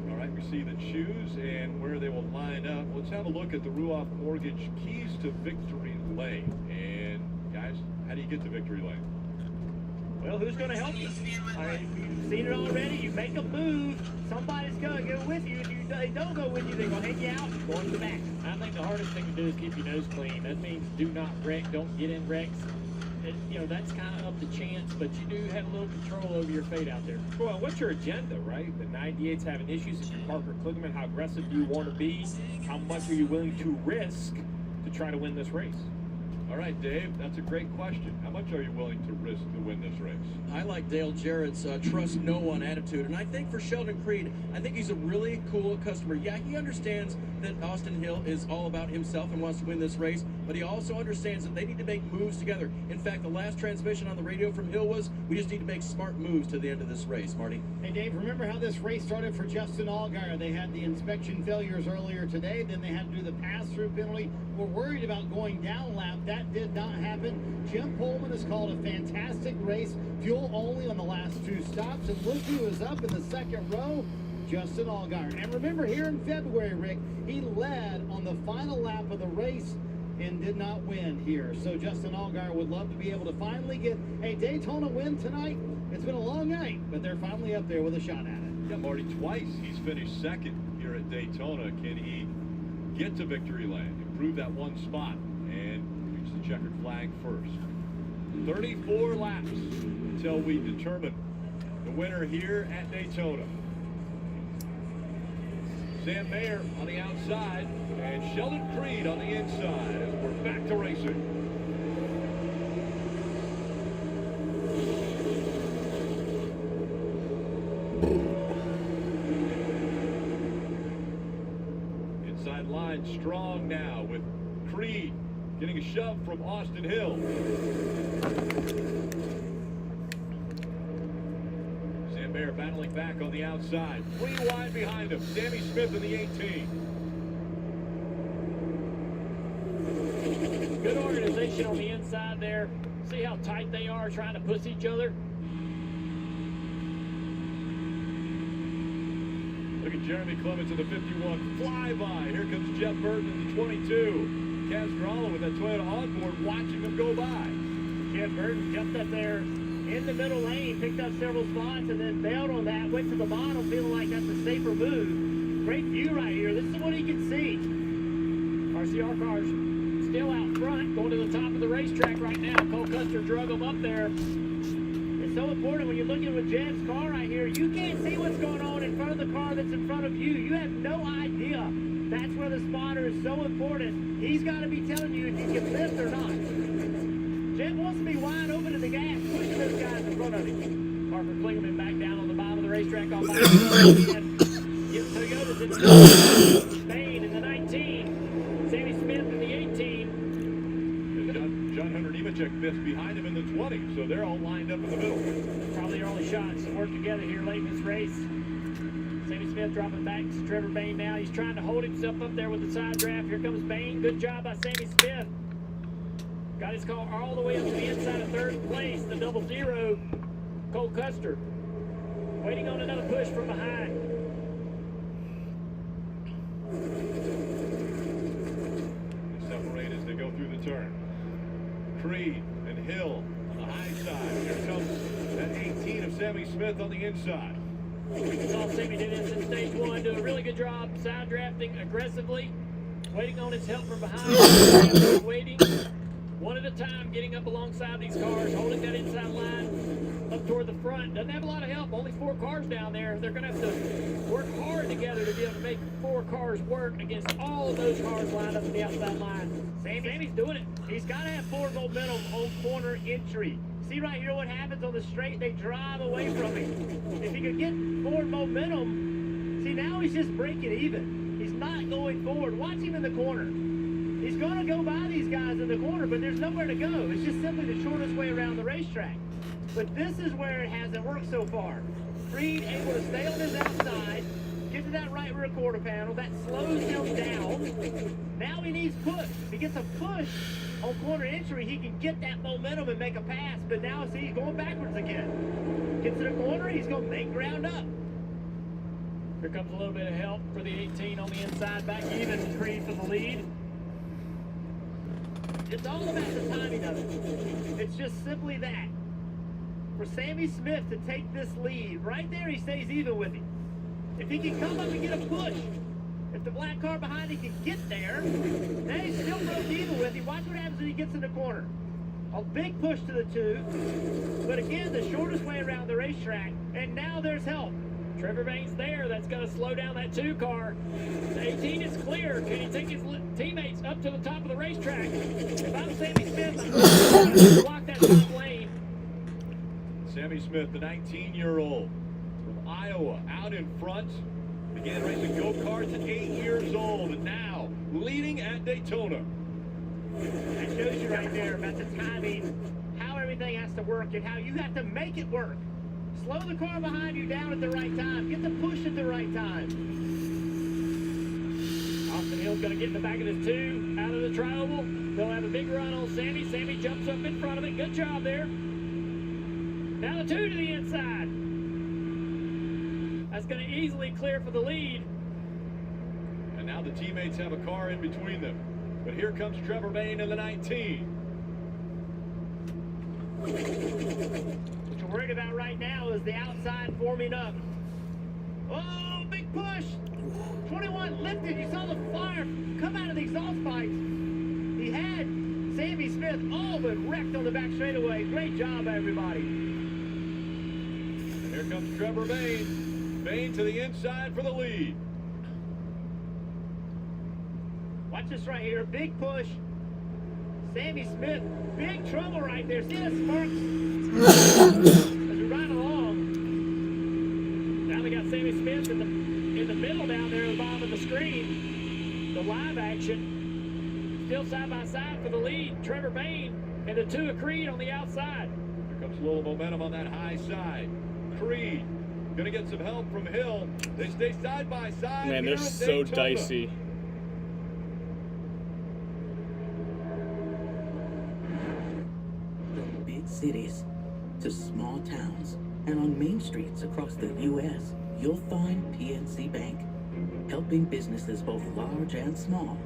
All right, we see the choose and where they will line up. Let's have a look at the Ruoff Mortgage Keys to Victory Lane. And guys, how do you get to victory lane? Well, who's going to help you? You've seen it already. You make a move, somebody's going to go with you. If they don't go with you, they're going to hang you out, going to the back. I think the hardest thing to do is keep your nose clean. That means do not wreck, don't get in wrecks. That's kind of up to chance, but you do have a little control over your fate out there. Well, what's your agenda, right? The 98's having issues. If you're Parker Kligerman, how aggressive do you want to be? How much are you willing to risk to try to win this race? All right, Dave, that's a great question. How much are you willing to risk to win this race? I like Dale Jarrett's trust no one attitude. And I think for Sheldon Creed, I think he's a really cool customer. Yeah, he understands that Austin Hill is all about himself and wants to win this race, but he also understands that they need to make moves together. In fact, the last transmission on the radio from Hill was, we just need to make smart moves to the end of this race, Marty. Hey, Dave, remember how this race started for Justin Allgaier? They had the inspection failures earlier today, then they had to do the pass-through penalty. We're worried about going down lap. That did not happen. Jim Pullman has called a fantastic race, fuel only on the last 2 stops, and look who is up in the second row, Justin Allgaier. And remember, here in February, Rick, he led on the final lap of the race and did not win here. So Justin Allgaier would love to be able to finally get a Daytona win tonight. It's been a long night, but they're finally up there with a shot at it. Yeah, Marty, twice he's finished second here at Daytona. Can he get to victory lane, improve that 1 spot, and reach the checkered flag first? 34 laps until we determine the winner here at Daytona. Sam Mayer on the outside and Sheldon Creed on the inside as we're back to racing. Inside line strong now with Creed getting a shove from Austin Hill. Sam Mayer battling back on the outside. 3 wide behind him. Sammy Smith in the 18. Good organization on the inside there. See how tight they are trying to push each other? Look at Jeremy Clements in the 51. Fly by. Here comes Jeff Burton in the 22. Castrollo with that Toyota onboard watching him go by. Jeff Burton jumped up there in the middle lane, picked up several spots, and then bailed on that, went to the bottom, feeling like that's a safer move. Great view right here. This is what he can see. RCR cars still out front, going to the top of the racetrack right now. Cole Custer drug them up there. It's so important when you're looking with Jeff's car right here. You can't see what's going on in front of the car that's in front of you. You have no idea. That's where the spotter is so important. He's got to be telling you if you can lift or not. Jeff wants to be wide open to the gas, pushing those guys in front of him. Parker Kligerman back down on the bottom of the racetrack on by himself. Toyota's in the Spain in the 19. Sammy Smith in the 18. John Hunter Nemechek missed behind him in the 20, so they're all lined up in the middle. Probably their only shots to work together here late in this race. Sammy Smith dropping back to Trevor Bain now. He's trying to hold himself up there with the side draft. Here comes Bain. Good job by Sammy Smith. Got his car all the way up to the inside of 3rd place. The 0-0. Cole Custer waiting on another push from behind. They separate as they go through the turn. Creed and Hill on the high side. Here comes that 18 of Sammy Smith on the inside. We saw Sammy do this in stage 1. Do a really good job side drafting aggressively. Waiting on his help from behind. Waiting. one at a time, getting up alongside these cars, holding that inside line up toward the front. Doesn't have a lot of help. Only 4 cars down there. They're going to have to work hard together to be able to make 4 cars work against all of those cars lined up in the outside line. Sammy's doing it. He's got to have forward momentum on corner entry. See right here what happens on the straight? They drive away from him. If he could get forward momentum, see now he's just breaking even. He's not going forward. Watch him in the corner. He's going to go by these guys in the corner, but there's nowhere to go. It's just simply the shortest way around the racetrack. But this is where it hasn't worked so far. Creed able to stay on his outside, get to that right rear quarter panel. That slows him down. Now he needs push. If he gets a push on corner entry, he can get that momentum and make a pass. But now, see, he's going backwards again. Gets to the corner, he's going to make ground up. Here comes a little bit of help for the 18 on the inside. Back even, Creed for the lead. It's all about the timing of it. It's just simply that. For Sammy Smith to take this lead, right there he stays even with him. If he can come up and get a push, if the black car behind him can get there, then he's still broke even with him. Watch what happens when he gets in the corner. A big push to the 2, but again, the shortest way around the racetrack, and now there's help. Trevor Bain's there. That's going to slow down that 2 car. The 18 is clear. Can he take his teammates up to the top of the racetrack? If I'm Sammy Smith, I'm going to block that top lane. Sammy Smith, the 19-year-old from Iowa, out in front. Began racing go-karts at 8 years old, and now leading at Daytona. That shows you right there about the timing, how everything has to work, and how you have to make it work. Slow the car behind you down at the right time. Get the push at the right time. Austin Hill's going to get in the back of his 2 out of the tri-oval. They'll have a big run on Sammy. Sammy jumps up in front of it. Good job there. Now the 2 to the inside. That's going to easily clear for the lead. And now the teammates have a car in between them. But here comes Trevor Bain in the 19. What you're worried about right now is the outside forming up. Oh, big push. 21 lifted. You saw the fire come out of the exhaust pipes. He had Sammy Smith all but wrecked on the back straightaway. Great job, everybody. And here comes Trevor Bain. Bain to the inside for the lead. Watch this right here. Big push. Sammy Smith, big trouble right there. See the sparks as we ride along. Now we got Sammy Smith in the middle down there at the bottom of the screen. The live action. Still side by side for the lead. Trevor Bain and the 2 of Creed on the outside. Here comes a little momentum on that high side. Creed gonna get some help from Hill. They stay side by side. Man, they're so dicey. From big cities to small towns and on main streets across the U.S., you'll find PNC Bank, helping businesses both large and small,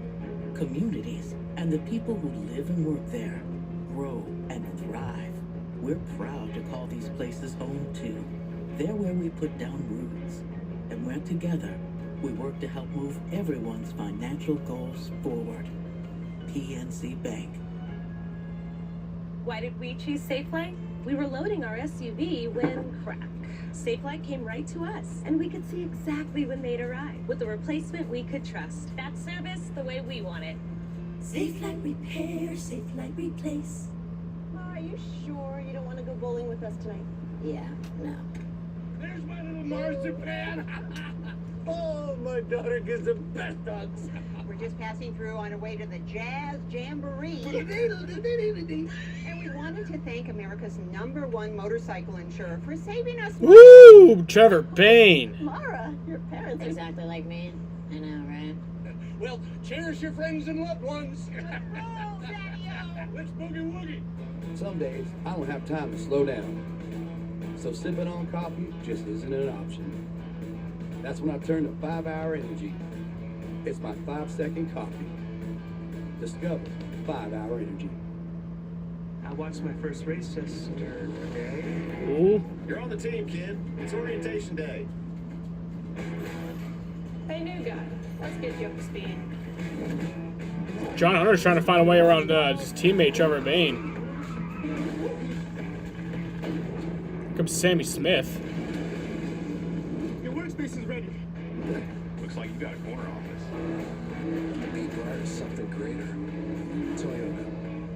communities, and the people who live and work there grow and thrive. We're proud to call these places home too. They're where we put down roots, and where together we work to help move everyone's financial goals forward. PNC Bank. Why did we choose Safelite? We were loading our SUV when crack. Safelite came right to us, and we could see exactly when they'd arrive with a replacement we could trust. That service the way we want it. Safelite repair, Safelite replace. Are you sure you don't want to go bowling with us tonight? Yeah, no. There's my little marzipan. Oh, my daughter gives the best hugs. We're just passing through on our way to the Jazz Jamboree. And we wanted to thank America's #1 motorcycle insurer for saving us money. Woo! Trevor Bain. Laura, your parents are exactly like me. I know, right? Well, cherish your friends and loved ones. Let's boogie woogie. Some days, I don't have time to slow down. So sipping on coffee just isn't an option. That's when I turn to 5-Hour Energy. It's my 5-second coffee. Discover 5-Hour Energy. I watched my first race yesterday. Ooh. You're on the team, kid. It's orientation day. Hey, new guy. Let's get you up to speed. John Hunter's trying to find a way around his teammate Trevor Bayne. Here comes Sammy Smith. Your workspace is ready. Looks like you got a corner office. Be part of something greater. Toyota.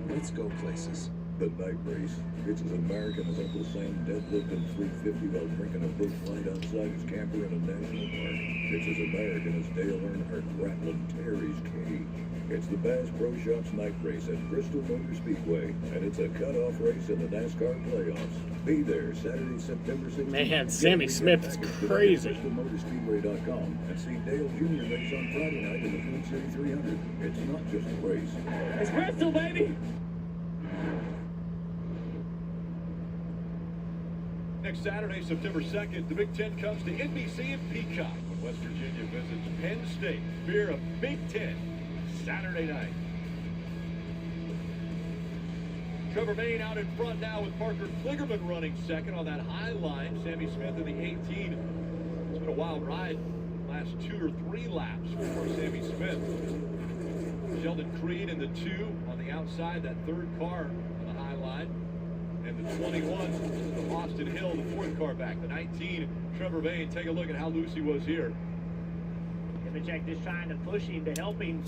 Let's go places. The night race. It's as American as Uncle Sam deadlifting 350 while drinking a bush light outside his camper in a national park. It's as American as Dale Earnhardt rattling Terry's key. It's the Bass Pro Shops night race at Bristol Motor Speedway, and it's a cutoff race in the NASCAR playoffs. Be there Saturday, September 16th. Man, Sammy Smith is crazy. BristolMotorspeedway.com and see Dale Jr. race on Friday night in the Food City 300. It's not just a race. It's Bristol, baby! Next Saturday, September 2nd, the Big Ten comes to NBC and Peacock when West Virginia visits Penn State. Fear of Big Ten, Saturday night. Trevor Bayne out in front now with Parker Kligerman running second on that high line. Sammy Smith in the 18. It's been a wild ride last 2 or 3 laps for Sammy Smith. Sheldon Creed in the 2 on the outside, that third car on the high line. And the 21, Austin Hill, the fourth car back. The 19, Trevor Bayne. Take a look at how loose he was here. Nemechek just trying to push him to help him.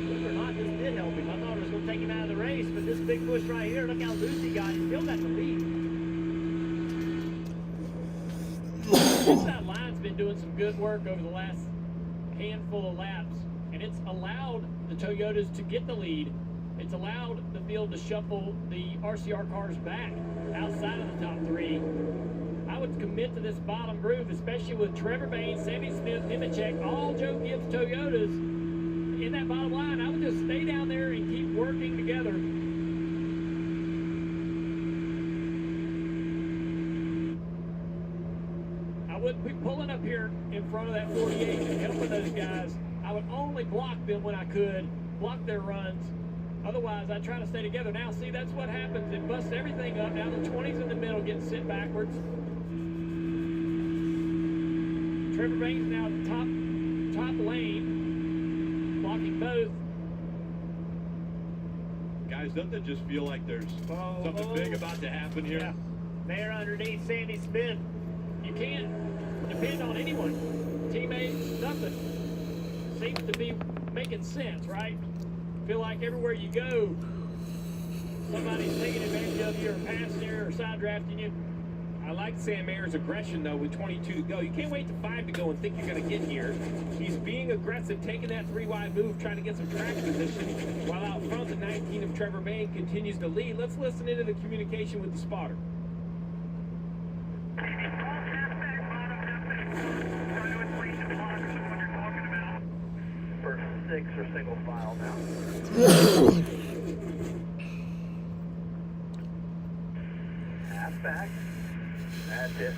Believe it or not, this did help him. I thought it was going to take him out of the race, but this big push right here, look how loose he got. He still got the lead. That line's been doing some good work over the last handful of laps, and it's allowed the Toyotas to get the lead. It's allowed the field to shuffle the RCR cars back outside of the top 3. I would commit to this bottom group, especially with Trevor Bayne, Sammy Smith, Nemechek, all Joe Gibbs Toyotas in that bottom line. I would just stay down there and keep working together. I wouldn't be pulling up here in front of that 48 and helping those guys. I would only block them when I could, block their runs. Otherwise, I try to stay together. Now, see, that's what happens. It busts everything up. Now the 20's in the middle, getting sent backwards. Trevor Bayne's now at the top lane, blocking both. Guys, doesn't it just feel like there's something big about to happen here? Yeah. There underneath Sammy Smith. You can't depend on anyone. Teammates, nothing. Seems to be making sense, right? Feel like everywhere you go, somebody's taking advantage of you or passing you or side drafting you. I like Sam Mayer's aggression, though, with 22 to go. You can't wait to 5 to go and think you're going to get here. He's being aggressive, taking that 3-wide move, trying to get some track position, while out front, the 19 of Trevor Bayne continues to lead. Let's listen into the communication with the spotter. First 6 or single file now. Half back. That's it.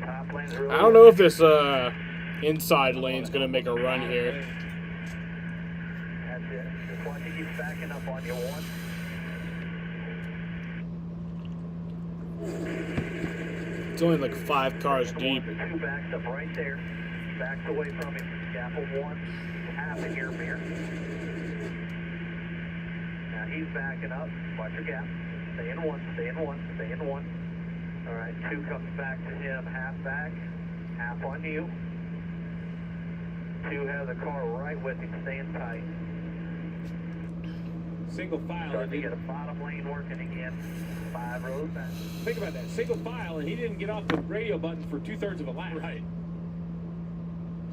Top lane's really I don't know if this inside lane's gonna make a run here. That's it. Just watch it keep backing up on you. 1. It's only like 5 cars deep. 2 backs up right there. Backs away from him. Gap of 1. Half in your mirror. Now he's backing up. Watch your gap. Stay in 1. Stay in 1. Stay in 1. All right. 2 comes back to him. Half back. Half on you. 2 has a car right with him. Staying tight. Single file. Starting to get a bottom lane working again. 5 rows back. Think about that. Single file, and he didn't get off the radio button for 2/3 of a lap. Right.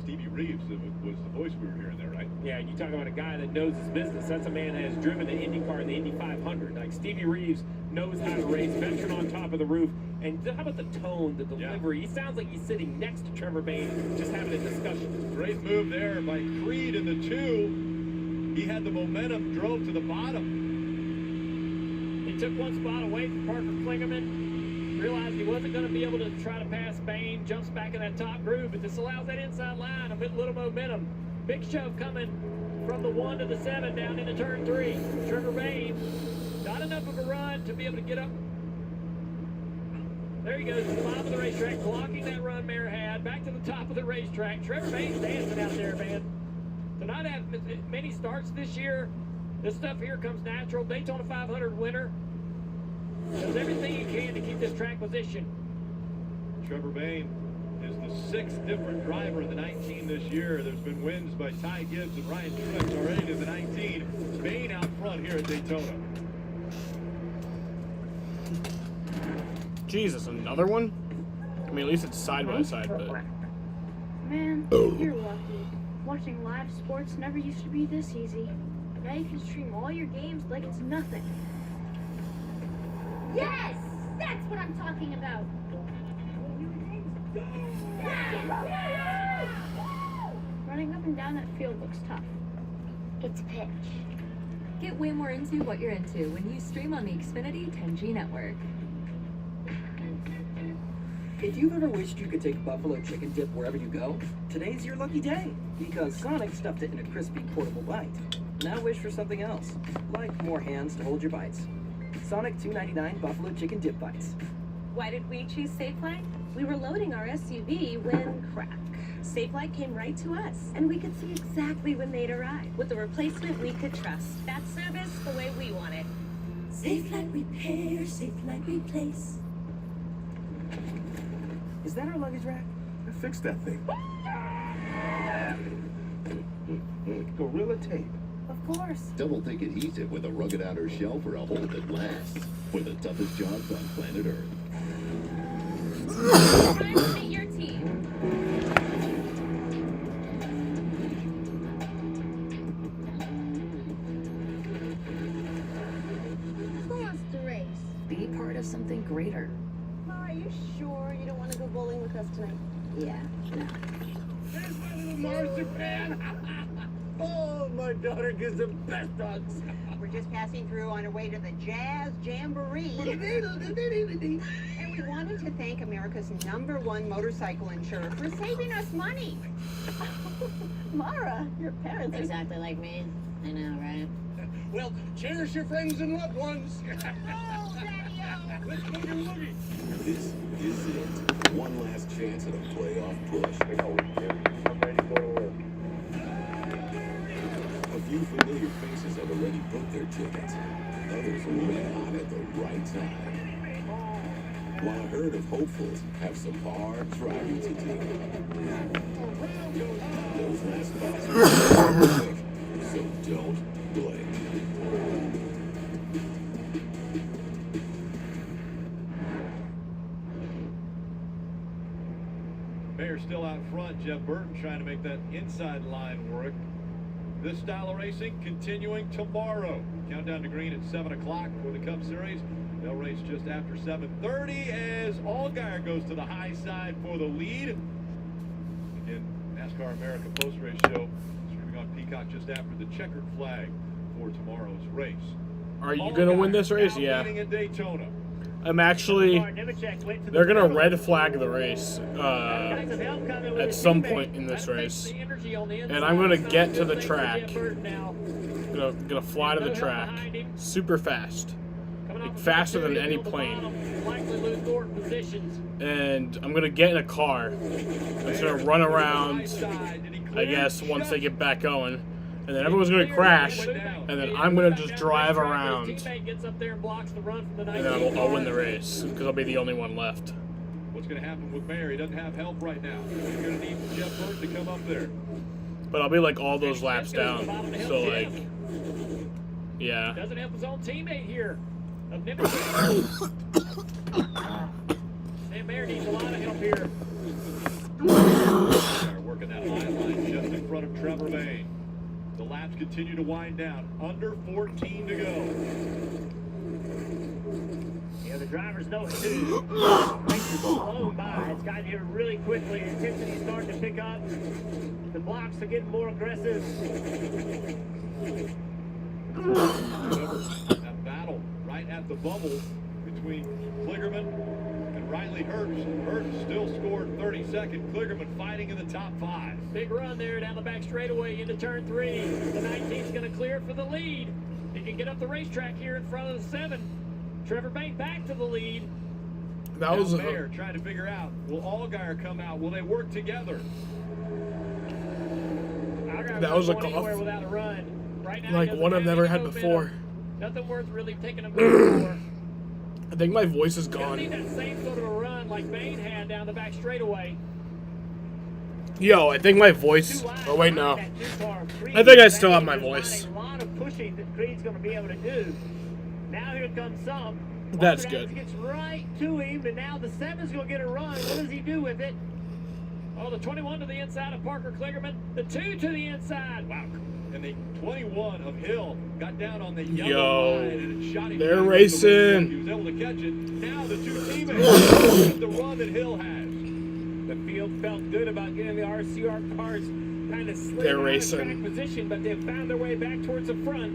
Stevie Reeves was the voice we were hearing there, right? Yeah, you talk about a guy that knows his business. That's a man that has driven the IndyCar and the Indy 500. Like, Stevie Reeves knows how to race, veteran on top of the roof. And how about the tone, the delivery? He sounds like he's sitting next to Trevor Bayne, just having a discussion. Great move there by Creed in the 2. He had the momentum, drove to the bottom. He took one spot away from Parker Kligerman. Realized he wasn't going to be able to try to pass Bayne, jumps back in that top groove, but this allows that inside line a little momentum. Big shove coming from the 1 to the 7 down into turn 3. Trevor Bayne, not enough of a run to be able to get up. There he goes to the bottom of the racetrack, blocking that run Mayer had. Back to the top of the racetrack. Trevor Bayne's dancing out there, man. To not have many starts this year, this stuff here comes natural. Daytona 500 winner does everything he can to keep this track position. Trevor Bayne is the 6th different driver in the 19 this year. There's been wins by Ty Gibbs and Ryan Truex already in the 19. Bayne out front here at Daytona. Jesus, another one? I mean, at least it's side by side, but... Man, you're lucky. Watching live sports never used to be this easy. Now you can stream all your games like it's nothing. Yes! That's what I'm talking about! Running up and down that field looks tough. It's pitch. Get way more into what you're into when you stream on the Xfinity 10G network. If you've ever wished you could take buffalo chicken dip wherever you go, today's your lucky day, because Sonic stuffed it in a crispy portable bite. Now wish for something else, like more hands to hold your bites. Sonic $2.99 buffalo chicken dip bites. Why did we choose Safelight? We were loading our SUV when crack. Safelight came right to us, and we could see exactly when they'd arrive. With the replacement we could trust. That service the way we want it. Safelight repair, Safelight replace. Is that our luggage rack? I fixed that thing. Gorilla tape. Of course. Double Think Adhesive with a rugged outer shell for a hold that lasts. For the toughest jobs on planet Earth. Time to meet your team. Who wants to race? Be part of something greater. Are you sure you don't want to go bowling with us tonight? Yeah, no. There's my little marzipan. Oh, my daughter gives the best hugs. We're just passing through on our way to the Jazz Jamboree. And we wanted to thank America's #1 motorcycle insurer for saving us money. Mara, your parents are Exactly like me. I know, right? Well, cherish your friends and loved ones. Let's boogie woogie. This is it. One last chance at a playoff push. I'm ready to go to work. A few familiar faces have already booked their tickets. Others will red hot at the right time. While a herd of hopefuls have some hard driving to do. Those last spots are quick, so don't blink. Mayer still out front. Jeff Burton trying to make that inside line work. This style of racing continuing tomorrow. Countdown to green at 7 o'clock for the Cup Series. They'll race just after 7:30 as Allgaier goes to the high side for the lead. Again, NASCAR America post-race show streaming on Peacock just after the checkered flag for tomorrow's race. Are you going to win this race? Now Yeah. leading at Daytona. I'm actually... They're going to red flag the race at some point in this race. And I'm going to get to the track. Gonna fly to the track super fast. Like faster than any plane. And I'm going to get in a car. It's going to run around, I guess, once they get back going. And then everyone's going to crash, and then I'm going to just drive around, and then I'll win the race, because I'll be the only one left. What's going to happen with Mayer? He doesn't have help right now. He's going to need Jeff Burton to come up there. But I'll be like all those laps down, so like, yeah. Doesn't help his own teammate here. Sam Mayer needs a lot of help here. They're working that high line just in front of Trevor Bayne. The laps continue to wind down. Under 14 to go. Yeah, the drivers know it too. Race is blown by. It's gotten here really quickly. Intensity's starting to pick up. The blocks are getting more aggressive. That battle right at the bubble between Kligerman and Riley Hurts. Hurts still scored 32nd. Kligerman fighting in the top 5. Big run there down the back straightaway into turn 3. The 19's going to clear for the lead. He can get up the racetrack here in front of the 7. Trevor Bayne back to the lead. That was Mayer trying to figure out, will Allgaier come out? Will they work together? Allgaier That was going a anywhere golf, without a run. Right now, he like doesn't one I've have never any had momentum. before. Nothing worth really taking a move for. I think my voice is He'll gone. need that same sort of a run like Bain had down the back straightaway. Yo, I think my voice. Oh wait, no. I think I still have my voice. A lot of pushing that Creed's going to be able to do. Now here comes some. That's Walker good. Gets right to him, and now the 7's going to get a run. What does he do with it? Oh, the 21 to the inside of Parker Kligerman. The 2 to the inside. Wow. And the 21 of Hill got down on the Yo, yellow line and it shot him. they're down the racing. windshield. He was able to catch it. Now the two teammates with the run that Hill has. The field felt good about getting the RCR cars kind of slid They're out racing. of track position, but they've found their way back towards the front.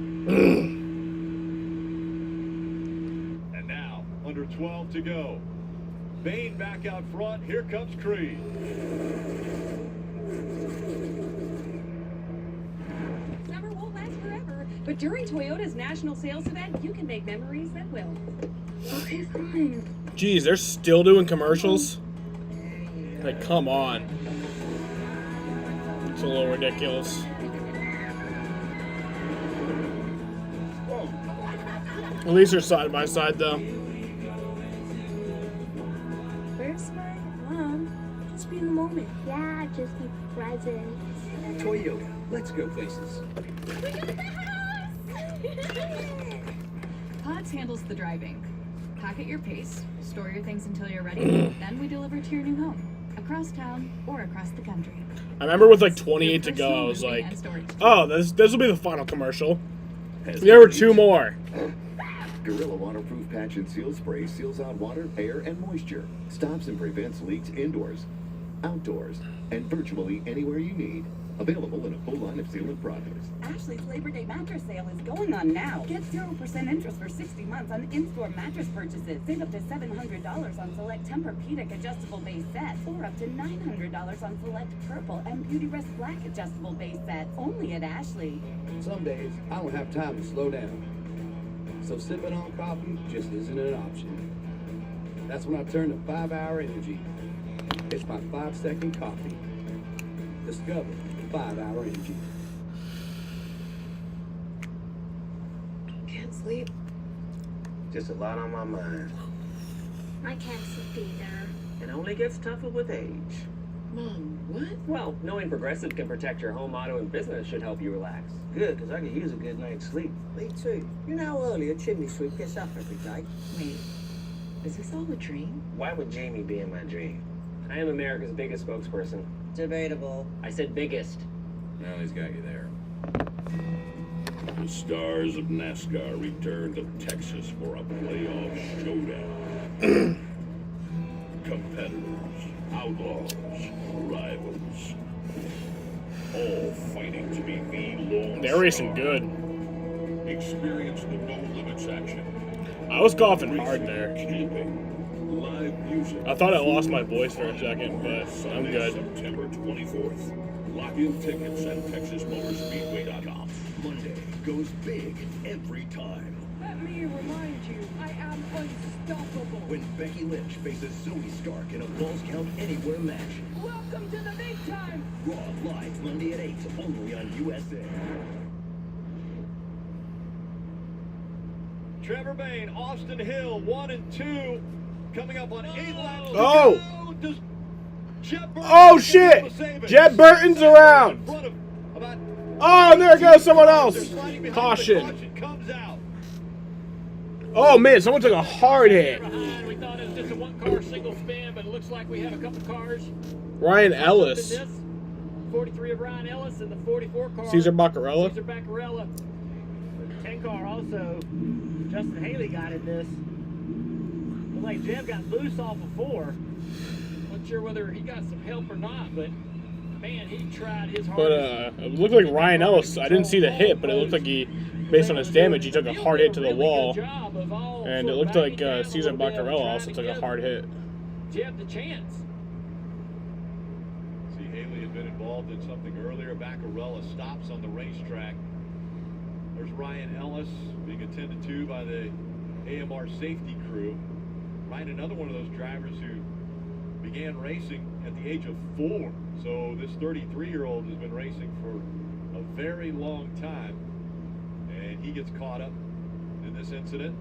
And now, under 12 to go. Bain back out front. Here comes Creed. Summer won't last forever, but during Toyota's national sales event, you can make memories that will. Okay, fine. Jeez, they're still doing commercials? Like, come on. It's a little ridiculous. At least they're side by side, though. Where's my mom? Just be in the moment. Yeah, just be present. Toyota, let's go places. Pods handles the driving. Pack at your pace, store your things until you're ready, then we deliver to your new home, across town or across the country. I remember with like 28 to go, I was like, oh, this will be the final commercial. There were 2 more. Gorilla Waterproof Patch and Seal Spray seals out water, air, and moisture. Stops and prevents leaks indoors, outdoors, and virtually anywhere you need. Available in a full line of sealant products. Ashley's Labor Day mattress sale is going on now. Get 0% interest for 60 months on in-store mattress purchases. Save up to $700 on select Tempur-Pedic adjustable base sets, or up to $900 on select Purple and Beauty Rest Black adjustable base sets. Only at Ashley. Some days, I don't have time to slow down. So sipping on coffee just isn't an option. That's when I turn to 5-Hour Energy. It's my 5-second coffee. Discover 5-Hour Energy. Can't sleep. Just a lot on my mind. I can't sleep either. It only gets tougher with age. Mom, what? Well, knowing Progressive can protect your home, auto, and business should help you relax. Good, because I could use a good night's sleep. Me too. You know how early a chimney sweep gets up every night? Wait, is this all a dream? Why would Jamie be in my dream? I am America's biggest spokesperson. Debatable. I said biggest. Well, he's got you there. The stars of NASCAR return to Texas for a playoff showdown. Competitors, outlaws, rivals, all fighting to be the lone They're racing star. good. Experience the no limits action. I was coughing hard there. Camping, live music. I thought I lost my voice for a second, but I'm good. September 24th. Lock in tickets at TexasMotorspeedway.com. Monday goes big every time. Let me remind you, I am unstoppable. When Becky Lynch faces Zoe Stark in a Falls Count Anywhere match. Welcome to the big time. Raw live Monday at 8, only on USA. Trevor Bain, Austin Hill, 1 and 2, coming up on 8 laps. to Oh! go. Does Jeb Burton Oh shit! Jed Burton's around! Oh, and there goes someone else! Caution. Comes out. Oh man, someone took a hard hit. We thought it was just a one-car single spin, but it looks like we have a couple cars. Ryan Ellis. This 43 of Ryan Ellis and the 44 car. Caesar Baccarella. Caesar Baccarella. The 10 car also. Justin Haley got in this. Looked like Jeb got loose off of 4. Not sure whether he got some help or not, but man, he tried his But hardest. it looked like Ryan Ellis. I didn't see the hit, but it looked like he, based on his damage, he took a hard hit to the wall. And it looked like Caesar Baccarella also took a hard hit. Jeb the chance. See, Haley had been involved in something earlier. Baccarella stops on the racetrack. There's Ryan Ellis being attended to by the AMR safety crew. Ryan, another one of those drivers who began racing at the age of 4. So this 33-year-old has been racing for a very long time. And he gets caught up in this incident.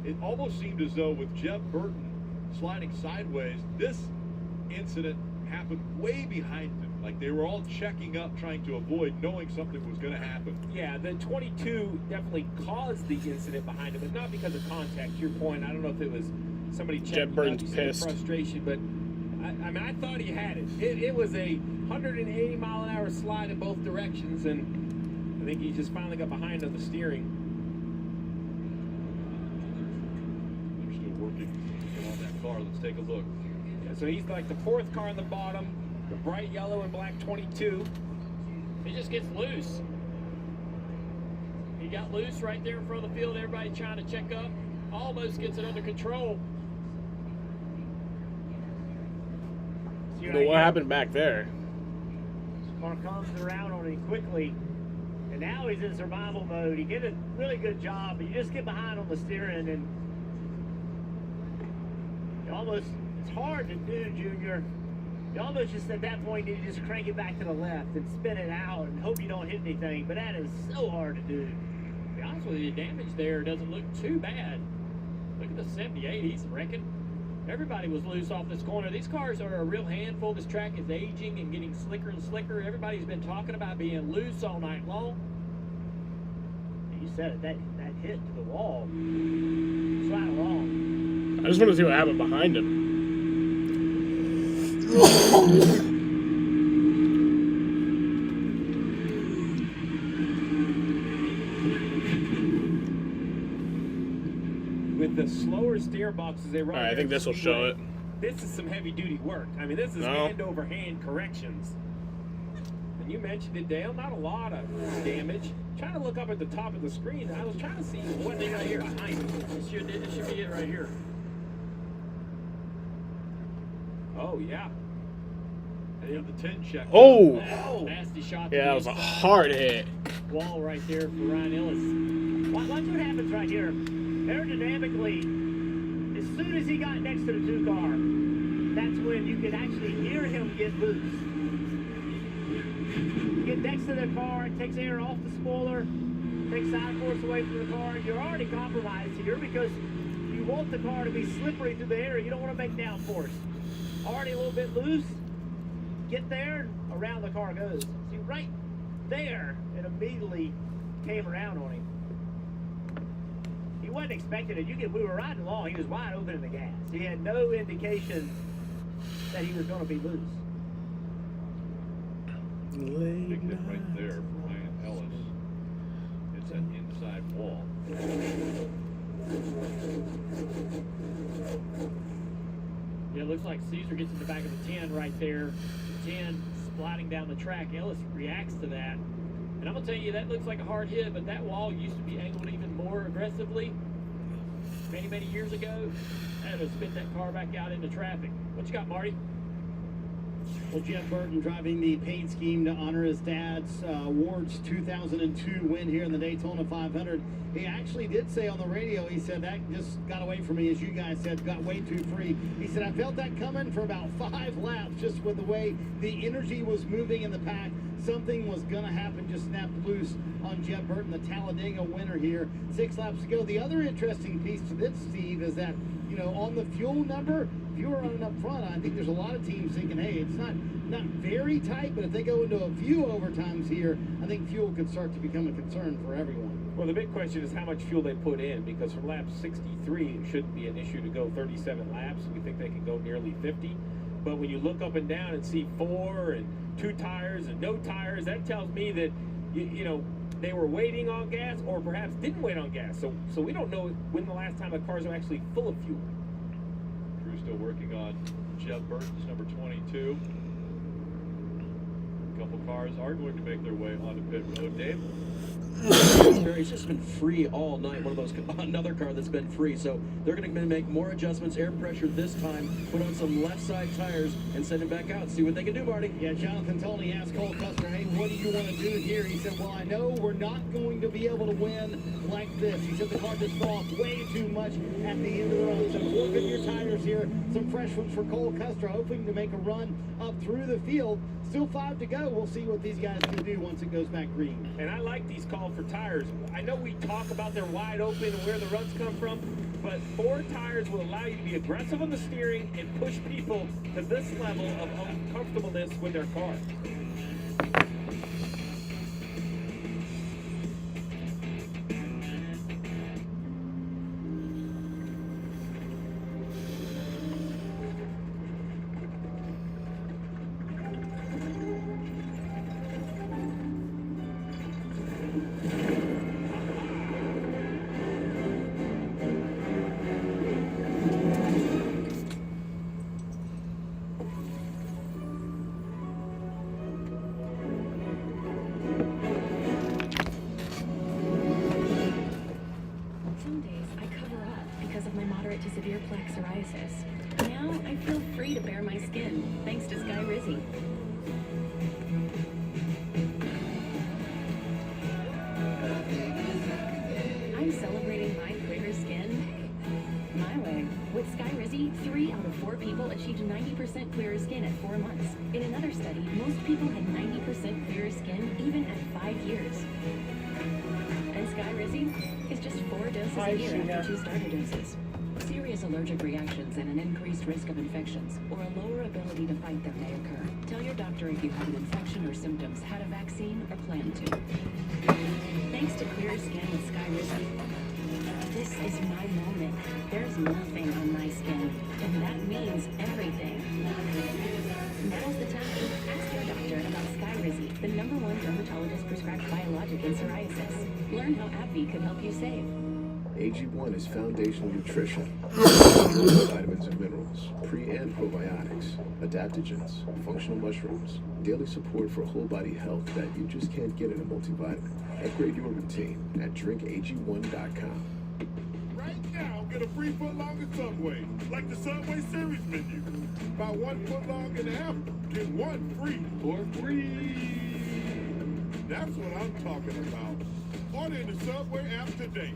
It almost seemed as though with Jeb Burton sliding sideways, this incident happened way behind him. Like they were all checking up, trying to avoid knowing something was going to happen. Yeah, the 22 definitely caused the incident behind him, but not because of contact. To your point, I don't know if it was somebody checking Jeb Burton's up, pissed. frustration, but I mean, I thought he had it. It was a 180 mile an hour slide in both directions, and I think he just finally got behind on the steering. They're still working on that car. Let's take a look. Yeah, so he's like the fourth car on the bottom, the bright yellow and black 22. He just gets loose. He got loose right there in front of the field. Everybody trying to check up. Almost gets it under control. But what happened back there? Car comes around on him quickly, and now he's in survival mode. He did a really good job, but you just get behind on the steering, and you almost, it's hard to do, Junior. You almost just at that point need to just crank it back to the left and spin it out and hope you don't hit anything, but that is so hard to do. To be honest with you, the damage there doesn't look too bad. Look at the 78, he's wrecking. Everybody was loose off this corner. These cars are a real handful. This track is aging and getting slicker and slicker. Everybody's been talking about being loose all night long. You said it, that hit to the wall. It's right along. I just want to see what happened behind him. With the slower steer boxes they run. All right, I think this will show it. This is some heavy duty work. I mean, this is hand over hand corrections. And you mentioned it, Dale, not a lot of damage. Trying to look up at the top of the screen, I was trying to see what they got here behind it. It should be it right here. Oh, yeah. They have the 10 check. Oh! Nasty shot. Yeah, that was a hard hit. Wall right there for Ryan Ellis. Watch what happens right here. Aerodynamically, as soon as he got next to the 2 car, that's when you could actually hear him get loose. Get next to the car, it takes air off the spoiler, takes side force away from the car. You're already compromised here because you want the car to be slippery through the air. You don't want to make downforce. Already a little bit loose. Get there, and around the car goes. See, right there, it immediately came around on him. He wasn't expecting it. We were riding along. He was wide open in the gas. He had no indication that he was going to be loose. Big hit right there for Ryan Ellis. It's an inside wall. Yeah, it looks like Caesar gets in the back of the 10 right there. The 10 sliding down the track. Ellis reacts to that. And I'm going to tell you, that looks like a hard hit, but that wall used to be angled even more aggressively many, many years ago. That would spit that car back out into traffic. What you got, Marty? Well, Jeff Burton driving the paint scheme to honor his dad's Ward's 2002 win here in the Daytona 500. He actually did say on the radio, he said, that just got away from me, as you guys said, got way too free. He said, I felt that coming for about 5 laps, just with the way the energy was moving in the pack. Something was going to happen, just snapped loose on Jeff Burton, the Talladega winner here 6 laps to go. The other interesting piece to this, Steve, is that, you know, on the fuel number, if you were running up front, I think there's a lot of teams thinking, hey, it's not very tight, but if they go into a few overtimes here, I think fuel could start to become a concern for everyone. Well, the big question is how much fuel they put in, because from lap 63, it shouldn't be an issue to go 37 laps. We think they can go nearly 50. But when you look up and down and see 4 and 2 tires and no tires, that tells me that, you know, they were waiting on gas or perhaps didn't wait on gas. So we don't know when the last time the cars are actually full of fuel. Crew's still working on Jeff Burton's number 22. A couple cars are going to make their way onto pit road. Dave? He's just been free all night. One of those, another car that's been free. So they're going to make more adjustments, air pressure this time, put on some left side tires, and send him back out. See what they can do, Marty. Yeah, Jonathan Tony asked Cole Custer, hey, what do you want to do here? He said, well, I know we're not going to be able to win like this. He said the car just fell off way too much at the end of the run. So look at your tires here. Some fresh ones for Cole Custer, hoping to make a run up through the field. Still 5 to go. We'll see what these guys can do once it goes back green. And I like these calls for tires. I know we talk about they're wide open and where the runs come from, but 4 tires will allow you to be aggressive on the steering and push people to this level of uncomfortableness with their car. To severe plaque psoriasis. Now I feel free to bare my skin, thanks to Sky Rizzy. I'm celebrating my clearer skin my way. With Sky Rizzy, 3 out of 4 people achieved 90% clearer skin at 4 months. In another study, most people had 90% clearer skin even at 5 years. And Sky Rizzy is just 4 doses a year after 2 starter doses. Serious allergic reactions and an increased risk of infections or a lower ability to fight them may occur. Tell your doctor if you have an infection or symptoms, had a vaccine, or plan to. Thanks to clearer skin with Sky Rizzy, this is my moment. There's nothing on my skin, and that means everything. Now's the time. Ask your doctor about Sky Rizzy, the #1 dermatologist prescribed biologic in psoriasis. Learn how AbbVie could help you save. AG1 is foundational nutrition, vitamins and minerals, pre- and probiotics, adaptogens, functional mushrooms, daily support for whole body health that you just can't get in a multivitamin. Upgrade your routine at drinkag1.com. Right now, get a free foot-long at Subway, like the Subway Series menu. Buy 1 foot-long and a half, get 1 free for free. That's what I'm talking about. Order in the Subway app today.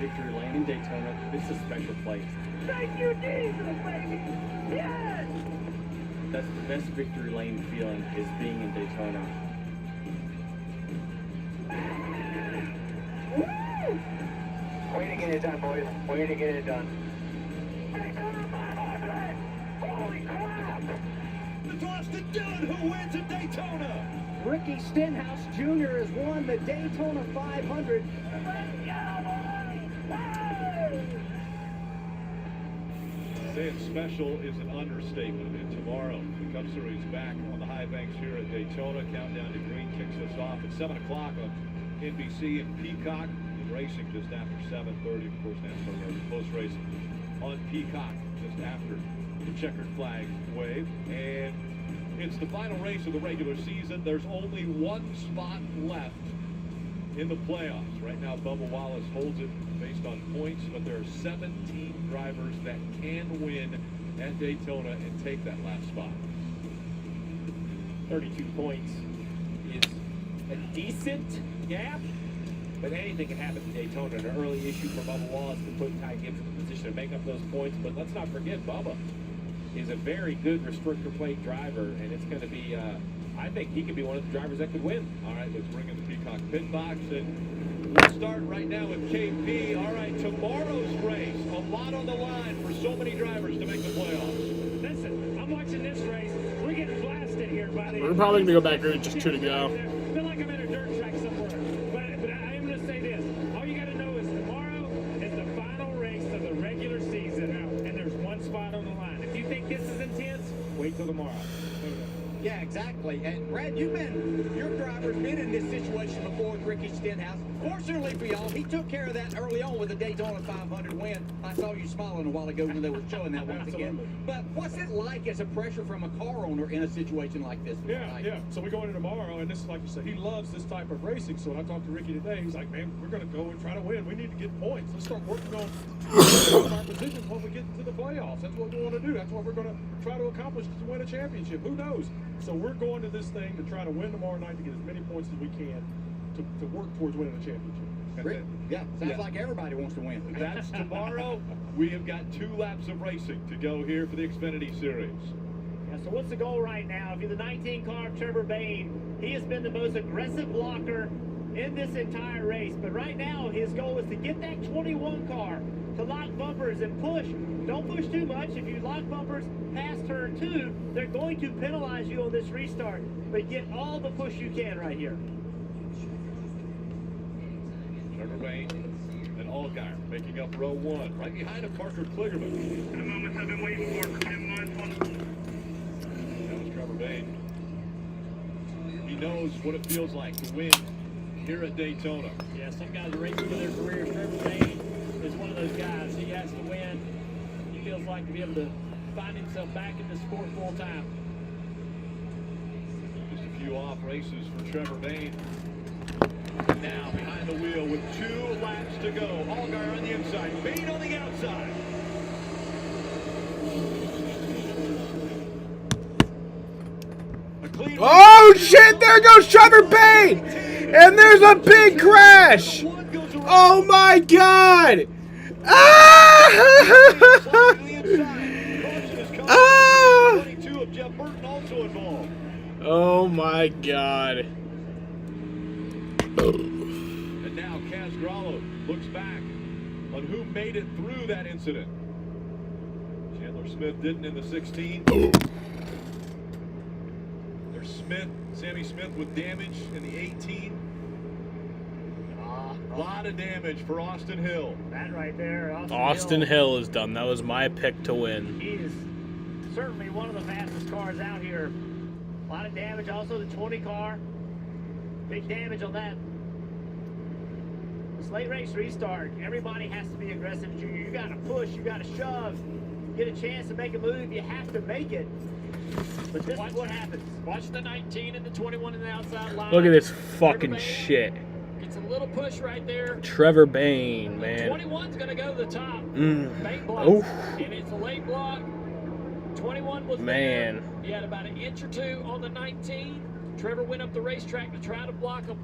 Victory Lane in Daytona, it's a special place. Thank you, Jesus, baby! Yes! That's the best Victory Lane feeling, is being in Daytona. Woo! Way to get it done, boys. Way to get it done. Holy crap! The toss to Dillon, who wins at Daytona. Ricky Stenhouse Jr. has won the Daytona 500. Saying special is an understatement. And tomorrow, the Cup Series back on the high banks here at Daytona. Countdown to green kicks us off at 7 o'clock on NBC and Peacock. The racing just after 7:30. Of course, NASCAR has a close race on Peacock just after the checkered flag wave. And it's the final race of the regular season. There's only 1 spot left in the playoffs. Right now, Bubba Wallace holds it based on points, but there are 17 drivers that can win at Daytona and take that last spot. 32 points is a decent gap, but anything can happen at Daytona. An early issue for Bubba Wallace to put Ty Gibbs in the position to make up those points, but let's not forget Bubba is a very good restrictor plate driver, and it's going to be, I think he could be one of the drivers that could win. All right, let's bring in the Peacock pit box, and we'll start right now with KP. All right, tomorrow's race, a lot on the line for so many drivers to make the playoffs. Listen, I'm watching this race. We're getting blasted here, buddy. We're probably going to go back there just 2 to go. I feel like I'm at a dirt track somewhere. But I am going to say this. All you got to know is tomorrow is the final race of the regular season, and there's 1 spot on the line. If you think this is intense, wait till tomorrow. Yeah, exactly. And Brad, your driver's been in this situation before with Ricky Stenhouse. Fortunately for y'all, he took care of that early on with the Daytona 500 win. I saw you smiling a while ago when they were showing that once again. But what's it like as a pressure from a car owner in a situation like this? Yeah. So we go into tomorrow, and this is like you said, he loves this type of racing. So when I talked to Ricky today, he's like, man, we're going to go and try to win. We need to get points. Let's start working on our positions when we get into the playoffs. That's what we want to do. That's what we're going to try to accomplish to win a championship. Who knows? So we're going to this thing to try to win tomorrow night to get as many points as we can to work towards winning a championship. Yeah, sounds like everybody wants to win. That's tomorrow. We have got 2 laps of racing to go here for the Xfinity Series. Yeah, so what's the goal right now? If you're the 19 car of Trevor Bayne, he has been the most aggressive blocker in this entire race. But right now, his goal is to get that 21 car to lock bumpers and push. Don't push too much. If you lock bumpers past turn 2, they're going to penalize you on this restart. But get all the push you can right here. Trevor Bayne and Allgaier making up row 1. Right behind him, Parker Kligerman. The moments I've been waiting for 10 months. That was Trevor Bayne. He knows what it feels like to win here at Daytona. Yeah, some guys are racing for their careers. Trevor Bayne is one of those guys. He has to win. He feels like to be able to find himself back in the sport full time. Just a few off races for Trevor Bayne. And now behind the wheel with 2 laps to go. Allgaier on the inside, Bayne on the outside. Oh shit, there goes Trevor Bayne! And there's a big crash! Oh my god! Ah! Ah! Oh my god. And now Kaz Gralo looks back on who made it through that incident. Chandler Smith didn't in the 16. There's Smith, Sammy Smith with damage in the 18. A lot of damage for Austin Hill. That right there, Austin Hill is done. That was my pick to win. He is certainly one of the fastest cars out here. A lot of damage. Also the 20 car. Big damage on that. This late race restart, everybody has to be aggressive. You got to push, you got to shove. Get a chance to make a move, you have to make it. But this is what happens. Watch the 19 and the 21 in the outside line. Look at this fucking shit. Gets a little push right there. Trevor Bayne, man. 21's going to go to the top. Bayne blocks. Oof. And it's a late block. 21 was Man. there. He had about an inch or 2 on the 19. Trevor went up the racetrack to try to block a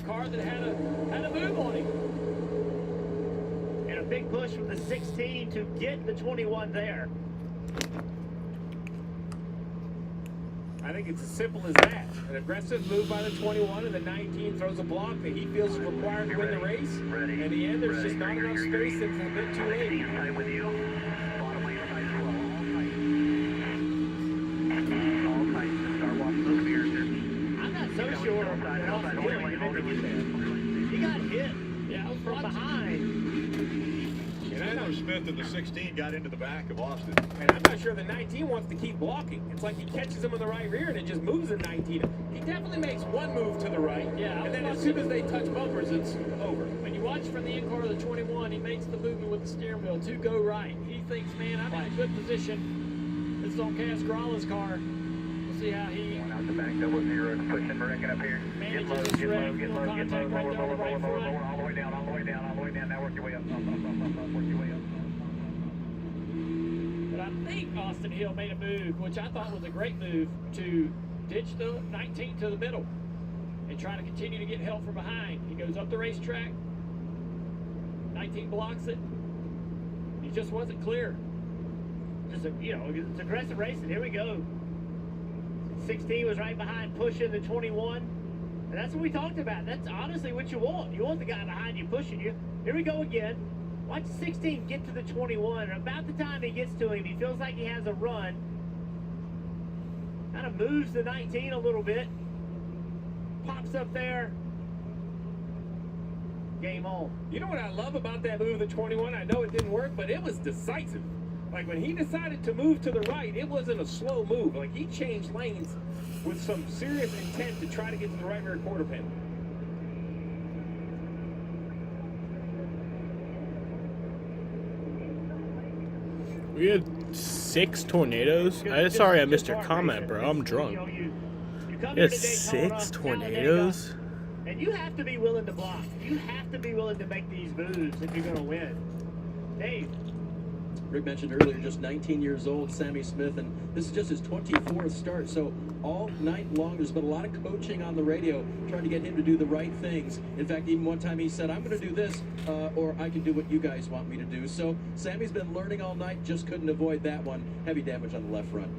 car that had a move on him. And a big push from the 16 to get the 21 there. I think it's as simple as that. An aggressive move by the 21 and the 19 throws a block that he feels is required to win the race. In the end, there's just not enough space. It's a bit too late. I'm not so sure that Austin Hill even meant to get there. He got hit. Yeah, I was from behind. Chandler Smith in the 16 got into the back of Austin. And I'm not sure the 19 wants to keep blocking. It's like he catches him in the right rear and it just moves the 19. He definitely makes one move to the right. Yeah, and then as soon as they touch bumpers, it's over. When you watch from the in car of the 21, he makes the movement with the steering wheel to go right. He thinks, man, I'm in a good position. This is on Kaz Grala's car. We'll see how he Out the back, double zero, pushing, wrecking up here. Get low, get low, get low, get low, lower, lower, lower, lower, lower, all the way down, all the way down, all the way down. Now work your way up, work your way up. But I think Austin Hill made a move, which I thought was a great move, to ditch the 19 to the middle and try to continue to get help from behind. He goes up the racetrack. 19 blocks it. He just wasn't clear. Just it's aggressive racing. Here we go. 16 was right behind, pushing the 21. And that's what we talked about. That's honestly what you want. You want the guy behind you pushing you. Here we go again. Watch 16 get to the 21. And about the time he gets to him, he feels like he has a run. Kind of moves the 19 a little bit. Pops up there. Game on. You know what I love about that move, the 21? I know it didn't work, but it was decisive. Like when he decided to move to the right, it wasn't a slow move. Like he changed lanes with some serious intent to try to get to the right rear quarter panel. We had 6 tornadoes? Sorry I missed your comment, bro. I'm drunk. We had 6 tornadoes? And you have to be willing to block. You have to be willing to make these moves if you're going to win. Dave, Rick mentioned earlier, just 19 years old, Sammy Smith, and this is just his 24th start. So all night long, there's been a lot of coaching on the radio, trying to get him to do the right things. In fact, even one time he said, I'm going to do this, or I can do what you guys want me to do. So Sammy's been learning all night, just couldn't avoid that one. Heavy damage on the left front.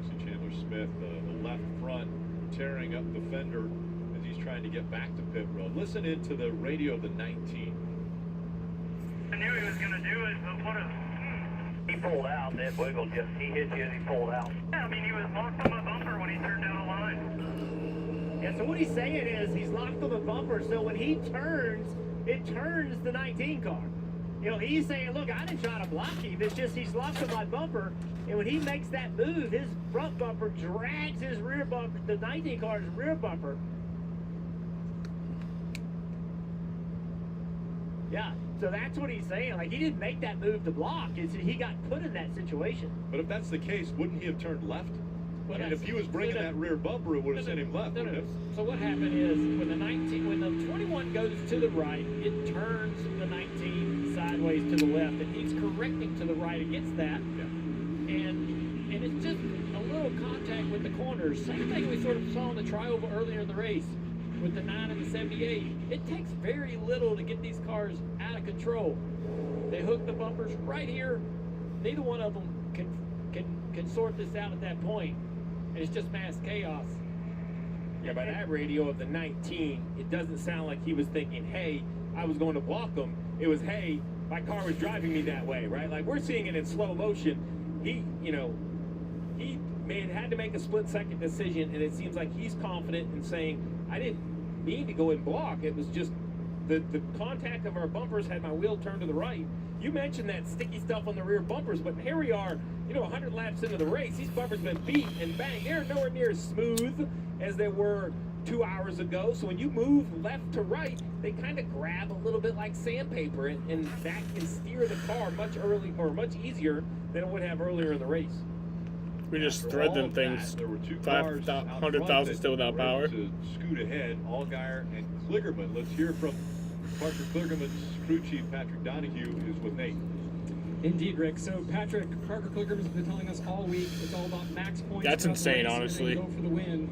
See Chandler Smith, the left front, tearing up the fender as he's trying to get back to pit road. Listen into the radio of the 19. I knew he was going to do it, but what a... He pulled out, that wiggle just, he hit you as he pulled out. Yeah, I mean, he was locked on my bumper when he turned down the line. Yeah, so what he's saying is he's locked on the bumper, so when he turns, it turns the 19 car. You know, he's saying, look, I didn't try to block him, it's just he's locked on my bumper, and when he makes that move, his front bumper drags his rear bumper, the 19 car's rear bumper. Yeah. So that's what he's saying. Like, he didn't make that move to block. He got put in that situation. But if that's the case, wouldn't he have turned left? And if he was bringing that rear bumper, it would have sent him left. No. So what happened is when the 21 goes to the right, it turns the 19 sideways to the left, and he's correcting to the right against that. Yeah. And it's just a little contact with the corners. Same thing we sort of saw in the trioval earlier in the race with the 9 and the 78. It takes very little to get these cars out of control. They hook the bumpers right here. Neither one of them can sort this out at that point. And it's just mass chaos. Yeah, by that radio of the 19, it doesn't sound like he was thinking, hey, I was going to block them. It was, hey, my car was driving me that way, right? Like, we're seeing it in slow motion. He had to make a split-second decision, and it seems like he's confident in saying, I didn't mean to go and block. It was just the contact of our bumpers had my wheel turned to the right. You mentioned that sticky stuff on the rear bumpers, but here we are, 100 laps into the race. These bumpers have been beat and banged. They're nowhere near as smooth as they were 2 hours ago. So when you move left to right, they kind of grab a little bit like sandpaper, and that can steer the car much easier than it would have earlier in the race. We just thread them things 500,000 still without power. To scoot ahead, Allgaier and Kligerman. Let's hear from Parker Kligerman's crew chief, Patrick Donahue, is with Nate. Indeed, Rick. So, Parker Kligerman's been telling us all week it's all about max points. That's insane, honestly. Go for the win.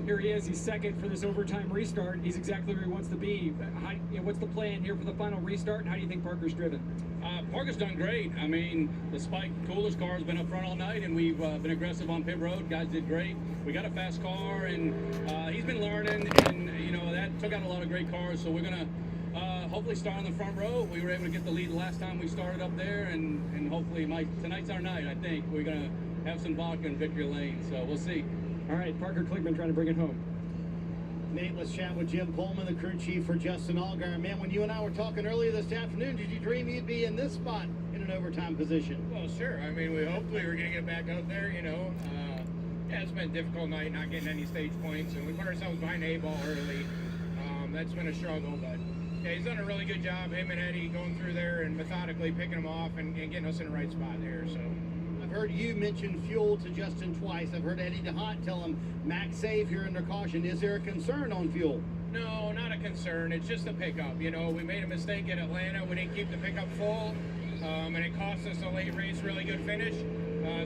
Here he is. He's second for this overtime restart. He's exactly where he wants to be. What's the plan here for the final restart, and how do you think Parker's driven? Parker's done great. I mean, the Spike Cooler's car has been up front all night, and we've been aggressive on pit road. Guys did great. We got a fast car, and he's been learning, and, that took out a lot of great cars. So we're going to hopefully start on the front row. We were able to get the lead last time we started up there, and hopefully tonight's our night, I think. We're going to have some vodka in victory lane, so we'll see. All right, Parker Kligerman trying to bring it home. Nate, let's chat with Jim Pullman, the crew chief for Justin Allgaier. Man, when you and I were talking earlier this afternoon, did you dream you'd be in this spot in an overtime position? Well, sure. I mean, we hopefully we're going to get back out there, Yeah, it's been a difficult night not getting any stage points, and we put ourselves behind the 8-ball early. That's been a struggle, but yeah, he's done a really good job, him and Eddie, going through there and methodically picking them off and getting us in the right spot there, so. I've heard you mention fuel to Justin twice. I've heard Eddie DeHaan tell him max save here under caution. Is there a concern on fuel? No, not a concern. It's just a pickup. We made a mistake at Atlanta. We didn't keep the pickup full, and it cost us a late race, really good finish.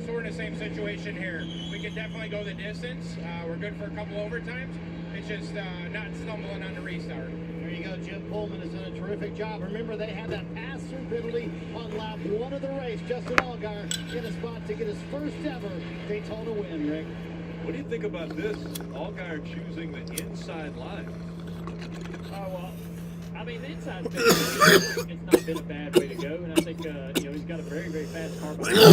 So we're in the same situation here. We could definitely go the distance. We're good for a couple overtimes. It's just not stumbling on the restart. There you go. Jim Pullman has done a terrific job. Remember, they had that pass-through penalty on lap 1 of the race. Justin Allgaier in a spot to get his first ever Daytona win, Rick. What do you think about this? Allgaier choosing the inside line. Oh, well, I mean, the inside's been it's not been a bad way to go, and I think, he's got a very, very fast car behind him.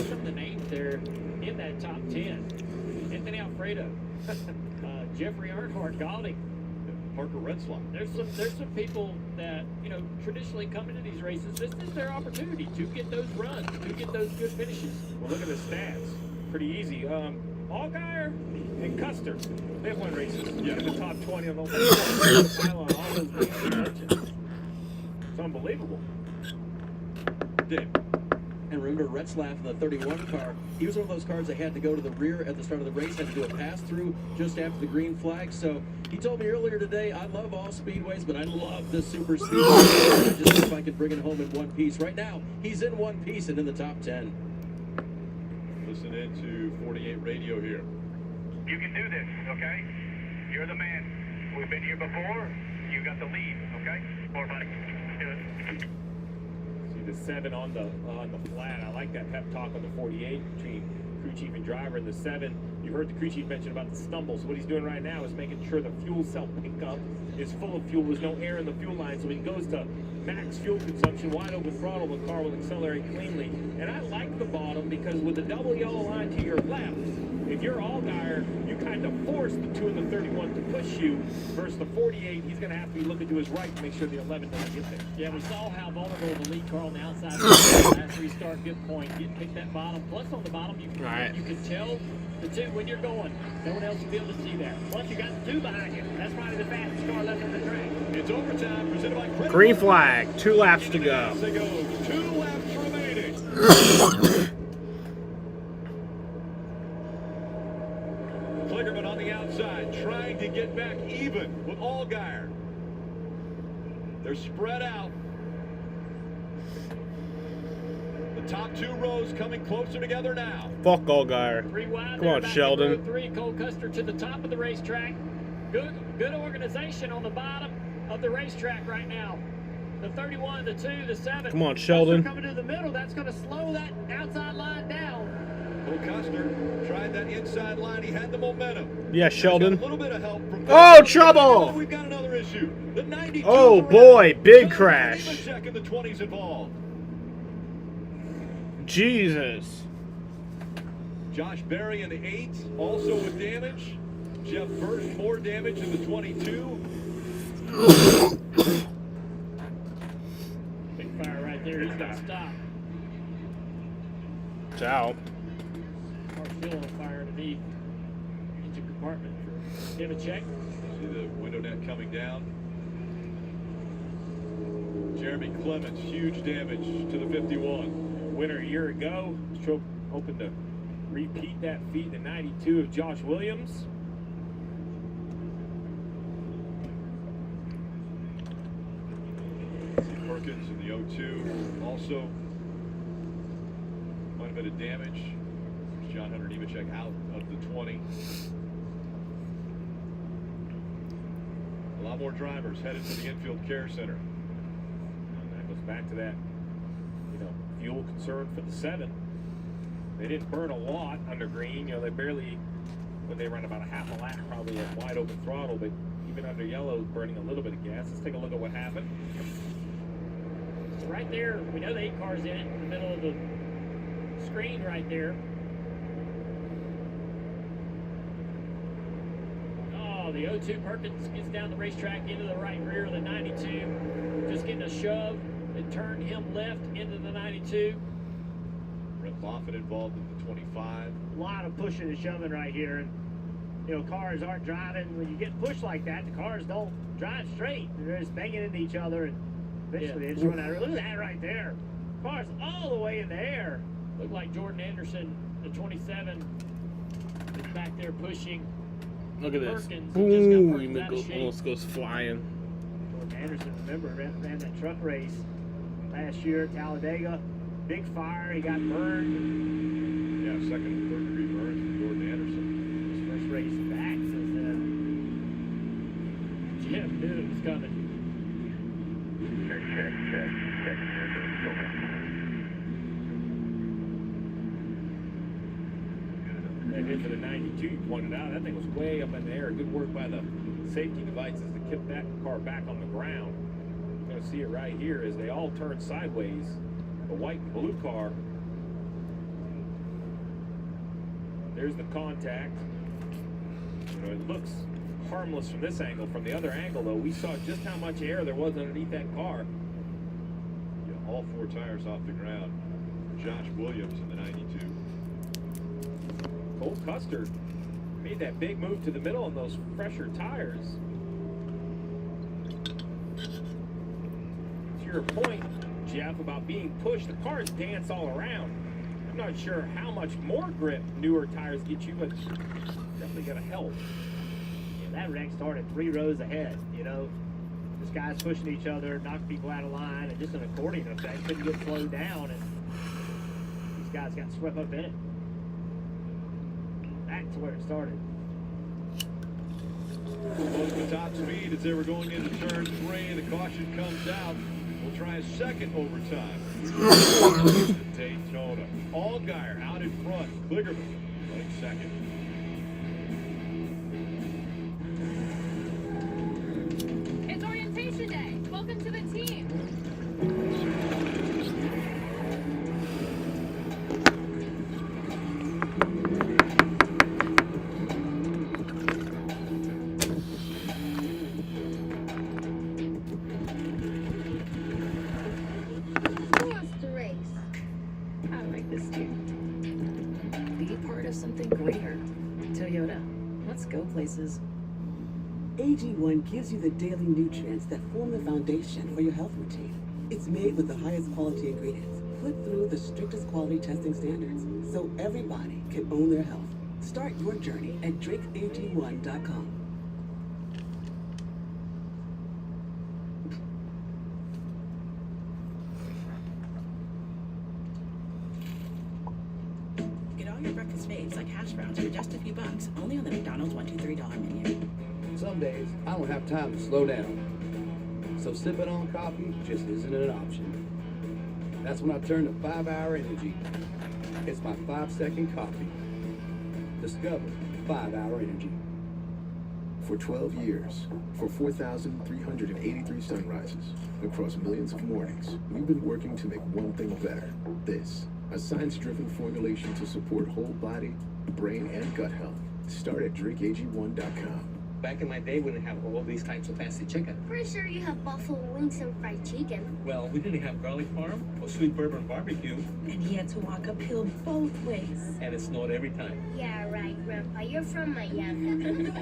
Some of the names there in that top 10. Anthony Alfredo, Jeffrey Earnhardt, Golding, Parker Retzlaff. There's some people that, traditionally come into these races. This is their opportunity to get those runs, to get those good finishes. Well, look at the stats. Pretty easy. Allgaier and Custer, they've won races in the top 20 on all those races. It's unbelievable. Dave. And remember Retzlaff in the 31 car, he was one of those cars that had to go to the rear at the start of the race, had to do a pass-through just after the green flag. So he told me earlier today, I love all speedways, but I love the super speedway. I just hope I can bring it home in one piece. Right now, he's in one piece and in the top 10. Listen in to 48 radio here. You can do this, okay? You're the man. We've been here before. You got the lead, okay? More buddy. Do it. See the 7 on the flat. I like that pep talk on the 48 between crew chief and driver. And the 7, you heard the crew chief mention about the stumbles. What he's doing right now is making sure the fuel cell pickup is full of fuel. There's no air in the fuel line, so when he goes to max fuel consumption, wide open throttle, the car will accelerate cleanly. And I like the bottom because with the double yellow line to your left, if you're Allgaier, you kind of force the 2 and the 31 to push you, versus the 48, he's going to have to be looking to his right to make sure the 11 doesn't get there. Yeah, we saw how vulnerable the lead car on the outside was. Last restart, good point. Get pick that bottom. Plus on the bottom, you can tell the 2 when you're going. No one else will be able to see that. Plus you got the 2 behind you. That's probably the fastest car left on the track. It's overtime presented by Credit. Green flag. 2 laps to go. 2 laps remaining. Kligerman on the outside, trying to get back even with Allgaier. They're spread out. The top 2 rows coming closer together now. Fuck Allgaier. 3 wide. Come on, Sheldon. Row 3, Cole Custer to the top of the racetrack. Good organization on the bottom of the racetrack right now. The 31, the 2, the 7. Come on, Sheldon. Custer coming to the middle. That's going to slow that outside line down. Cole Custer tried that inside line. He had the momentum. Yeah, Sheldon. A little bit of help from Oh, trouble! We've got another issue. The 92 Oh boy, big crash. Check in the 20s involved. Jesus. Josh Berry in the 8, also with damage. Jeff Burst, more damage in the 22. Big fire right there. He's got to stop. It's out. Car's still on fire underneath. Engine compartment. Give a check. See the window net coming down. Jeremy Clements, huge damage to the 51. Winner a year ago. Still hoping to repeat that feat in the 92 of Josh Williams. Perkins in the 02 also quite a bit of damage. John Hunter Nemechek out of the 20. A lot more drivers headed to the infield care center. And that goes back to that, fuel concern for the 7. They didn't burn a lot under green. They barely, when they run about a half a lap, probably at wide open throttle, but even under yellow, burning a little bit of gas. Let's take a look at what happened. So right there, we know the 8 car's in it, in the middle of the screen right there. Oh, the 02 Perkins gets down the racetrack into the right rear of the 92. Just getting a shove. It turned him left into the 92. Brett Moffitt involved in the 25. A lot of pushing and shoving right here. And, cars aren't driving. When you get pushed like that, the cars don't drive straight. They're just banging into each other, and eventually they just run out. Look at that right there. Car's all the way in the air. Looked like Jordan Anderson, the 27, is back there pushing. Look at this. Perkins. Boom! He almost goes flying. Jordan Anderson, remember, ran that truck race last year at Talladega. Big fire. He got burned. Yeah, 2nd and 3rd degree burns from Jordan Anderson. His first race back since then. Jim knew it was coming. Check. And into the 92, you pointed out, that thing was way up in the air. Good work by the safety devices to keep that car back on the ground. You're going to see it right here as they all turn sideways. The white and blue car. There's the contact. It looks harmless from this angle. From the other angle, though, we saw just how much air there was underneath that car. Yeah, all 4 tires off the ground. Josh Williams in the 92. Cole Custer made that big move to the middle on those fresher tires. To your point, Jeff, about being pushed. The cars dance all around. I'm not sure how much more grip newer tires get you, but definitely got to help. Yeah, that wreck started 3 rows ahead, you know. This guy's pushing each other, knocked people out of line, and just an accordion effect. Couldn't get slowed down, and these guys got swept up in it. That's where it started. Close to top speed as they were going into turn 3. The caution comes out. We'll try a second overtime. Daytona. Allgaier out in front. Kligerman running second. It's orientation day. Welcome to the team. Who wants to race? I like this too. Be part of something greater. Toyota, let's go places. AG1 gives you the daily nutrients that form the foundation for your health routine. It's made with the highest quality ingredients, put through the strictest quality testing standards, so everybody can own their health. Start your journey at drinkag1.com. Get all your breakfast faves like hash browns for just a few bucks, only on the McDonald's $1, $2, $3 menu. Some days, I don't have time to slow down. So sipping on coffee just isn't an option. That's when I turn to 5-Hour Energy. It's my 5-second coffee. Discover 5-Hour Energy. For 12 years, for 4,383 sunrises, across millions of mornings, we've been working to make one thing better. This, a science-driven formulation to support whole body, brain, and gut health. Start at drinkag1.com. Back in my day, we didn't have all these types of fancy chicken. Pretty sure you have buffalo wings and fried chicken. Well, we didn't have garlic parm or sweet bourbon barbecue. And he had to walk uphill both ways. And it snowed every time. Yeah, right, Grandpa. You're from Miami.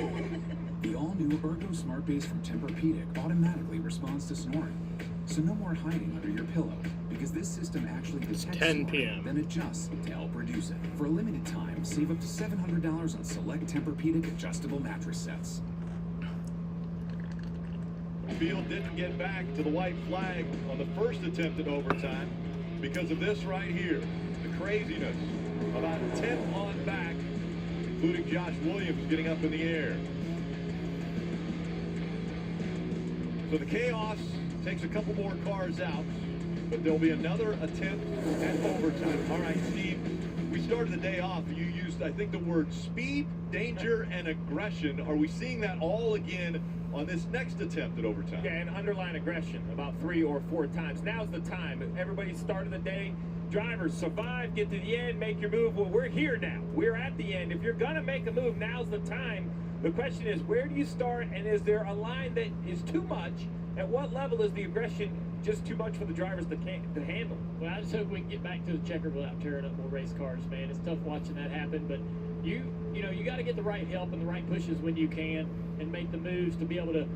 The all-new Ergo Smart Base from Tempur-Pedic automatically responds to snoring. So no more hiding under your pillow, because this system actually detects 10 p.m. then adjusts to help reduce it. For a limited time, save up to $700 on select Tempur-Pedic adjustable mattress sets. Field didn't get back to the white flag on the first attempt at overtime because of this right here. The craziness. About 10 on back, including Josh Williams getting up in the air. So the chaos takes a couple more cars out, but there'll be another attempt at overtime. All right, Steve, we started the day off. You used, I think, the word speed, danger, and aggression. Are we seeing that all again on this next attempt at overtime? Yeah, and underline aggression about 3 or 4 times. Now's the time. Everybody started the day. Drivers, survive, get to the end, make your move. Well, we're here now. We're at the end. If you're going to make a move, now's the time. The question is, where do you start, and is there a line that is too much? At what level is the aggression just too much for the drivers to handle? Well, I just hope we can get back to the checkered without tearing up more race cars, man. It's tough watching that happen, but you got to get the right help and the right pushes when you can and make the moves to be able to,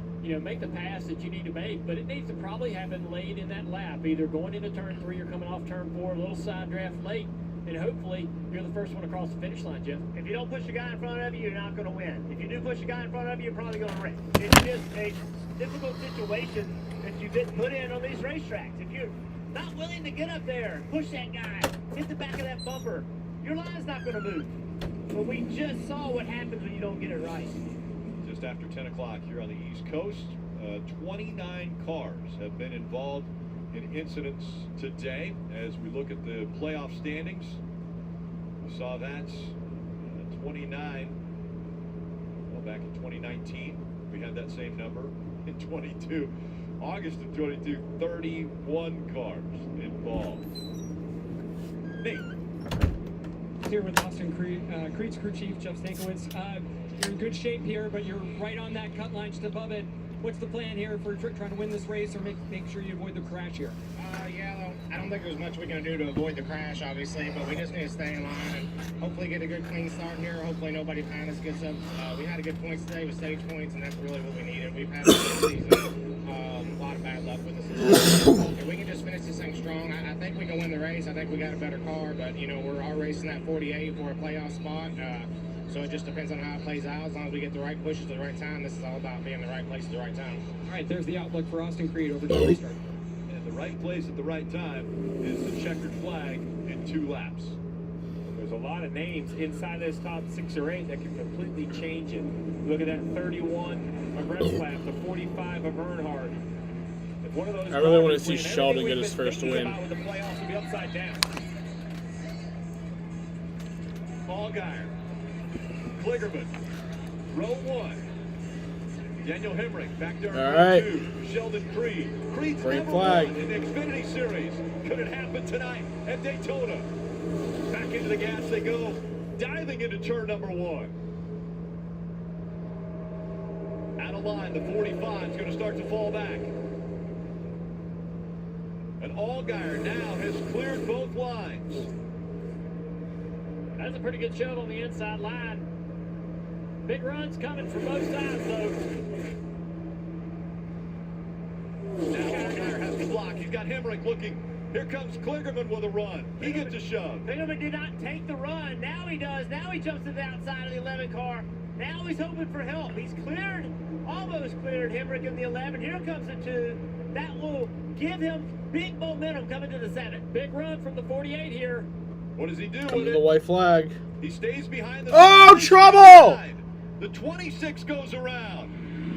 make the pass that you need to make. But it needs to probably happen late in that lap, either going into turn 3 or coming off turn 4, a little side draft late, and hopefully you're the first one across the finish line, Jeff. If you don't push a guy in front of you, you're not going to win. If you do push a guy in front of you, you're probably going to wreck. It's just a difficult situation that you've been put in on these racetracks. If you're not willing to get up there, push that guy, hit the back of that bumper, your line's not going to move. But we just saw what happens when you don't get it right. Just after 10 o'clock here on the East Coast, 29 cars have been involved in incidents today. As we look at the playoff standings, we saw that 29. Well, back in 2019, we had that same number. In 22, August of 22, 31 cars involved. Nate. Here with Austin Creed's crew chief, Jeff Stankiewicz. You're in good shape here, but you're right on that cut line just above it. What's the plan here for trying to win this race or make sure you avoid the crash here? Yeah, I don't think there's much we can do to avoid the crash, obviously, but we just need to stay in line and hopefully get a good clean start here. Hopefully nobody behind us gets up. We had a good points today with stage points, and that's really what we needed. We've had a good season, a lot of bad luck with us. If we can just finish this thing strong, I think we can win the race. I think we got a better car, but you know we're racing that 48 for a playoff spot. So it just depends on how it plays out. As long as we get the right pushes at the right time, this is all about being in the right place at the right time. All right, there's the outlook for Austin Creed over to restart. And the right place at the right time is the checkered flag in 2 laps. There's a lot of names inside those top 6 or 8 that can completely change it. Look at that 31 of Retzlaff, the 45 of Earnhardt. If one of those I really want to see Sheldon get his first win. with the playoffs will be upside down. Allgaier, Kligerman, row 1. Daniel Hemrick back there in row 2. Sheldon Creed. Creed's number 1 in the Xfinity Series. Could it happen tonight at Daytona? Back into the gas they go, diving into turn number 1. Out of line, the 45 is going to start to fall back. And Allgaier now has cleared both lines. That's a pretty good shove on the inside line. Big runs coming from both sides, though. Now Allgaier has the block. He's got Hemrick looking. Here comes Kligerman with a run. He gets a shove. Kligerman did not take the run. Now he does. Now he jumps to the outside of the 11 car. Now he's hoping for help. He's cleared, almost cleared Hemrick in the 11. Here comes the 2. That will give him big momentum coming to the 7. Big run from the 48 here. What does he do Come with to it? the white flag. He stays behind the... Oh, trouble! The 26 goes around.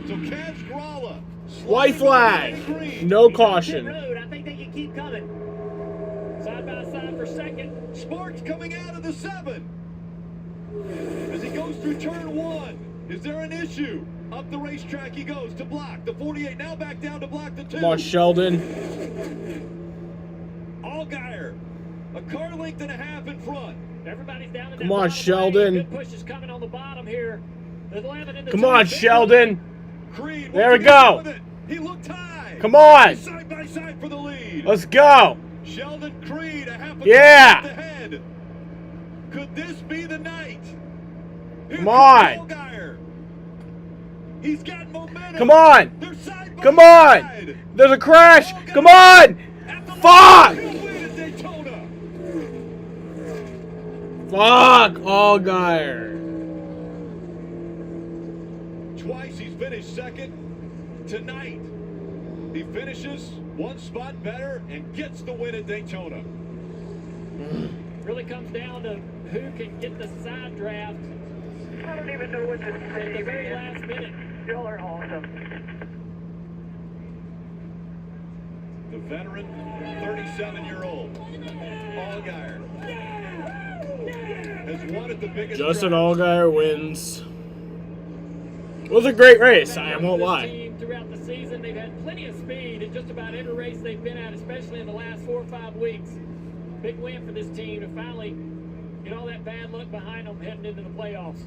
So Kaz Gralla. White flag. No caution. Road. I think they can keep coming. Side by side for second. Sparks coming out of the 7. As he goes through turn 1. Is there an issue? Up the racetrack he goes to block the 48. Now back down to block the 2. Come on, Sheldon. Allgaier. A car length and a half in front. Everybody's down in Come on, Sheldon. Good push is coming on the bottom here. Come on, Sheldon. Creed, there we go. He looked high. Come on. Side by side for the lead. Let's go. Sheldon Creed, a half a yeah. ahead. Could this be the night? Here Come on. Allgaier. He's got momentum. Come on. They're side by Come side. on. There's a crash. Come on. Fuck. Fuck, Allgaier. Twice he's finished second. Tonight, he finishes 1 spot better and gets the win at Daytona. Really comes down to who can get the side draft. I don't even know what to say. At the very last minute. Y'all are awesome. The veteran, 37-year-old Allgaier has won at the biggest Justin Allgaier wins. It was a great race, I won't lie. Throughout the season, they've had plenty of speed in just about every race they've been at, especially in the last 4 or 5 weeks. Big win for this team to finally get all that bad luck behind them heading into the playoffs.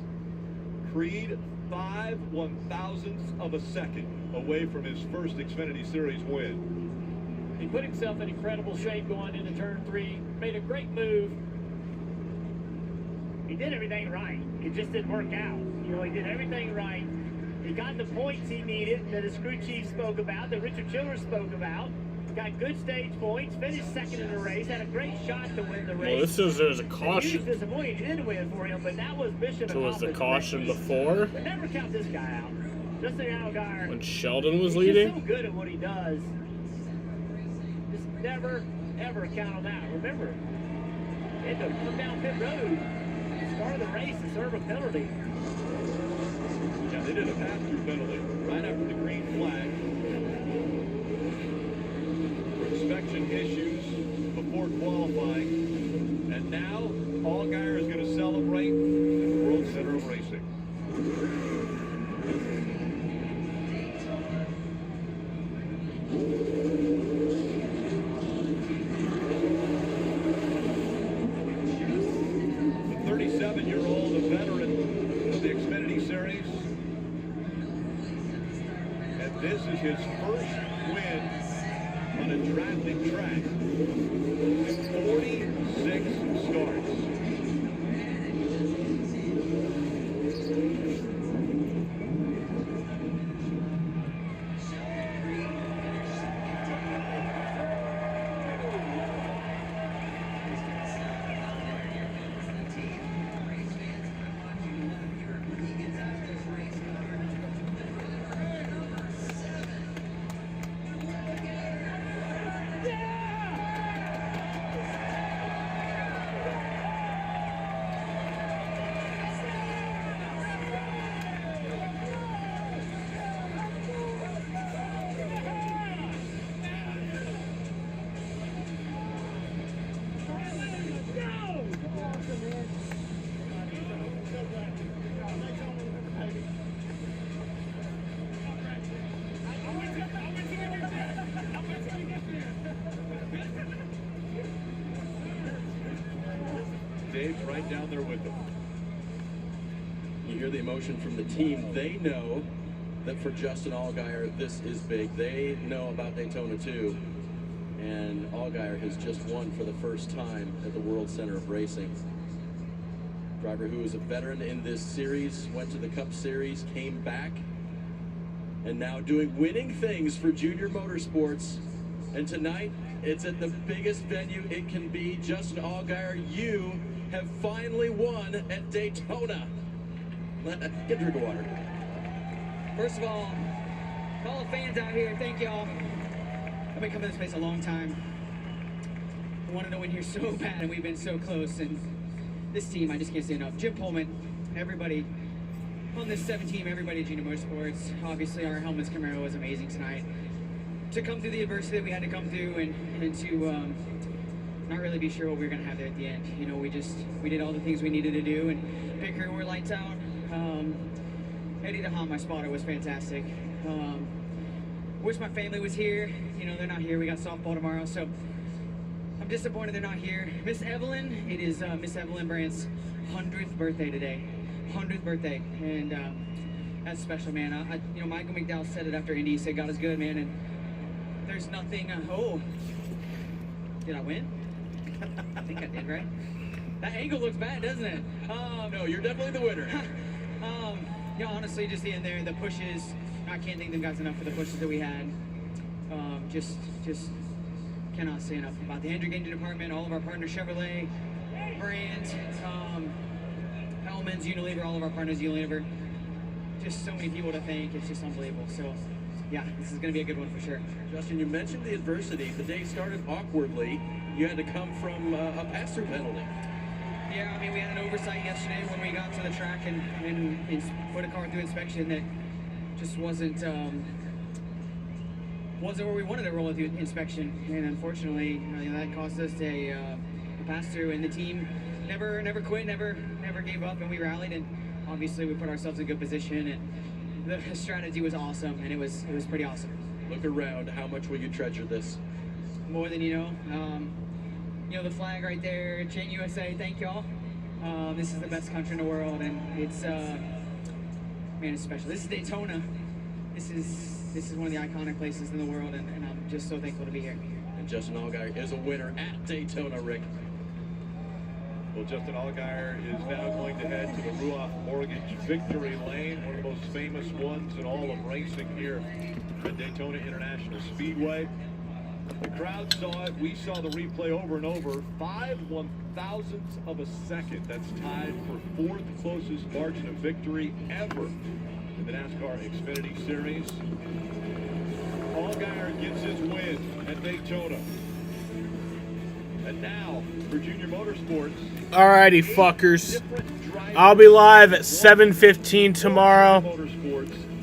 Creed, 5 1/1000ths of a second away from his first Xfinity Series win. He put himself in incredible shape going into turn 3. Made a great move. He did everything right. It just didn't work out. You know, he did everything right. He got the points he needed that his crew chief spoke about, that Richard Childress spoke about. Got good stage points, finished second in the race, had a great shot to win the race. Well, there's a caution. He was disappointed he didn't win for him, but that was mission So was the accomplished. caution before? But never count this guy out. Justin Allgaier. When Sheldon was he's leading? He's so good at what he does. Just never, ever count him out. Remember, he had to come down pit road, start of the race, and serve a penalty. Yeah, they did a pass-through penalty right after the green flag. For inspection issues before qualifying. And now, Allgaier is going to celebrate at the World Center of Racing. The 37-year-old, a veteran of the Xfinity Series. And this is his first win on a traveling track. 46 starts. Dave's right down there with them. You hear the emotion from the team. They know that for Justin Allgaier, this is big. They know about Daytona too. And Allgaier has just won for the first time at the World Center of Racing. Driver who is a veteran in this series, went to the Cup Series, came back, and now doing winning things for Junior Motorsports. And tonight, it's at the biggest venue it can be. Justin Allgaier, you have finally won at Daytona. Get a drink of water. First of all the fans out here, thank y'all. I've been coming to this place a long time. I wanted to win here so bad, and we've been so close. And this team, I just can't say enough. Jim Pullman, everybody on this 7 team, everybody at Junior Motorsports. Obviously, our helmets Camaro was amazing tonight. To come through the adversity that we had to come through, and to not really be sure what we were going to have there at the end. You know, we did all the things we needed to do, and Picker were lights out. Eddie DeHaan, my spotter, was fantastic. Wish my family was here. You know, they're not here. We got softball tomorrow, so I'm disappointed they're not here. Miss Evelyn, it is Miss Evelyn Brandt's 100th birthday today. 100th birthday, and that's special, man. You know, Michael McDowell said it after Indy. He said, God is good, man, and there's nothing, oh, did I win? I think I did, right? That angle looks bad, doesn't it? No, you're definitely the winner. You know, honestly, just the end there, the pushes, I can't thank them guys enough for the pushes that we had. Just cannot say enough about the Hendrick Engine Department, all of our partners, Chevrolet, Brands, Hellman's, Unilever, all of our partners, Unilever. Just so many people to thank, it's just unbelievable. So, yeah, this is going to be a good one for sure. Justin, you mentioned the adversity. The day started awkwardly. You had to come from a pass-through penalty. Yeah, I mean, we had an oversight yesterday when we got to the track and put a car through inspection that just wasn't where we wanted to roll it through inspection. And unfortunately, that cost us a pass-through, and the team never quit, never gave up, and we rallied, and obviously we put ourselves in a good position, and the strategy was awesome, and it was pretty awesome. Look around. How much will you treasure this? More than you know. You know, the flag right there, Chain USA, thank y'all. This is the best country in the world, and it's, man, it's special. This is Daytona. This is one of the iconic places in the world, and I'm just so thankful to be here. And Justin Allgaier is a winner at Daytona, Rick. Well, Justin Allgaier is now going to head to the Ruoff Mortgage Victory Lane, one of the most famous ones in all of racing here at Daytona International Speedway. The crowd saw it. We saw the replay over and over. 5/1000ths of a second. That's tied for 4th closest margin of victory ever in the NASCAR Xfinity Series. Allgaier gets his win at Daytona. And now for Junior Motorsports. Alrighty, fuckers. I'll be live at 7:15 tomorrow.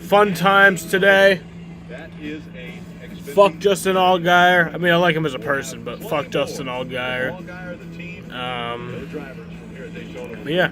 Fun times today. That is a fuck Justin Allgaier. I mean, I like him as a person, but fuck Justin Allgaier. Yeah.